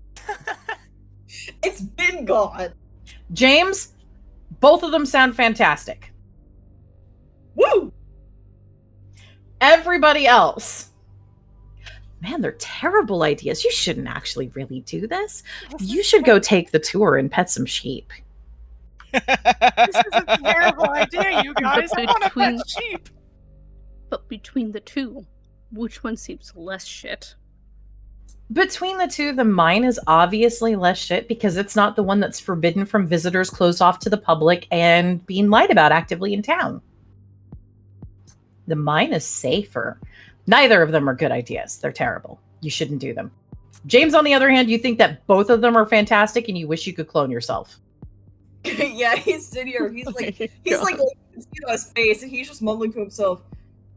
It's been gone. James, both of them sound fantastic. Woo! Everybody else. Man, they're terrible ideas. You shouldn't actually really do this. You should go take the tour and pet some sheep. This is a terrible idea, you guys. I want to Between- pet sheep. But between the two, which one seems less shit? Between the two, the mine is obviously less shit because it's not the one that's forbidden from visitors, closed off to the public, and being lied about actively in town. The mine is safer. Neither of them are good ideas. They're terrible. You shouldn't do them. James, on the other hand, you think that both of them are fantastic and you wish you could clone yourself. Yeah, he's sitting here. He's like, you can see it on his face, and he's just mumbling to himself.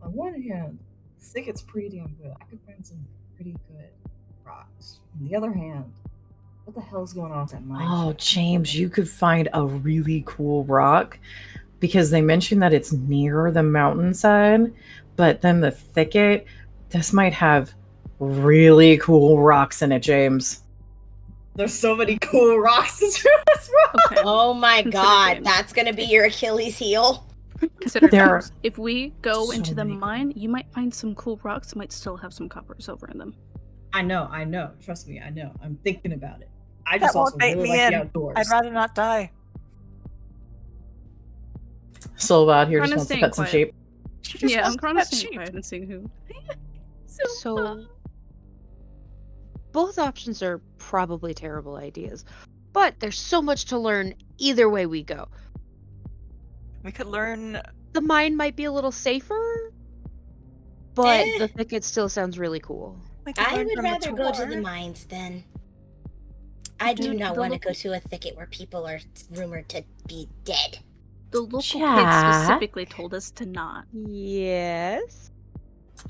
On one hand, the thicket's pretty damn good. I could find some pretty good rocks. On the other hand, what the hell's going on with that mine? Oh, shaft? James, you could find a really cool rock because they mentioned that it's near the mountainside, but then the thicket, this might have really cool rocks in it, James. There's so many cool rocks to choose from. Okay. Oh my Consider god, James. that's gonna be your Achilles heel. Consider There are James. If we go so into the many mine, you might find some cool rocks that might still have some coppers over in them. I know. Trust me, I know. I'm thinking about it. I That just won't also bait really me like the in. outdoors. I'd rather not die. Silva out here just Kinda wants to staying pet some quiet. sheep. She just Yeah, wants I'm to trying to pet stay sheep. quiet and seeing who. So, both options are probably terrible ideas, but there's so much to learn either way we go. We could learn. The mine might be a little safer, but Eh. the thicket still sounds really cool. We could I learn would from the rather go to the tour. mines then. I do Dude, not the want to local- go to a thicket where people are rumored to be dead. The local kids Jack? specifically told us to not. Yes.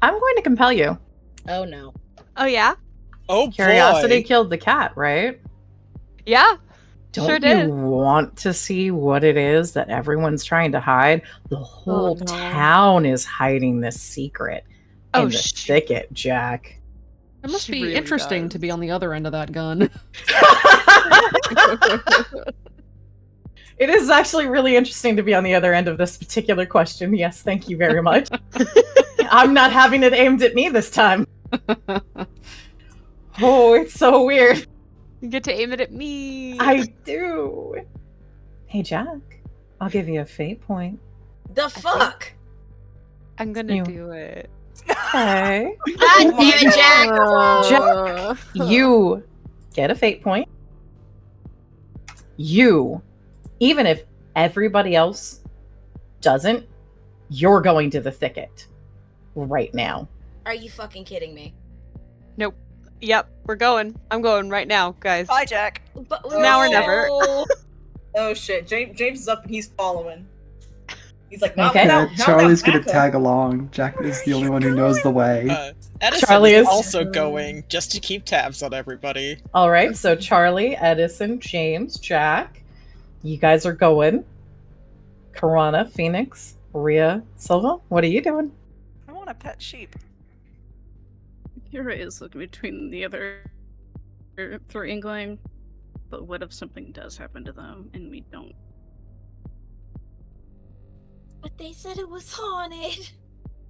I'm going to compel you. Oh no. Oh yeah. Oh Curiosity boy. killed the cat, right? Yeah. Don't Sure you did. want to see what it is that everyone's trying to hide? The whole no. town is hiding this secret Oh, in the thicket, Jack. It must She be really interesting to does. be on the other end of that gun. It is actually really interesting to be on the other end of this particular question. Yes, thank you very much. I'm not having it aimed at me this time. Oh, it's so weird. You get to aim it at me. I do. Hey, Jack, I'll give you a fate point. The fuck? I'm gonna You- do it. Okay. God damn it, Jack! Jack, you get a fate point. You, even if everybody else doesn't, you're going to the thicket right now. Are you fucking kidding me? Yep, we're going. I'm going right now, guys. Bye, Jack. But Now or never. Oh shit, James is up and he's following. He's like, not Okay. without, not Charlie's without gonna backup. tag along. Jack is the only one who knows the way. Edison Charlie is is- also going just to keep tabs on everybody. All right, so Charlie, Edison, James, Jack, you guys are going. Karana, Phoenix, Rhea, Silva, what are you doing? I want a pet sheep. Kira is looking between the other three and going, but what if something does happen to them and we don't? But they said it was haunted.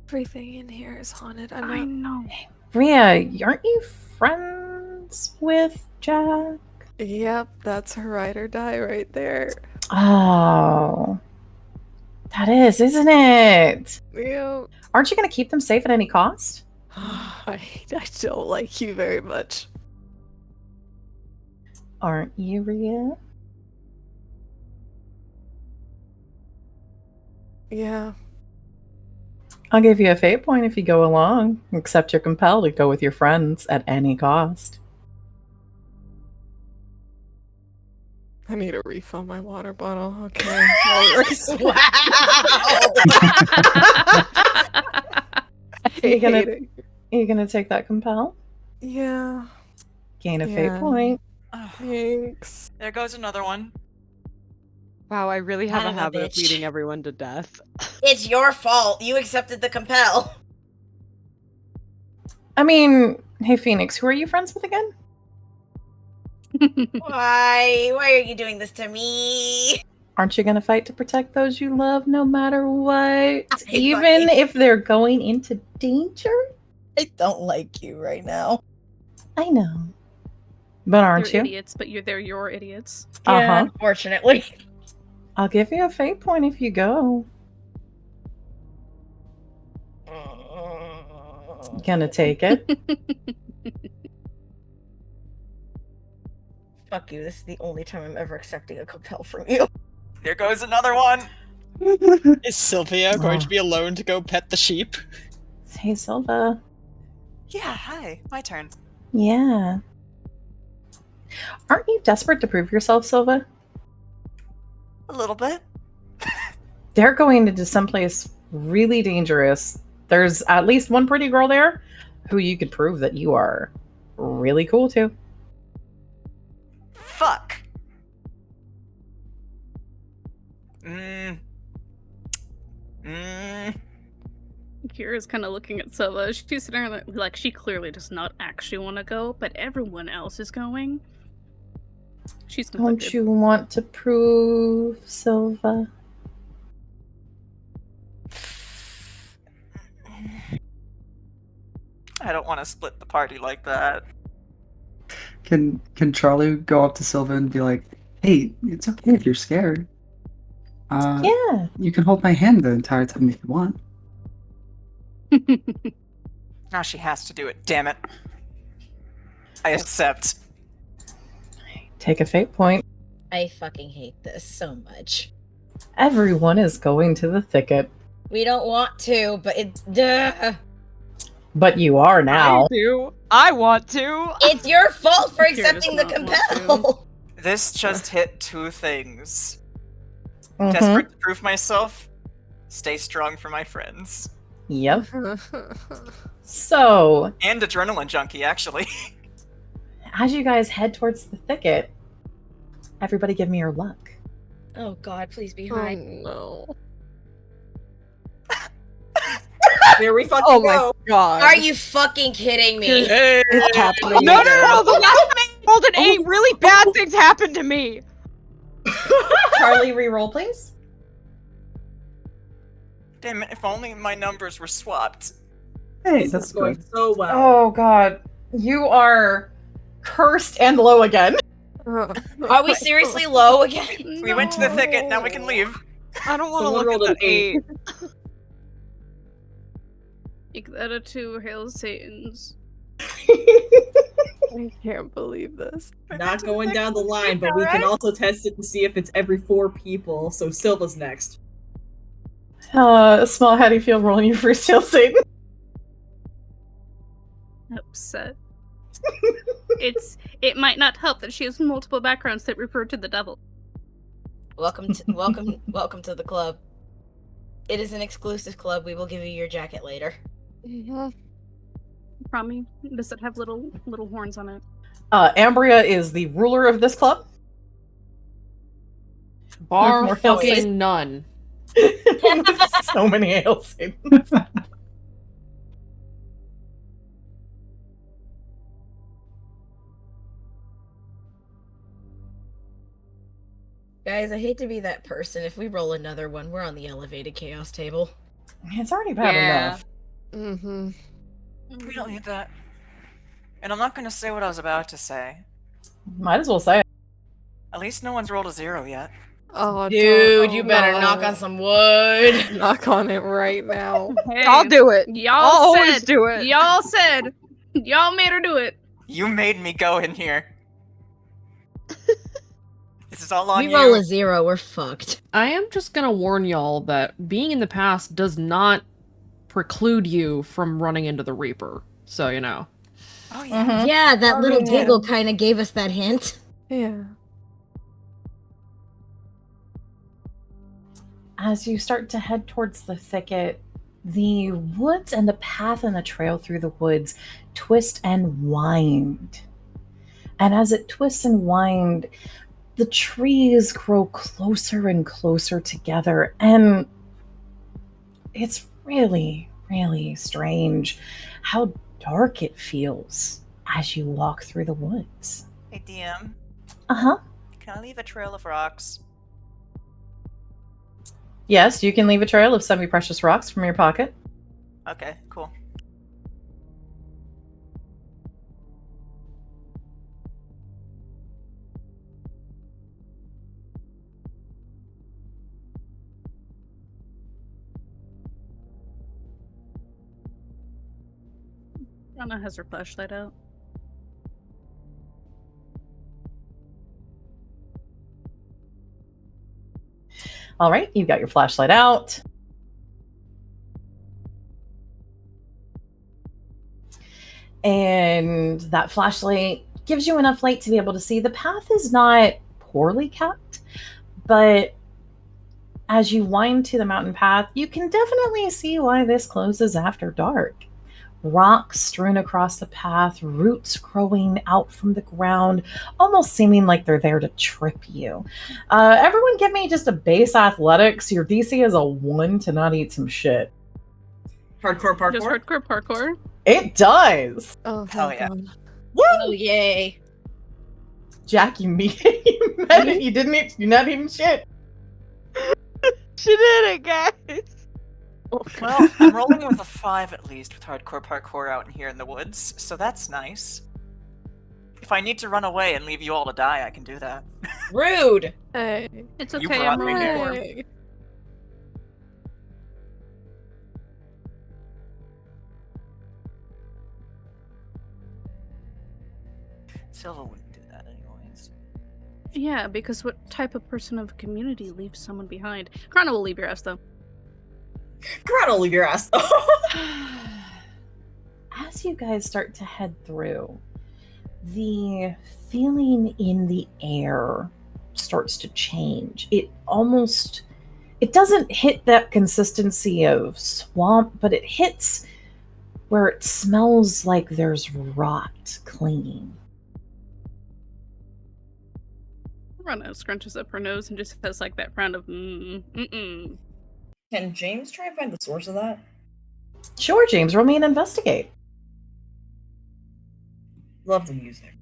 Everything in here is haunted. I'm I not. know. Rhea, aren't you friends with Jack? Yep, that's her ride or die right there. Oh, that is, isn't it? Yep. Aren't you going to keep them safe at any cost? I don't like you very much. Aren't you, Rhea? Yeah. I'll give you a fate point if you go along, except you're compelled to go with your friends at any cost. I need a refill my water bottle. Okay. That works. Wow. You're gonna- hate it. Are you going to take that compel? Yeah. Gain a Yeah. fate point. Thanks. There goes another one. Wow, I really have Son a of a habit of bitch. leading everyone to death. It's your fault. You accepted the compel. I mean, hey, Phoenix, who are you friends with again? Why? Why are you doing this to me? Aren't you going to fight to protect those you love no matter what? hate Even fighting. if they're going into danger? I don't like you right now. I know. But aren't They're you? idiots, but they're your idiots. Uh-huh. Unfortunately. I'll give you a fate point if you go. Gonna take it. Fuck you. This is the only time I'm ever accepting a compel from you. There goes another one. Is Sylvia going to be alone to go pet the sheep? Hey, Silva. Yeah, hi. My turn. Yeah. Aren't you desperate to prove yourself, Silva? A little bit. They're going into someplace really dangerous. There's at least one pretty girl there who you could prove that you are really cool to. Fuck. Kira's kind of looking at Silva. She's sitting there like she clearly does not actually want to go, but everyone else is going. She's conflicted. Don't you want to prove, Silva? I don't want to split the party like that. Can Charlie go up to Silva and be like, "Hey, it's okay if you're scared. Yeah. You can hold my hand the entire time if you want." Now she has to do it, damn it. I accept. Take a fate point. I fucking hate this so much. Everyone is going to the thicket. We don't want to, but it. Duh. But you are now. I do. I want to. It's your fault for Kira does accepting the not want compel. This just hit two things. Mhm. Desperate to prove myself, stay strong for my friends. Yep. So, And adrenaline junkie, actually. as you guys head towards the thicket, everybody give me your luck. Oh god, please be Oh high. no. Here we fucking Oh go. my god. Are you fucking kidding me? Hey! What's happening? No, again? the last time I rolled an 8, really bad things happened to me. Charlie, re-roll, please. Damn it, if only my numbers were swapped. Hey, This that's is going good. so well. Oh, God. You are cursed and low again. Are we seriously low again? We went to the thicket, now we can leave. I don't want to Someone look rolled at an that 8. Make that a 2, Hail Satans. I can't believe this. Not going down the line, but we can also test it to see if it's every 4 people. So Silva's next. Small, how do you feel rolling your first tail, Satan? Upset. It might not help that she has multiple backgrounds that refer to the devil. Welcome to the club. It is an exclusive club. We will give you your jacket later. Promise. Does it have little horns on it? Ambria is the ruler of this club. Bar More hail fucking Satans. none. So many hail Satans. Guys, I hate to be that person. If we roll another one, we're on the elevated chaos table. It's already bad Yeah. enough. Mm-hmm. We don't need that. And I'm not going to say what I was about to say. Might as well say it. At least no one's rolled a 0 yet. Oh, Dude, you don't- better no. knock on some wood. Knock on it right now. Hey, I'll do it. Y'all I'll said. always do it. Y'all said. Y'all made her do it. You made me go in here. This is all on We you. roll a 0, we're fucked. I am just gonna warn y'all that being in the past does not preclude you from running into the Reaper. So, you know. Oh, yeah. Mhm. Yeah, that little yeah. giggle kind of gave us that hint. Yeah. As you start to head towards the thicket, the woods and the path and the trail through the woods twist and wind. And as it twists and winds, the trees grow closer and closer together. And it's really, really strange how dark it feels as you walk through the woods. Hey, DM, Uh-huh. can I leave a trail of rocks? Yes, you can leave a trail of semi-precious rocks from your pocket. Okay, cool. Anna has her flashlight out. All right, you've got your flashlight out. And that flashlight gives you enough light to be able to see. The path is not poorly kept, but as you wind to the mountain path, you can definitely see why this closes after dark. Rocks strewn across the path, roots growing out from the ground, almost seeming like they're there to trip you. Everyone give me just a base athletics. Your DC is a 1 to not eat some shit. Hardcore parkour. Just hardcore parkour. It does. Oh, Hell thank yeah. God. Oh, yay. Jack, you met it. You didn't eat, you're not eating shit. She did it, guys. Well, I'm rolling with a 5 at least with hardcore parkour out in here in the woods, so that's nice. If I need to run away and leave you all to die, I can do that. Rude. Hey. It's You okay, brought I'm me rolling here. for. Hey. Silva wouldn't do that anyways. Yeah, because what type of person of community leaves someone behind? Chrono will leave your ass though. Corrado, leave your ass. As you guys start to head through, the feeling in the air starts to change. It doesn't hit that consistency of swamp, but it hits where it smells like there's rot clinging. Chrono scrunches up her nose and just has like that frown of mm-mm. Can James try and find the source of that? Sure, James, roll me an investigate. Love the music.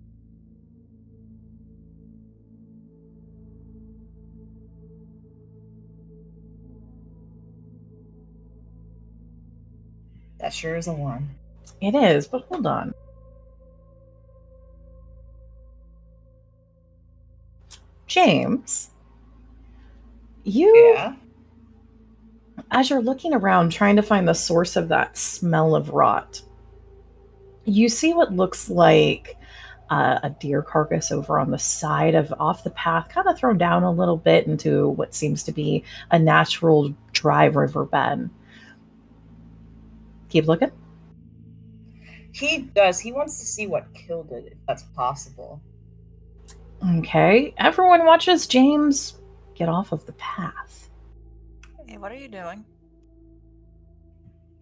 That sure is a 1. It is, but hold on. James, Yeah. as you're looking around trying to find the source of that smell of rot, you see what looks like a deer carcass over on the side of off the path, kind of thrown down a little bit into what seems to be a natural dry river bed. Keep looking. He does. He wants to see what killed it, if that's possible. Okay, everyone watches James get off of the path. Hey, what are you doing?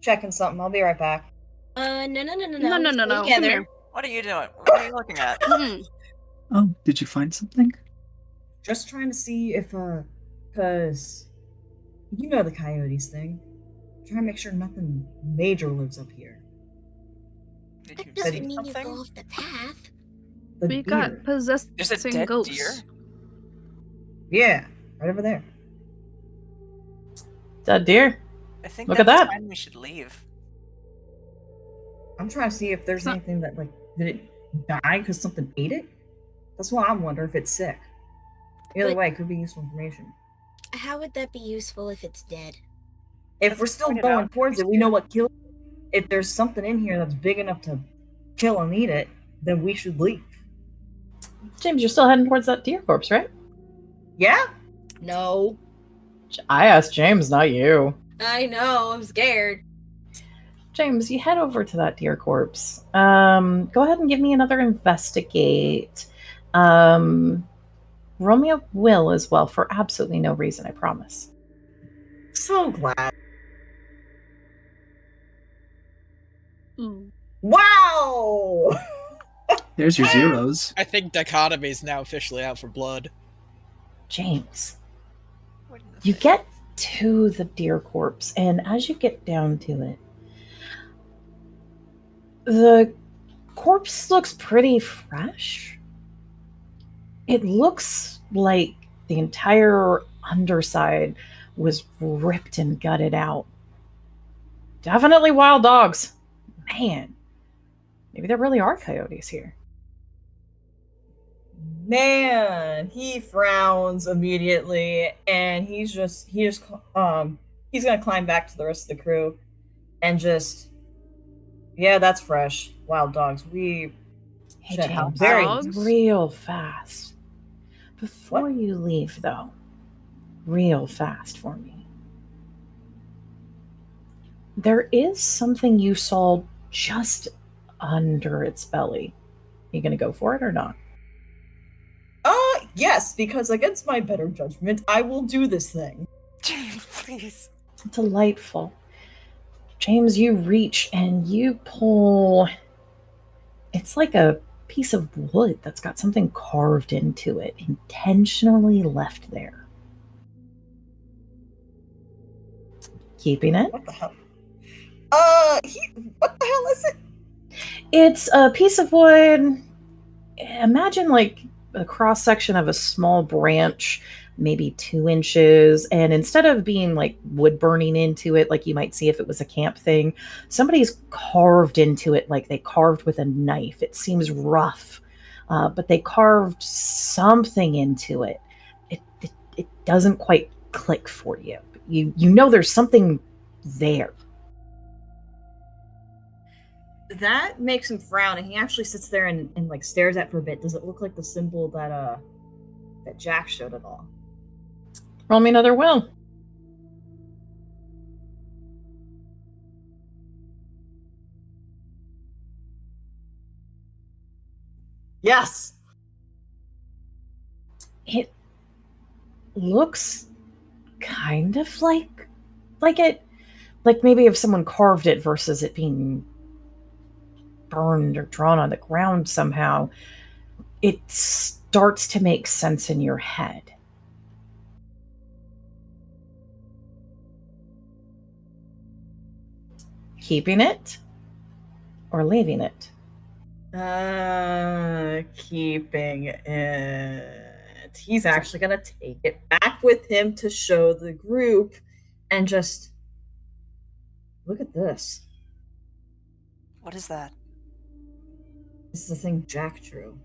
checking something. I'll be right back. No. No, no, Stay no. Come together. here. What are you doing? What are you looking at? Mm-mm. Oh, did you find something? Just trying to see if, cause you know the coyotes thing. Trying to make sure nothing major lives up here. Did That you doesn't see mean you something? go off the path. The We deer. got possessing There's a dead ghosts. deer. Yeah, right over there. Dead deer. I think Look at that's a that. sign we should leave. I'm trying to see if there's It's not- anything that, like, did it die because something ate it? That's what I'm wondering, if it's sick. Either But- way, it could be useful information. How would that be useful if it's dead? If As we're I still pointed going out, towards it, we know what killed it. If there's something in here that's big enough to kill and eat it, then we should leave. James, you're still heading towards that deer corpse, right? Yeah? No. I asked James, not you. I know. I'm scared. James, you head over to that deer corpse. Go ahead and give me another investigate. Roll me a will as well for absolutely no reason, I promise. So glad. Ooh. Wow! There's your zeros. I think Dichotomy is now officially out for blood. James, What in the you face? get to the deer corpse, and as you get down to it, the corpse looks pretty fresh. It looks like the entire underside was ripped and gutted out. Definitely wild dogs. Man, maybe there really are coyotes here. Man, he frowns immediately, and he's gonna climb back to the rest of the crew, and just, yeah, that's fresh. Wild dogs. We Hey, should have James, very Dogs? real fast. Before What? you leave, though, real fast for me. There is something you saw just under its belly. You gonna go for it or not? Yes, because against my better judgment, I will do this thing. James, please. Delightful. James, you reach and you pull. It's like a piece of wood that's got something carved into it, intentionally left there. Keeping it. What the hell? What the hell is it? It's a piece of wood. Imagine like a cross section of a small branch, maybe 2 inches. And instead of being like wood burning into it, like you might see if it was a camp thing, somebody's carved into it like they carved with a knife. It seems rough, but they carved something into it. It doesn't quite click for you. You know there's something there. That makes him frown, and he actually sits there and like stares at it for a bit. Does it look like the symbol that Jack showed at all? Roll me another will. Yes. It looks kind of like it, like maybe if someone carved it versus it being burned or drawn on the ground somehow, it starts to make sense in your head. Keeping it or leaving it? Keeping it. He's actually gonna take it back with him to show the group, and just look at this. What is that? This is the thing Jack drew.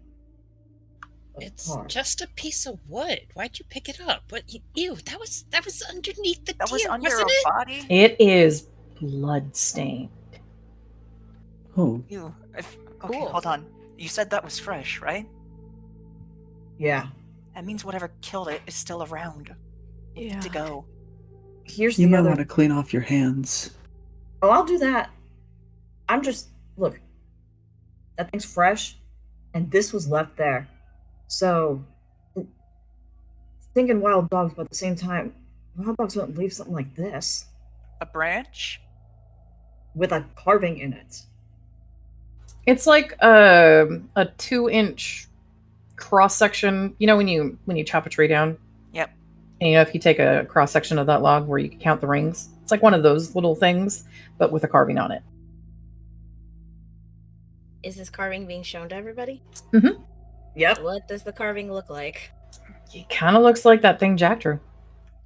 It's just a piece of wood. Why'd you pick it up? What? Ew! That was underneath the That was deer, under wasn't a it? body? It is bloodstained. Oh, Okay, Cool. hold on. You said that was fresh, right? Yeah. That means whatever killed it is still around. We need to go. Here's you the might other. want to clean off your hands. Oh, I'll do that. I'm just look. That thing's fresh, and this was left there. So, thinking wild dogs, but at the same time, wild dogs wouldn't leave something like this. A branch? with a carving in it? It's like a 2-inch cross section. You know when you chop a tree down, Yep. and if you take a cross section of that log where you can count the rings, it's like one of those little things, but with a carving on it. Is this carving being shown to everybody? Mm-hmm. Yep. What does the carving look like? It kind of looks like that thing Jack drew.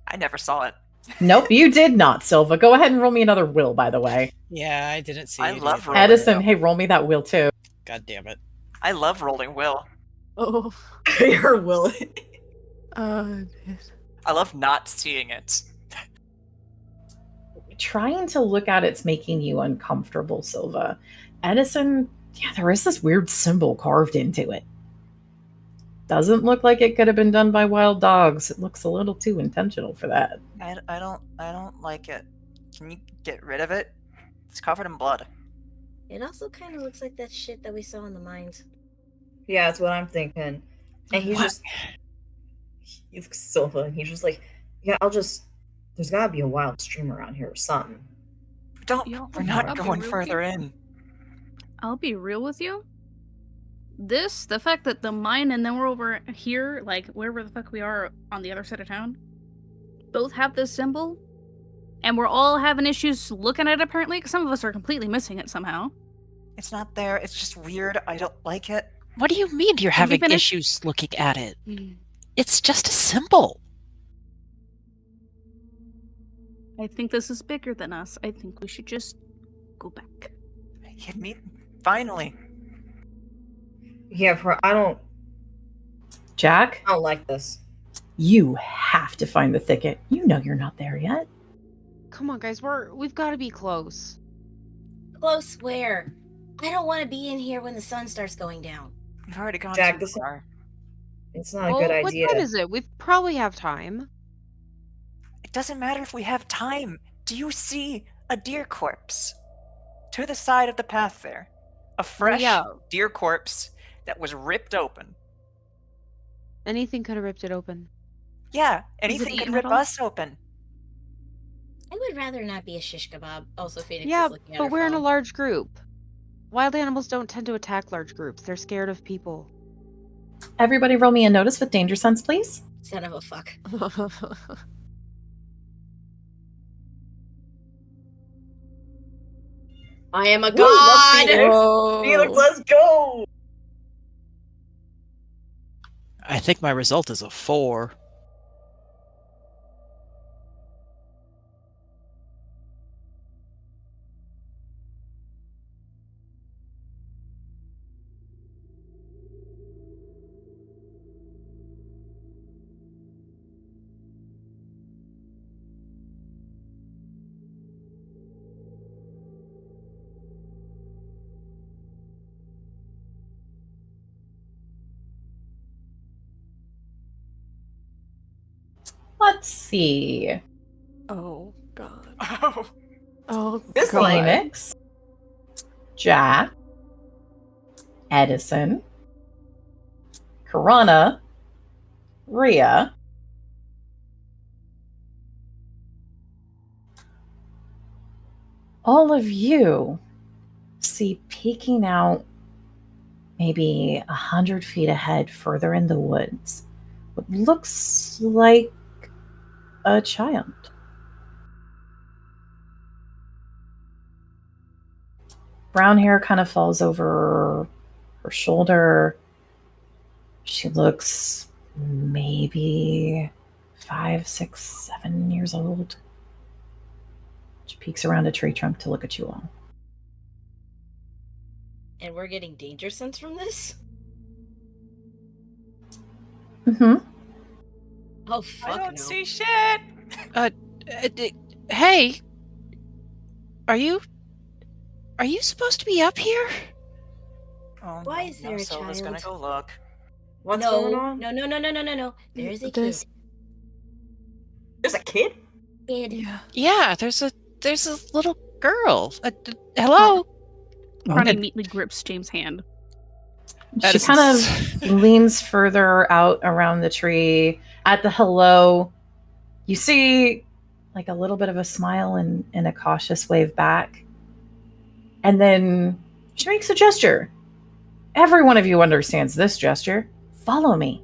I never saw it. Nope, you did not, Silva. Go ahead and roll me another will, by the way. Yeah, I didn't see I it love either. rolling Edison, will. hey, roll me that will too. God damn it. I love rolling will. Oh. Your will. Dude. I love not seeing it. Trying to look at it's making you uncomfortable, Silva. Edison, yeah, there is this weird symbol carved into it. Doesn't look like it could have been done by wild dogs. It looks a little too intentional for that. I don't like it. Can you get rid of it? It's covered in blood. It also kind of looks like that shit that we saw in the mines. Yeah, that's what I'm thinking. And he's What? just he looks Silva and he's just like, yeah, there's gotta be a wild stream around here or something. We're not I'll be going real further with in. I'll be real with you. The fact that the mine and then we're over here, like wherever the fuck we are on the other side of town, both have this symbol, and we're all having issues looking at it apparently, because some of us are completely missing it somehow. It's not there. It's just weird. I don't like it. What do you mean you're Can we having finish? issues looking at it? It's just a symbol. I think this is bigger than us. I think we should just go back. Hit me. Finally. Yeah, I don't Jack, like this. you have to find the thicket. You know you're not there yet. Come on, guys, we've got to be close. Close where? I don't want to be in here when the sun starts going down. We've already gone Jack, too this- far. It's not a good idea. What time is it? We probably have time. It doesn't matter if we have time. Do you see a deer corpse? To the side of the path there. A fresh yeah. deer corpse that was ripped open. Anything could have ripped it open. Yeah, anything could eaten rip at all? us open. I would rather not be a shish kebab. Also, Phoenix Yeah, is looking at but her we're in a phone. large group. Wild animals don't tend to attack large groups. They're scared of people. Everybody roll me a notice with danger sense, please. Son of a fuck. I am a Woo, love god! Phoenix. Whoa. Felix, let's go! I think my result is a 4. Let's see. Oh, God. Oh, Oh, This God. Phoenix, Jack, Edison, Karana, Rhea, all of you see peeking out maybe 100 feet ahead further in the woods what looks like a child. Brown hair kind of falls over her shoulder. She looks maybe 5, 6, 7 years old. She peeks around a tree trunk to look at you all. And we're getting danger sense from this? Mm-hmm. Oh, fuck I don't no. see shit. Hey, are you supposed to be up here? Oh, Why no, is there no, a Silva's gonna child? go look. What's no, going on? no. There is a There's- There's a kid? kid. Yeah. Yeah, there's a little girl. Hello. Ronnie neatly grips James' hand. She kind of leans further out around the tree. At the hello, you see like a little bit of a smile and a cautious wave back. And then she makes a gesture. Every one of you understands this gesture. Follow me.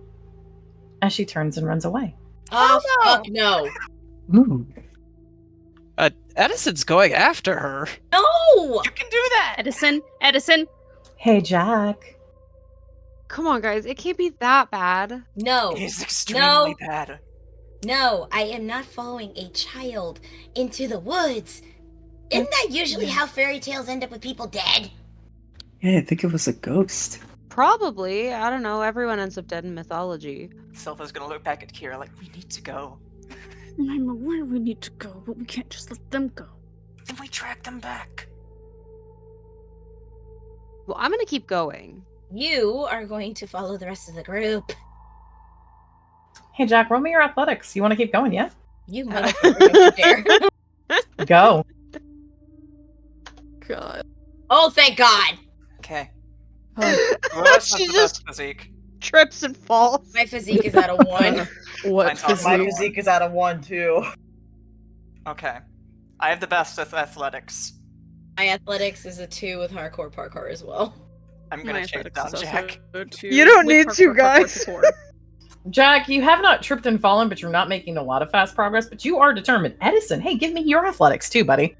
As she turns and runs away. Oh, Oh, no. fuck no. Ooh. Edison's going after her. No! You can do that! Edison. Hey, Jack. Come on, guys. It can't be that bad. No. It is extremely No. bad. No, I am not following a child into the woods. Isn't that usually how fairy tales end up with people dead? Yeah, I think it was a ghost. Probably. I don't know. Everyone ends up dead in mythology. Silva's gonna look back at Kira like, we need to go. I'm aware we need to go, but we can't just let them go. Then we track them back. Well, I'm gonna keep going. You are going to follow the rest of the group. Hey, Jack, roll me your athletics. You want to keep going, yeah? You motherfucker, don't you dare. Go. God. Oh, thank God. Okay. Oh, Who of us has She the just best physique? trips and falls. My physique is at a 1. what Mine's on My Physique. physique is at a 1 too. Okay. I have the best with athletics. My athletics is a 2 with hardcore parkour as well. I'm gonna chase down Jack. You don't need to, guys. Jack, you have not tripped and fallen, but you're not making a lot of fast progress, but you are determined. Edison, hey, give me your athletics too, buddy.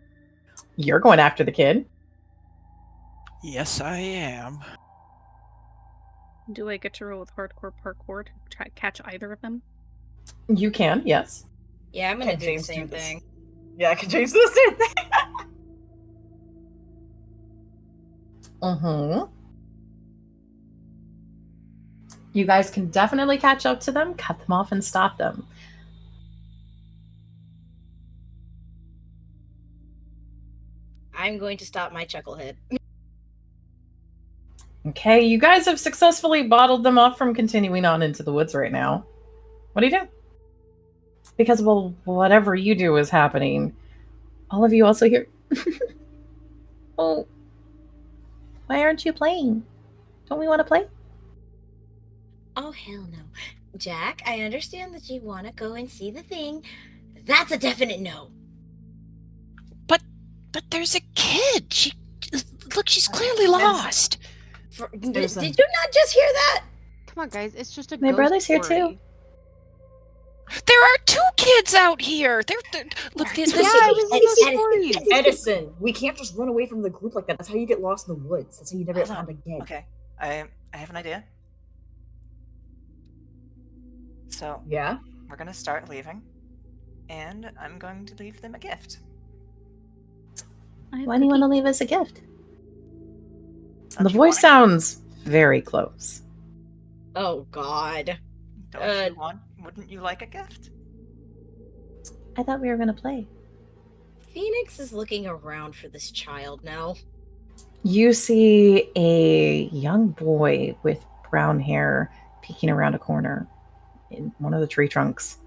You're going after the kid. Yes, I am. Do I get to roll with hardcore parkour to try catch either of them? You can, yes. Yeah, I'm gonna Can do the James same do this? thing. Yeah, I can change the same thing. Mm-hmm. You guys can definitely catch up to them, cut them off, and stop them. I'm going to stop my chucklehead. Okay, you guys have successfully bottled them off from continuing on into the woods right now. What do you do? Because, well, whatever you do is happening. All of you also hear... Oh, why aren't you playing? Don't we want to play? Oh, hell no. Jack, I understand that you want to go and see the thing. That's a definite no. But there's a kid. Look, she's clearly lost. Did Listen. you not just hear that? Come on, guys. It's just a My ghost brother's here story. too. There are 2 kids out here. Look, this Yeah, it was in the stories. Edison, we can't just run away from the group like that. That's how you get lost in the woods. That's how you never get Hold on. found again. Okay. I have an idea. So Yeah? we're gonna start leaving, and I'm going to leave them a gift. Why do you want to leave us a gift? Don't The you voice want it? sounds very close. Oh, God. Don't you want? Wouldn't you like a gift? I thought we were going to play. Phoenix is looking around for this child now. You see a young boy with brown hair peeking around a corner in one of the tree trunks.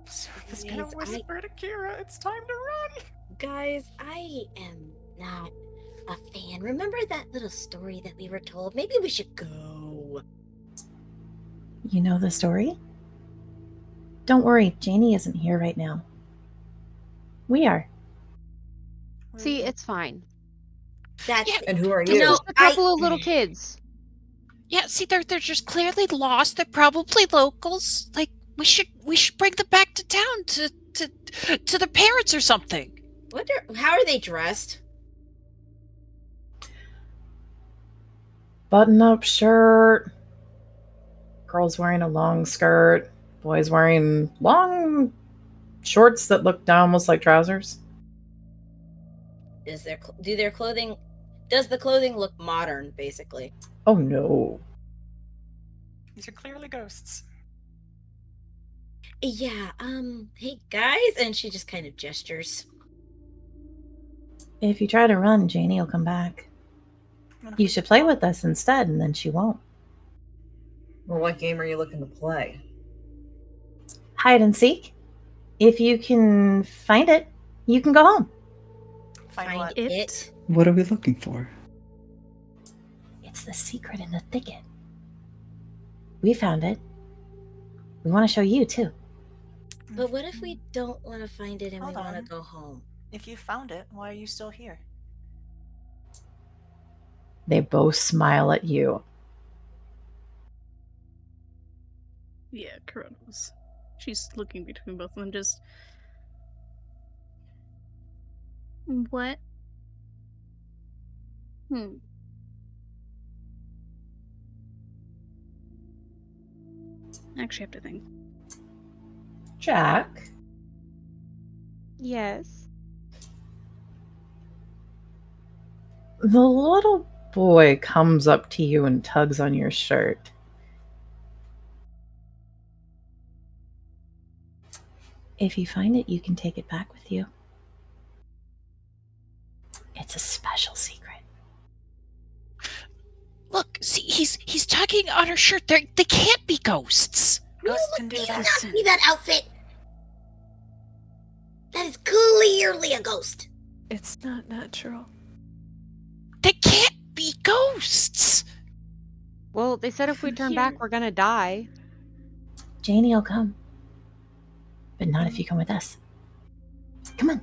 Silva's Guys, gonna whisper to Kira, it's time to run! Guys, I am not a fan. Remember that little story that we were told? Maybe we should go. You know the story? Don't worry, Janie isn't here right now. We are. See, it's fine. That's Yeah, And who are You you? know, Just a couple of little kids. Yeah, see, they're just clearly lost. They're probably locals. Like, we should bring them back to town to their parents or something. how are they dressed? Button-up shirt. Girl's wearing a long skirt. Boy's wearing long shorts that look almost like trousers. Does the clothing look modern, basically? Oh no. These are clearly ghosts. Yeah, hey guys, and she just kind of gestures. If you try to run, Janie will come back. You should play with us instead, and then she won't. Well, what game are you looking to play? Hide and seek. If you can find it, you can go home. Find what? it. What are we looking for? It's the secret in the thicket. We found it. We want to show you, too. But what if we don't want to find it and Hold we want to on. go home? If you found it, why are you still here? They both smile at you. Yeah, Corona's. She's looking between both of them, just. What? Actually, have to think. Jack, Yes. the little boy comes up to you and tugs on your shirt. If you find it, you can take it back with you. It's a special secret. Look, see, he's tugging on her shirt. They can't be ghosts. Ghosts can do Do you that. not see that outfit? That is clearly a ghost. It's not natural. They can't be ghosts. Well, they said if we turn Here. back, we're gonna die. Janie will come. But not if you come with us. Come on.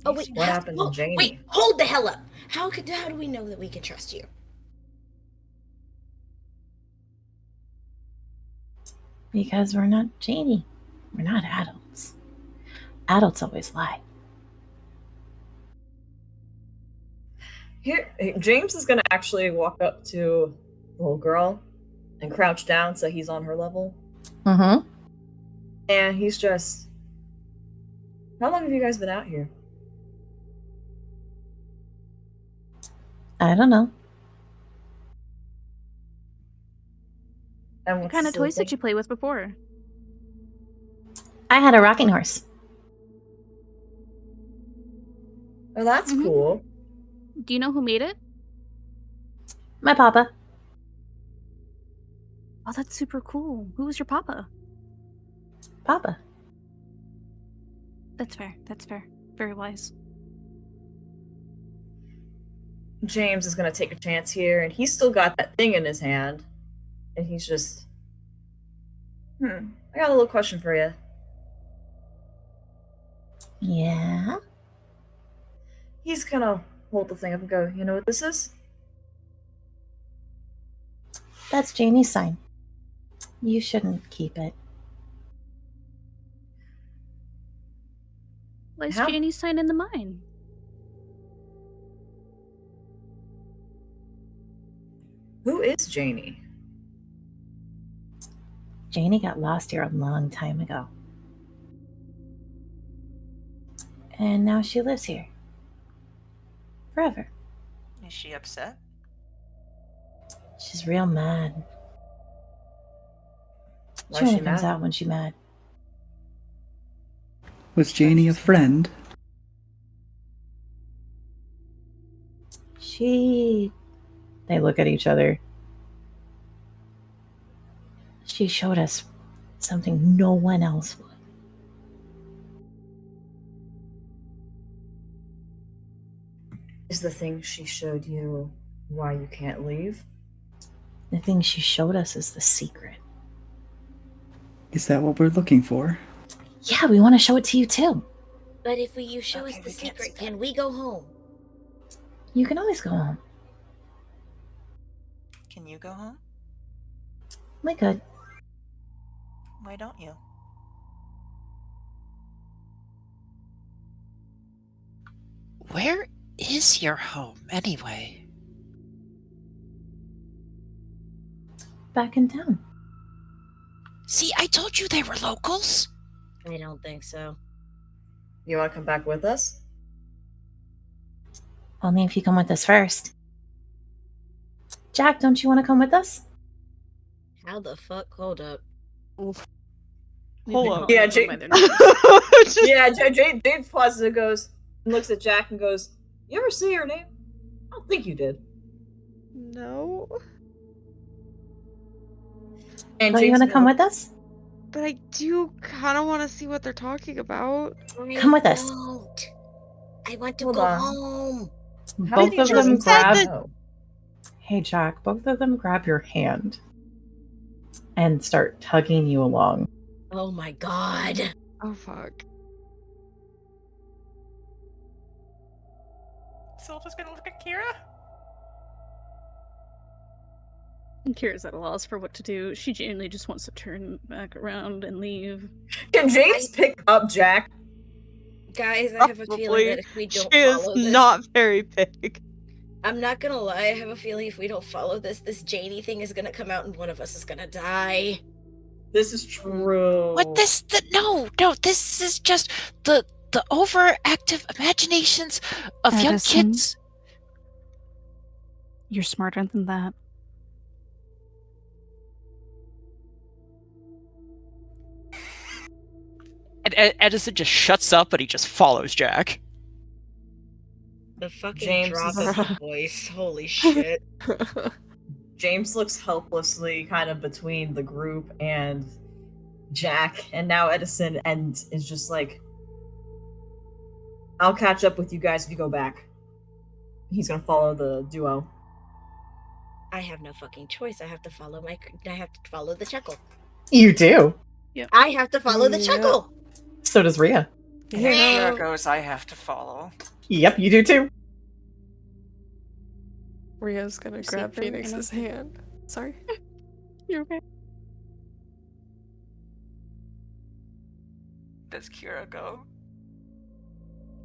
Oh wait, What happened to Janie? Wait, hold the hell up. How do we know that we can trust you? Because we're not Janie. We're not adults. Adults always lie. Here, James is gonna actually walk up to the little girl and crouch down so he's on her level. Mm-hmm. And he's just, how long have you guys been out here? I don't know. And What what's kind of the toys thing? did you play with before? I had a rocking horse. Oh, that's Mhm. cool. Do you know who made it? My papa. Oh, that's super cool. Who was your papa? Papa. That's fair. That's fair. Very wise. James is gonna take a chance here, and he's still got that thing in his hand. And he's just, I got a little question for you. Yeah? He's gonna hold the thing up and go, you know what this is? That's Janie's sign. You shouldn't keep it. Why is How? Janie's sign in the mine? Who is Janie? Janie got lost here a long time ago. And now she lives here. Forever. Is she upset? She's real mad. Why She is only she comes mad? out when she's mad. Was Janie a friend? They look at each other. She showed us something no one else would. Is the thing she showed you why you can't leave? The thing she showed us is the secret. Is that what we're looking for? Yeah, we want to show it to you too. But if you show Okay, us the we can't secret, see that. can we go home? You can always go home. Can you go home? We could. Why don't you? Where is your home, anyway? Back in town. See, I told you they were locals. I don't think so. You want to come back with us? Only if you come with us first. Jack, don't you want to come with us? How the fuck? Hold up. Hold up. Yeah, Jake. Yeah, James pauses and goes, and looks at Jack and goes, you ever see her name? I don't think you did. No, And Don't you James want to come with us? but I do kind of want to see what they're talking about. Come with us. Don't. I want to Hold go on. home. How Both did you of just them say grab. no? Hey, Jack, both of them grab your hand and start tugging you along. Oh my god. Oh fuck. Silva's gonna look at Kira. Kira's at a loss for what to do. She genuinely just wants to turn back around and leave. Can James pick up Jack? Guys, I have a feeling that if we don't She is follow this, not very big. I'm not gonna lie, I have a feeling if we don't follow this Janie thing is gonna come out and one of us is gonna die. This is true. What no, this is just the overactive imaginations of young Edison. kids. You're smarter than that. And Edison just shuts up and he just follows Jack. The fucking James drop is- of the voice. Holy shit. James looks helplessly kind of between the group and Jack, and now Edison, and is just like, I'll catch up with you guys if you go back. He's gonna follow the duo. I have no fucking choice. I have to follow the chuckle. You do. I have to follow the Yep. chuckle. So does Rhea. If Yeah. Kira goes, I have to follow. Yep, you do too. Rio's gonna grab Secret Phoenix's hand. Sorry. You're okay. Does Kira go?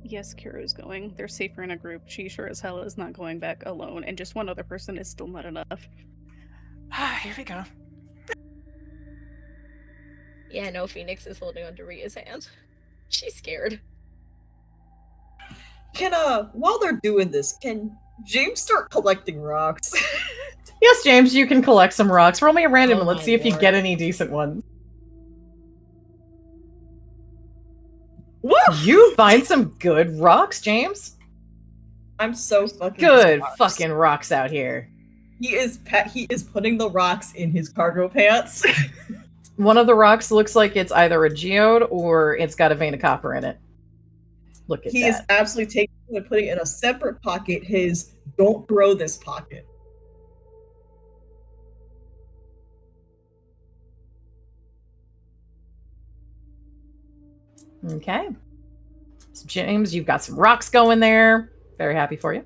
Yes, Kira's going. They're safer in a group. She sure as hell is not going back alone, and just one other person is still not enough. Here we go. Yeah, no, Phoenix is holding onto Ria's hand. She's scared. Can while they're doing this, can James start collecting rocks? Yes, James, you can collect some rocks. Roll me a random Oh and let's my see if you lord. get any decent ones. Woo! You find some good rocks, James. I'm so fucking Good smart. fucking rocks out here. He is putting the rocks in his cargo pants. One of the rocks looks like it's either a geode or it's got a vein of copper in it. Look at He that. is absolutely taking it and putting it in a separate pocket, his don't throw this pocket. Okay. So James, you've got some rocks going there. Very happy for you.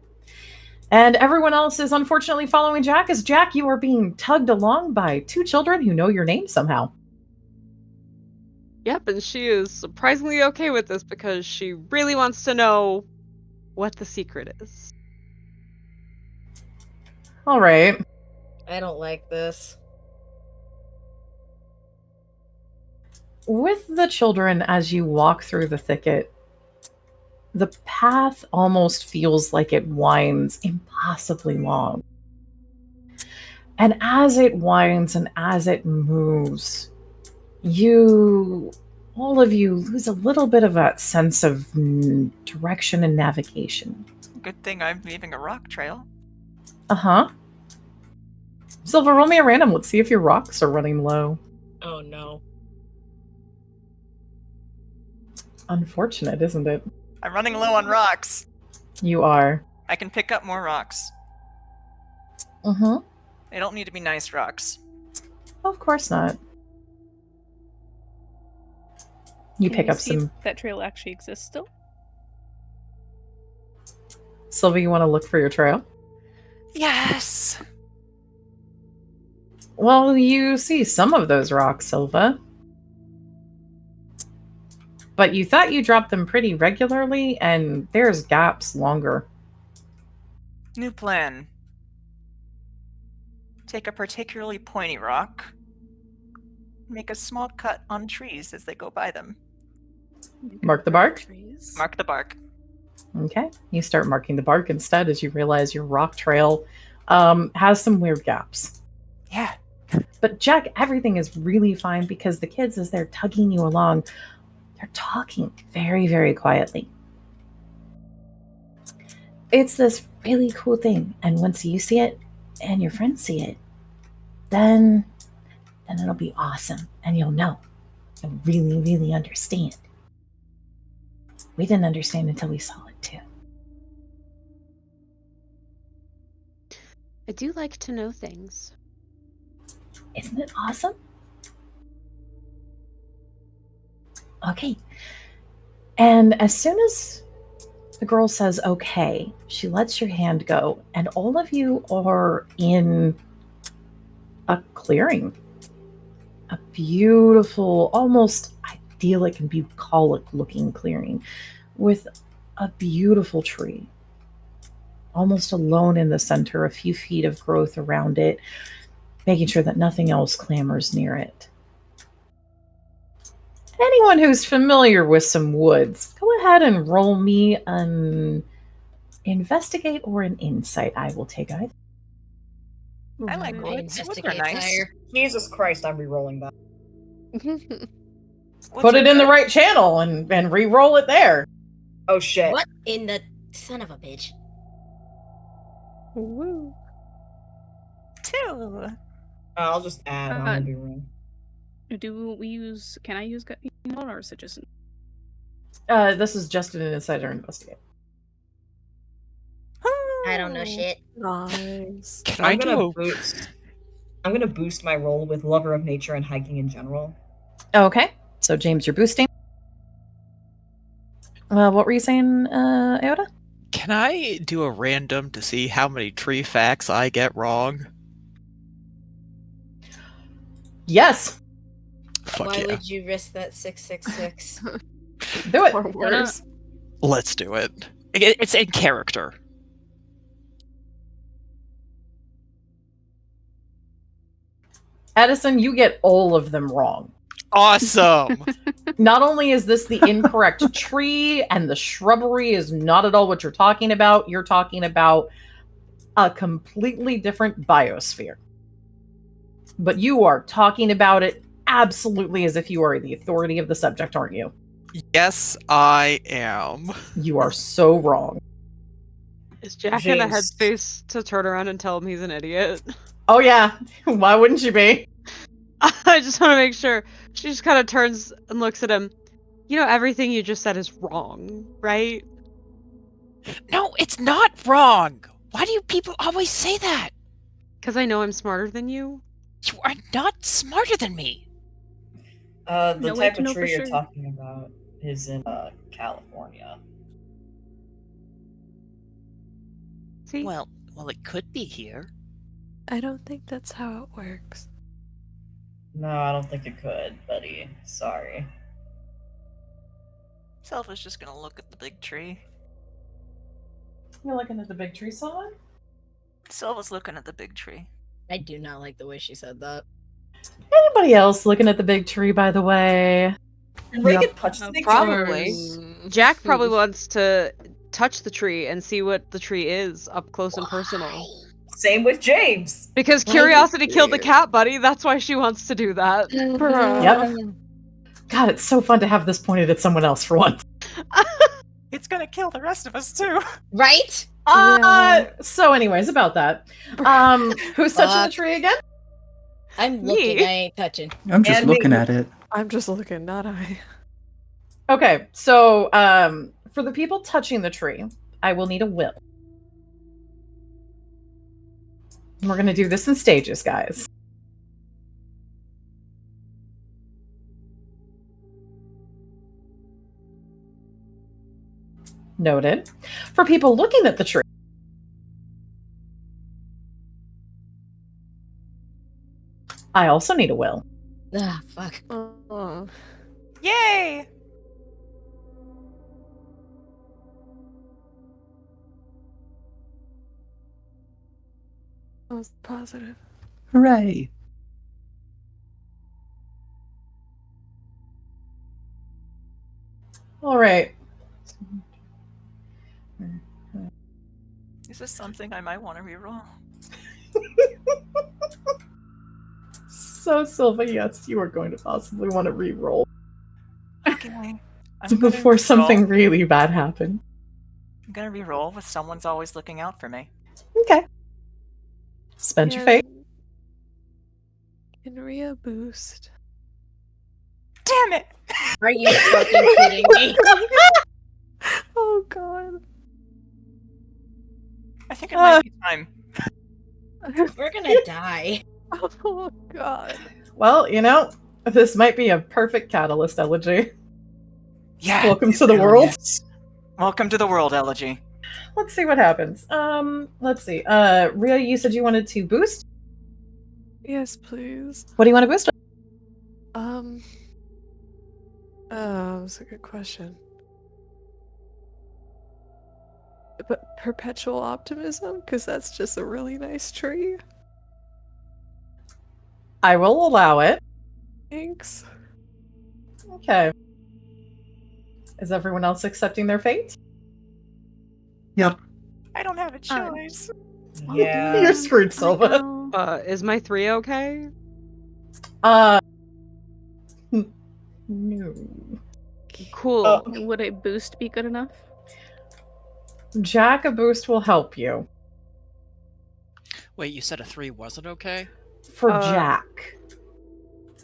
And everyone else is unfortunately following Jack, as Jack, you are being tugged along by two children who know your name somehow. Yep, and she is surprisingly okay with this because she really wants to know what the secret is. All right. I don't like this. With the children, as you walk through the thicket, the path almost feels like it winds impossibly long. And as it winds and as it moves, all of you lose a little bit of that sense of direction and navigation. Good thing I'm leaving a rock trail. Uh-huh. Silva, roll me a random. Let's see if your rocks are running low. Oh no. Unfortunate, isn't it? I'm running low on rocks. You are. I can pick up more rocks. Uh-huh. They don't need to be nice rocks. Of course not. You Can pick up see some... if that trail actually exists still? Silva, you want to look for your trail? Yes! Well, you see some of those rocks, Silva. But you thought you dropped them pretty regularly, and there's gaps longer. New plan. Take a particularly pointy rock. Make a small cut on trees as they go by them. Mark the bark? Trees. Mark the bark. Okay. You start marking the bark instead as you realize your rock trail has some weird gaps. Yeah. But Jack, everything is really fine because the kids, as they're tugging you along, they're talking very, very quietly. It's this really cool thing. And once you see it and your friends see it, then it'll be awesome. And you'll know. You'll really, really understand. We didn't understand until we saw it too. I do like to know things. Isn't it awesome? Okay. And as soon as the girl says okay, she lets your hand go, and all of you are in a clearing. A beautiful, almost idyllic and bucolic looking clearing with a beautiful tree, almost alone in the center, a few feet of growth around it, making sure that nothing else clamors near it. Anyone who's familiar with some woods, go ahead and roll me an investigate or an insight. I will take either. I like My woods. Woods are investigate's nice. higher. Jesus Christ, I'm re-rolling that. Woods Put are it in the good. right channel and re-roll it there. Oh shit. What in the son of a bitch? Woo. 2. I'll just add. I'm gonna be wrong. Do we use? Can I use gut feeling, or is it just? This is just an insight or investigate. I don't know shit. Nice. Can I I'm gonna do a... boost. I'm gonna boost my roll with Lover of Nature and Hiking in general. Okay. So, James, you're boosting. What were you saying, Aoda? Can I do a random to see how many tree facts I get wrong? Yes. Fuck Why yeah. would you risk that 666? Do it. Or worse. Let's do it. It's in character. Edison, you get all of them wrong. Awesome. Not only is this the incorrect tree and the shrubbery is not at all what you're talking about, you're talking about a completely different biosphere. But you are talking about it absolutely as if you are the authority of the subject, aren't you? Yes, I am. You are so wrong. Is Jack in a James. headspace to turn around and tell him he's an idiot? Oh, yeah. Why wouldn't you be? I just want to make sure. She just kind of turns and looks at him. You know, everything you just said is wrong, right? No, it's not wrong. Why do you people always say that? Because I know I'm smarter than you. You are not smarter than me. The No way type to of know for tree you're sure. talking about is in California. See? Well, it could be here. I don't think that's how it works. No, I don't think it could, buddy. Sorry. Self is just gonna look at the big tree. You're looking at the big tree saw? Silva's looking at the big tree. I do not like the way she said that. Anybody else looking at the big tree, by the way? Did Reagan Yep. touch the big Probably. tree? Jack probably wants to touch the tree and see what the tree is up close and personal. Same with James. Because Why curiosity did- killed the cat, buddy. That's why she wants to do that. Yep. God, it's so fun to have this pointed at someone else for once. It's gonna kill the rest of us too. Right? So anyways, about that. Who's touching the tree again? I'm looking, Me? I ain't touching. I'm just And me. looking at it. I'm just looking, not I. Okay, so for the people touching the tree, I will need a will. And we're gonna do this in stages, guys. Noted. For people looking at the tree, I also need a will. Ah, fuck. Oh, Yay! I was positive. Hooray! All right. Is this something I might want to reroll? So, Silva, yes, you are going to possibly want to re-roll Okay. I'm gonna before re-roll. something really bad happens. I'm gonna re-roll with someone's always looking out for me. Okay. Spend your fate. Can Rhea boost? Damn it! Are you fucking kidding me? Oh god. I think it might be time. We're gonna die. Oh god. Well, this might be a perfect catalyst elegy. Yeah. Welcome to the hell world. yes. Welcome to the world, Elegy. Let's see what happens. Let's see. Ria, you said you wanted to boost. Yes, please. What do you want to boost? Oh, that's a good question. But perpetual optimism, because that's just a really nice tree. I will allow it. Thanks. Okay. Is everyone else accepting their fate? Yep. I don't have a choice. Yeah. You're screwed, Can I Silva. go? Is my 3 okay? No. Cool. Would a boost be good enough? Jack, a boost will help you. Wait, you said a 3 wasn't okay? For Jack.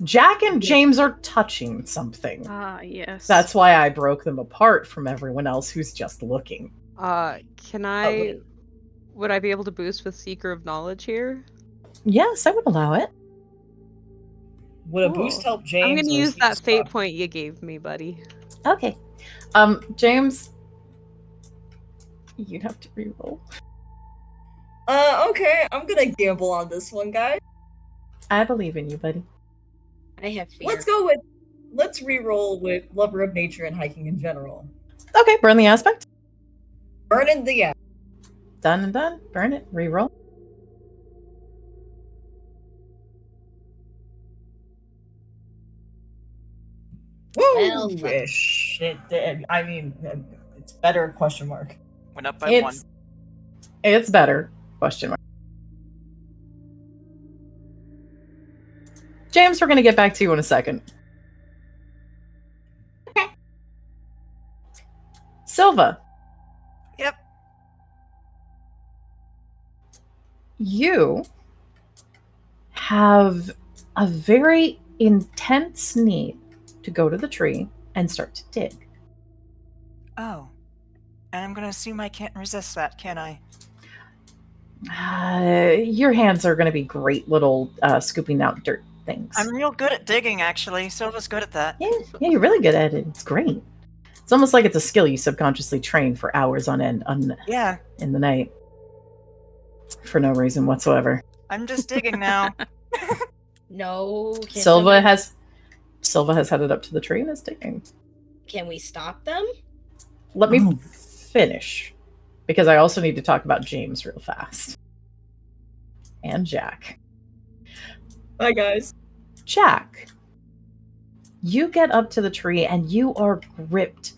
Jack and James are touching something. Ah, yes. That's why I broke them apart from everyone else who's just looking. Can I... Would I be able to boost with Seeker of Knowledge here? Yes, I would allow it. Would a boost help James? I'm or gonna is use he that just fate fucked? point you gave me, buddy. Okay. James, you'd have to reroll. Okay, I'm gonna gamble on this one, guys. I believe in you, buddy. I have fear. Let's re-roll with Lover of Nature and hiking in general. Okay, burn the aspect. Burn in the app. Done and done. Burn it. Reroll. Woo! Well, fuck. Shit. I mean, it's better, question mark. Went up by 1. It's better. Question mark. James, we're going to get back to you in a second. Okay. Silva. Yep. You have a very intense need to go to the tree and start to dig. Oh. And I'm gonna assume I can't resist that, can I? Your hands are going to be great little scooping out dirt things. I'm real good at digging, actually. Silva's good at that. Yeah, you're really good at it. It's great. It's almost like it's a skill you subconsciously train for hours on end Yeah. in the night for no reason whatsoever. I'm just digging now. No. Silva has headed up to the tree and is digging. Can we stop them? Let me finish, because I also need to talk about James real fast. And Jack. Bye, guys. Jack, you get up to the tree and you are gripped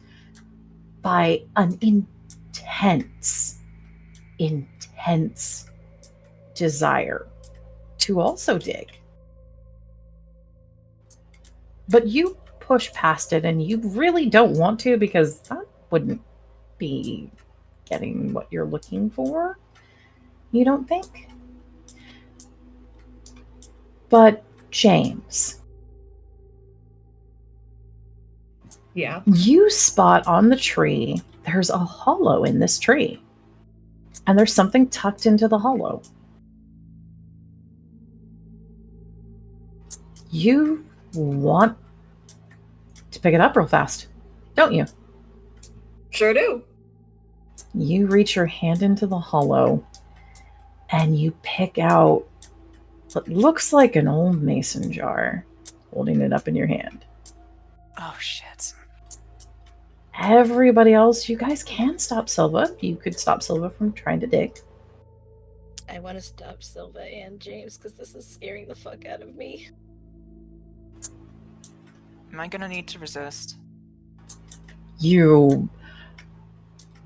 by an intense desire to also dig. But you push past it and you really don't want to, because that wouldn't be getting what you're looking for. You don't think? But James. Yeah. You spot on the tree, there's a hollow in this tree. And there's something tucked into the hollow. You want to pick it up real fast, don't you? Sure do. You reach your hand into the hollow and you pick out what looks like an old mason jar, holding it up in your hand. Oh, shit. Everybody else, you guys can stop Silva. You could stop Silva from trying to dig. I want to stop Silva and James because this is scaring the fuck out of me. Am I gonna need to resist? You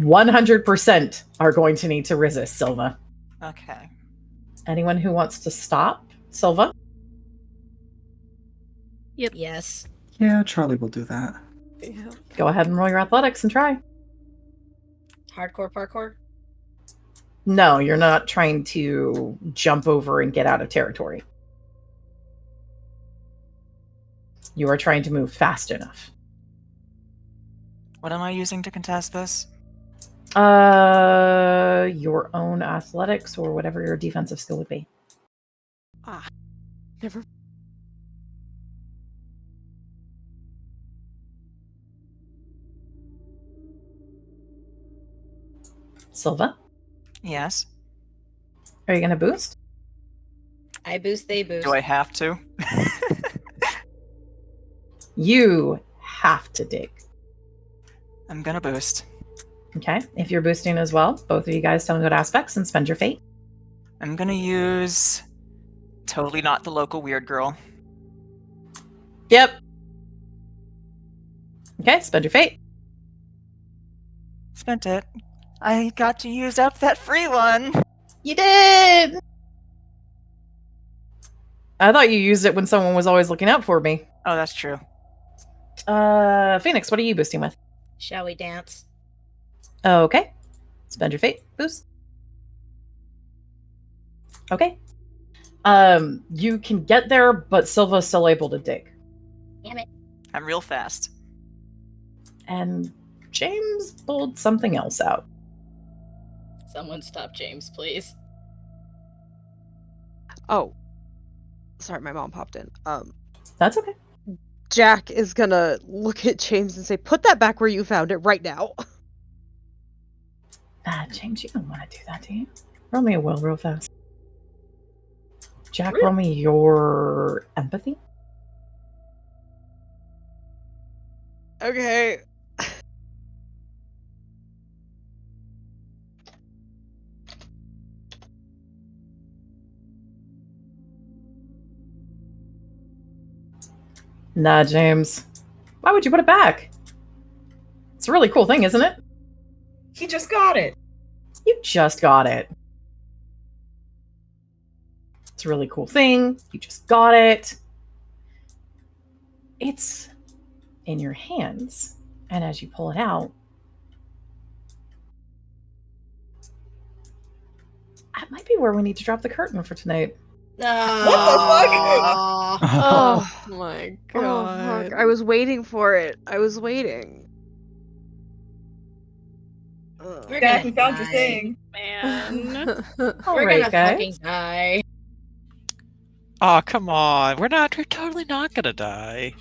100% are going to need to resist, Silva. Okay. Anyone who wants to stop Silva? Yep. Yes. Yeah, Charlie will do that. Yeah. Go ahead and roll your athletics and try. Hardcore parkour? No, you're not trying to jump over and get out of territory. You are trying to move fast enough. What am I using to contest this? Your own athletics or whatever your defensive skill would be. Never. Silva, Yes. are you going to boost? I boost, they boost. Do I have to? You have to dig. I'm gonna boost. Okay. If you're boosting as well, both of you guys tell me what aspects and spend your fate. I'm gonna use totally not the local weird girl. Yep. Okay, spend your fate. Spent it. I got to use up that free one. You did! I thought you used it when someone was always looking out for me. Oh, that's true. Phoenix, what are you boosting with? Shall we dance? Okay. Spend your fate. Boost. Okay. You can get there, but Silva's still able to dig. Damn it. I'm real fast. And James pulled something else out. Someone stop James, please. Oh. Sorry, my mom popped in. That's okay. Jack is gonna look at James and say, "Put that back where you found it right now." James, you don't want to do that, do you? Roll me a will real fast. Jack, roll me your empathy. Okay. Nah, James. Why would you put it back? It's a really cool thing, isn't it? He just got it. You just got it. It's a really cool thing. You just got it. It's in your hands. And as you pull it out, that might be where we need to drop the curtain for tonight. Oh, Oh my Oh, god. fuck. I was waiting for it. I was waiting. Ugh. We're Jack, gonna you found your die. thing. Man. All We're right, gonna guys. fucking die. Oh, come on. We're totally not gonna die.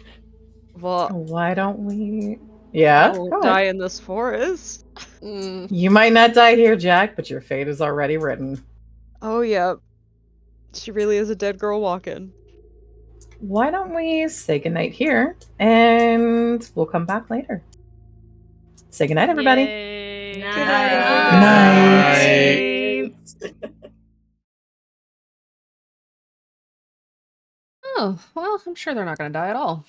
Well, Why don't we? I Yeah, won't go die ahead. in this forest. Mm. You might not die here, Jack, but your fate is already written. Oh, yep. She really is a dead girl walking. Why don't we say goodnight here, and we'll come back later. Say goodnight, everybody. Yay. Good Good night, everybody. Oh, well, I'm sure they're not going to die at all.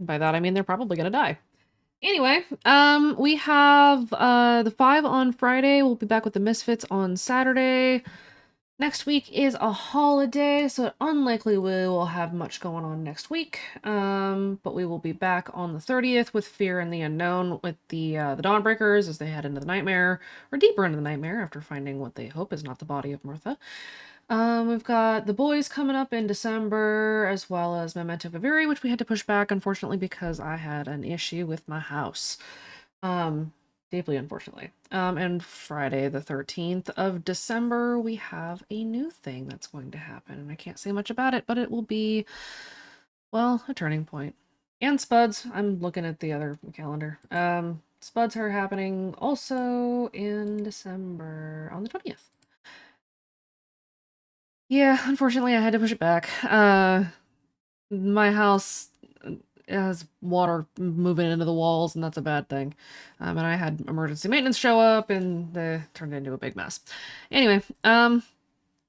By that, I mean they're probably going to die. Anyway, we have the 5 on Friday. We'll be back with the Misfits on Saturday. Next week is a holiday, so unlikely we will have much going on next week. But we will be back on the 30th with Fear and the Unknown with the Dawnbreakers as they head into the nightmare, or deeper into the nightmare after finding what they hope is not the body of Mirtha. We've got The Boys coming up in December, as well as Memento Vivere, which we had to push back, unfortunately, because I had an issue with my house. Deeply unfortunately. And Friday, the 13th of December, we have a new thing that's going to happen. And I can't say much about it, but it will be, well, a turning point. And Spuds, I'm looking at the other calendar. Spuds are happening also in December on the 20th. Yeah, unfortunately, I had to push it back. My house has water moving into the walls, and that's a bad thing. And I had emergency maintenance show up, and they turned into a big mess. Anyway,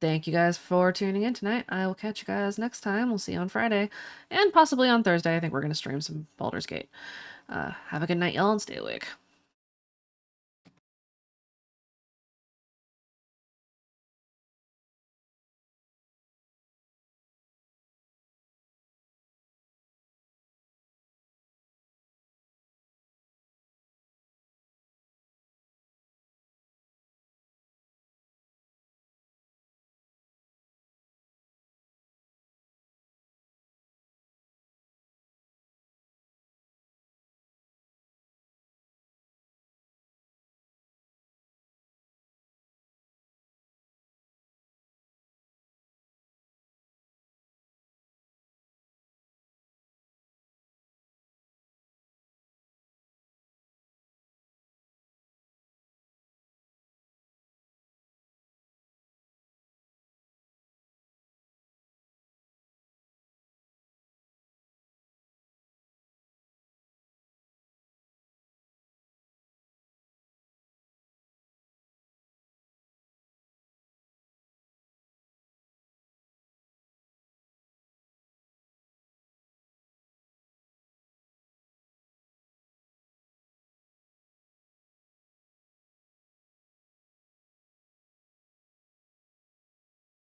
thank you guys for tuning in tonight. I will catch you guys next time. We'll see you on Friday, and possibly on Thursday. I think we're going to stream some Baldur's Gate. Have a good night, y'all, and stay awake.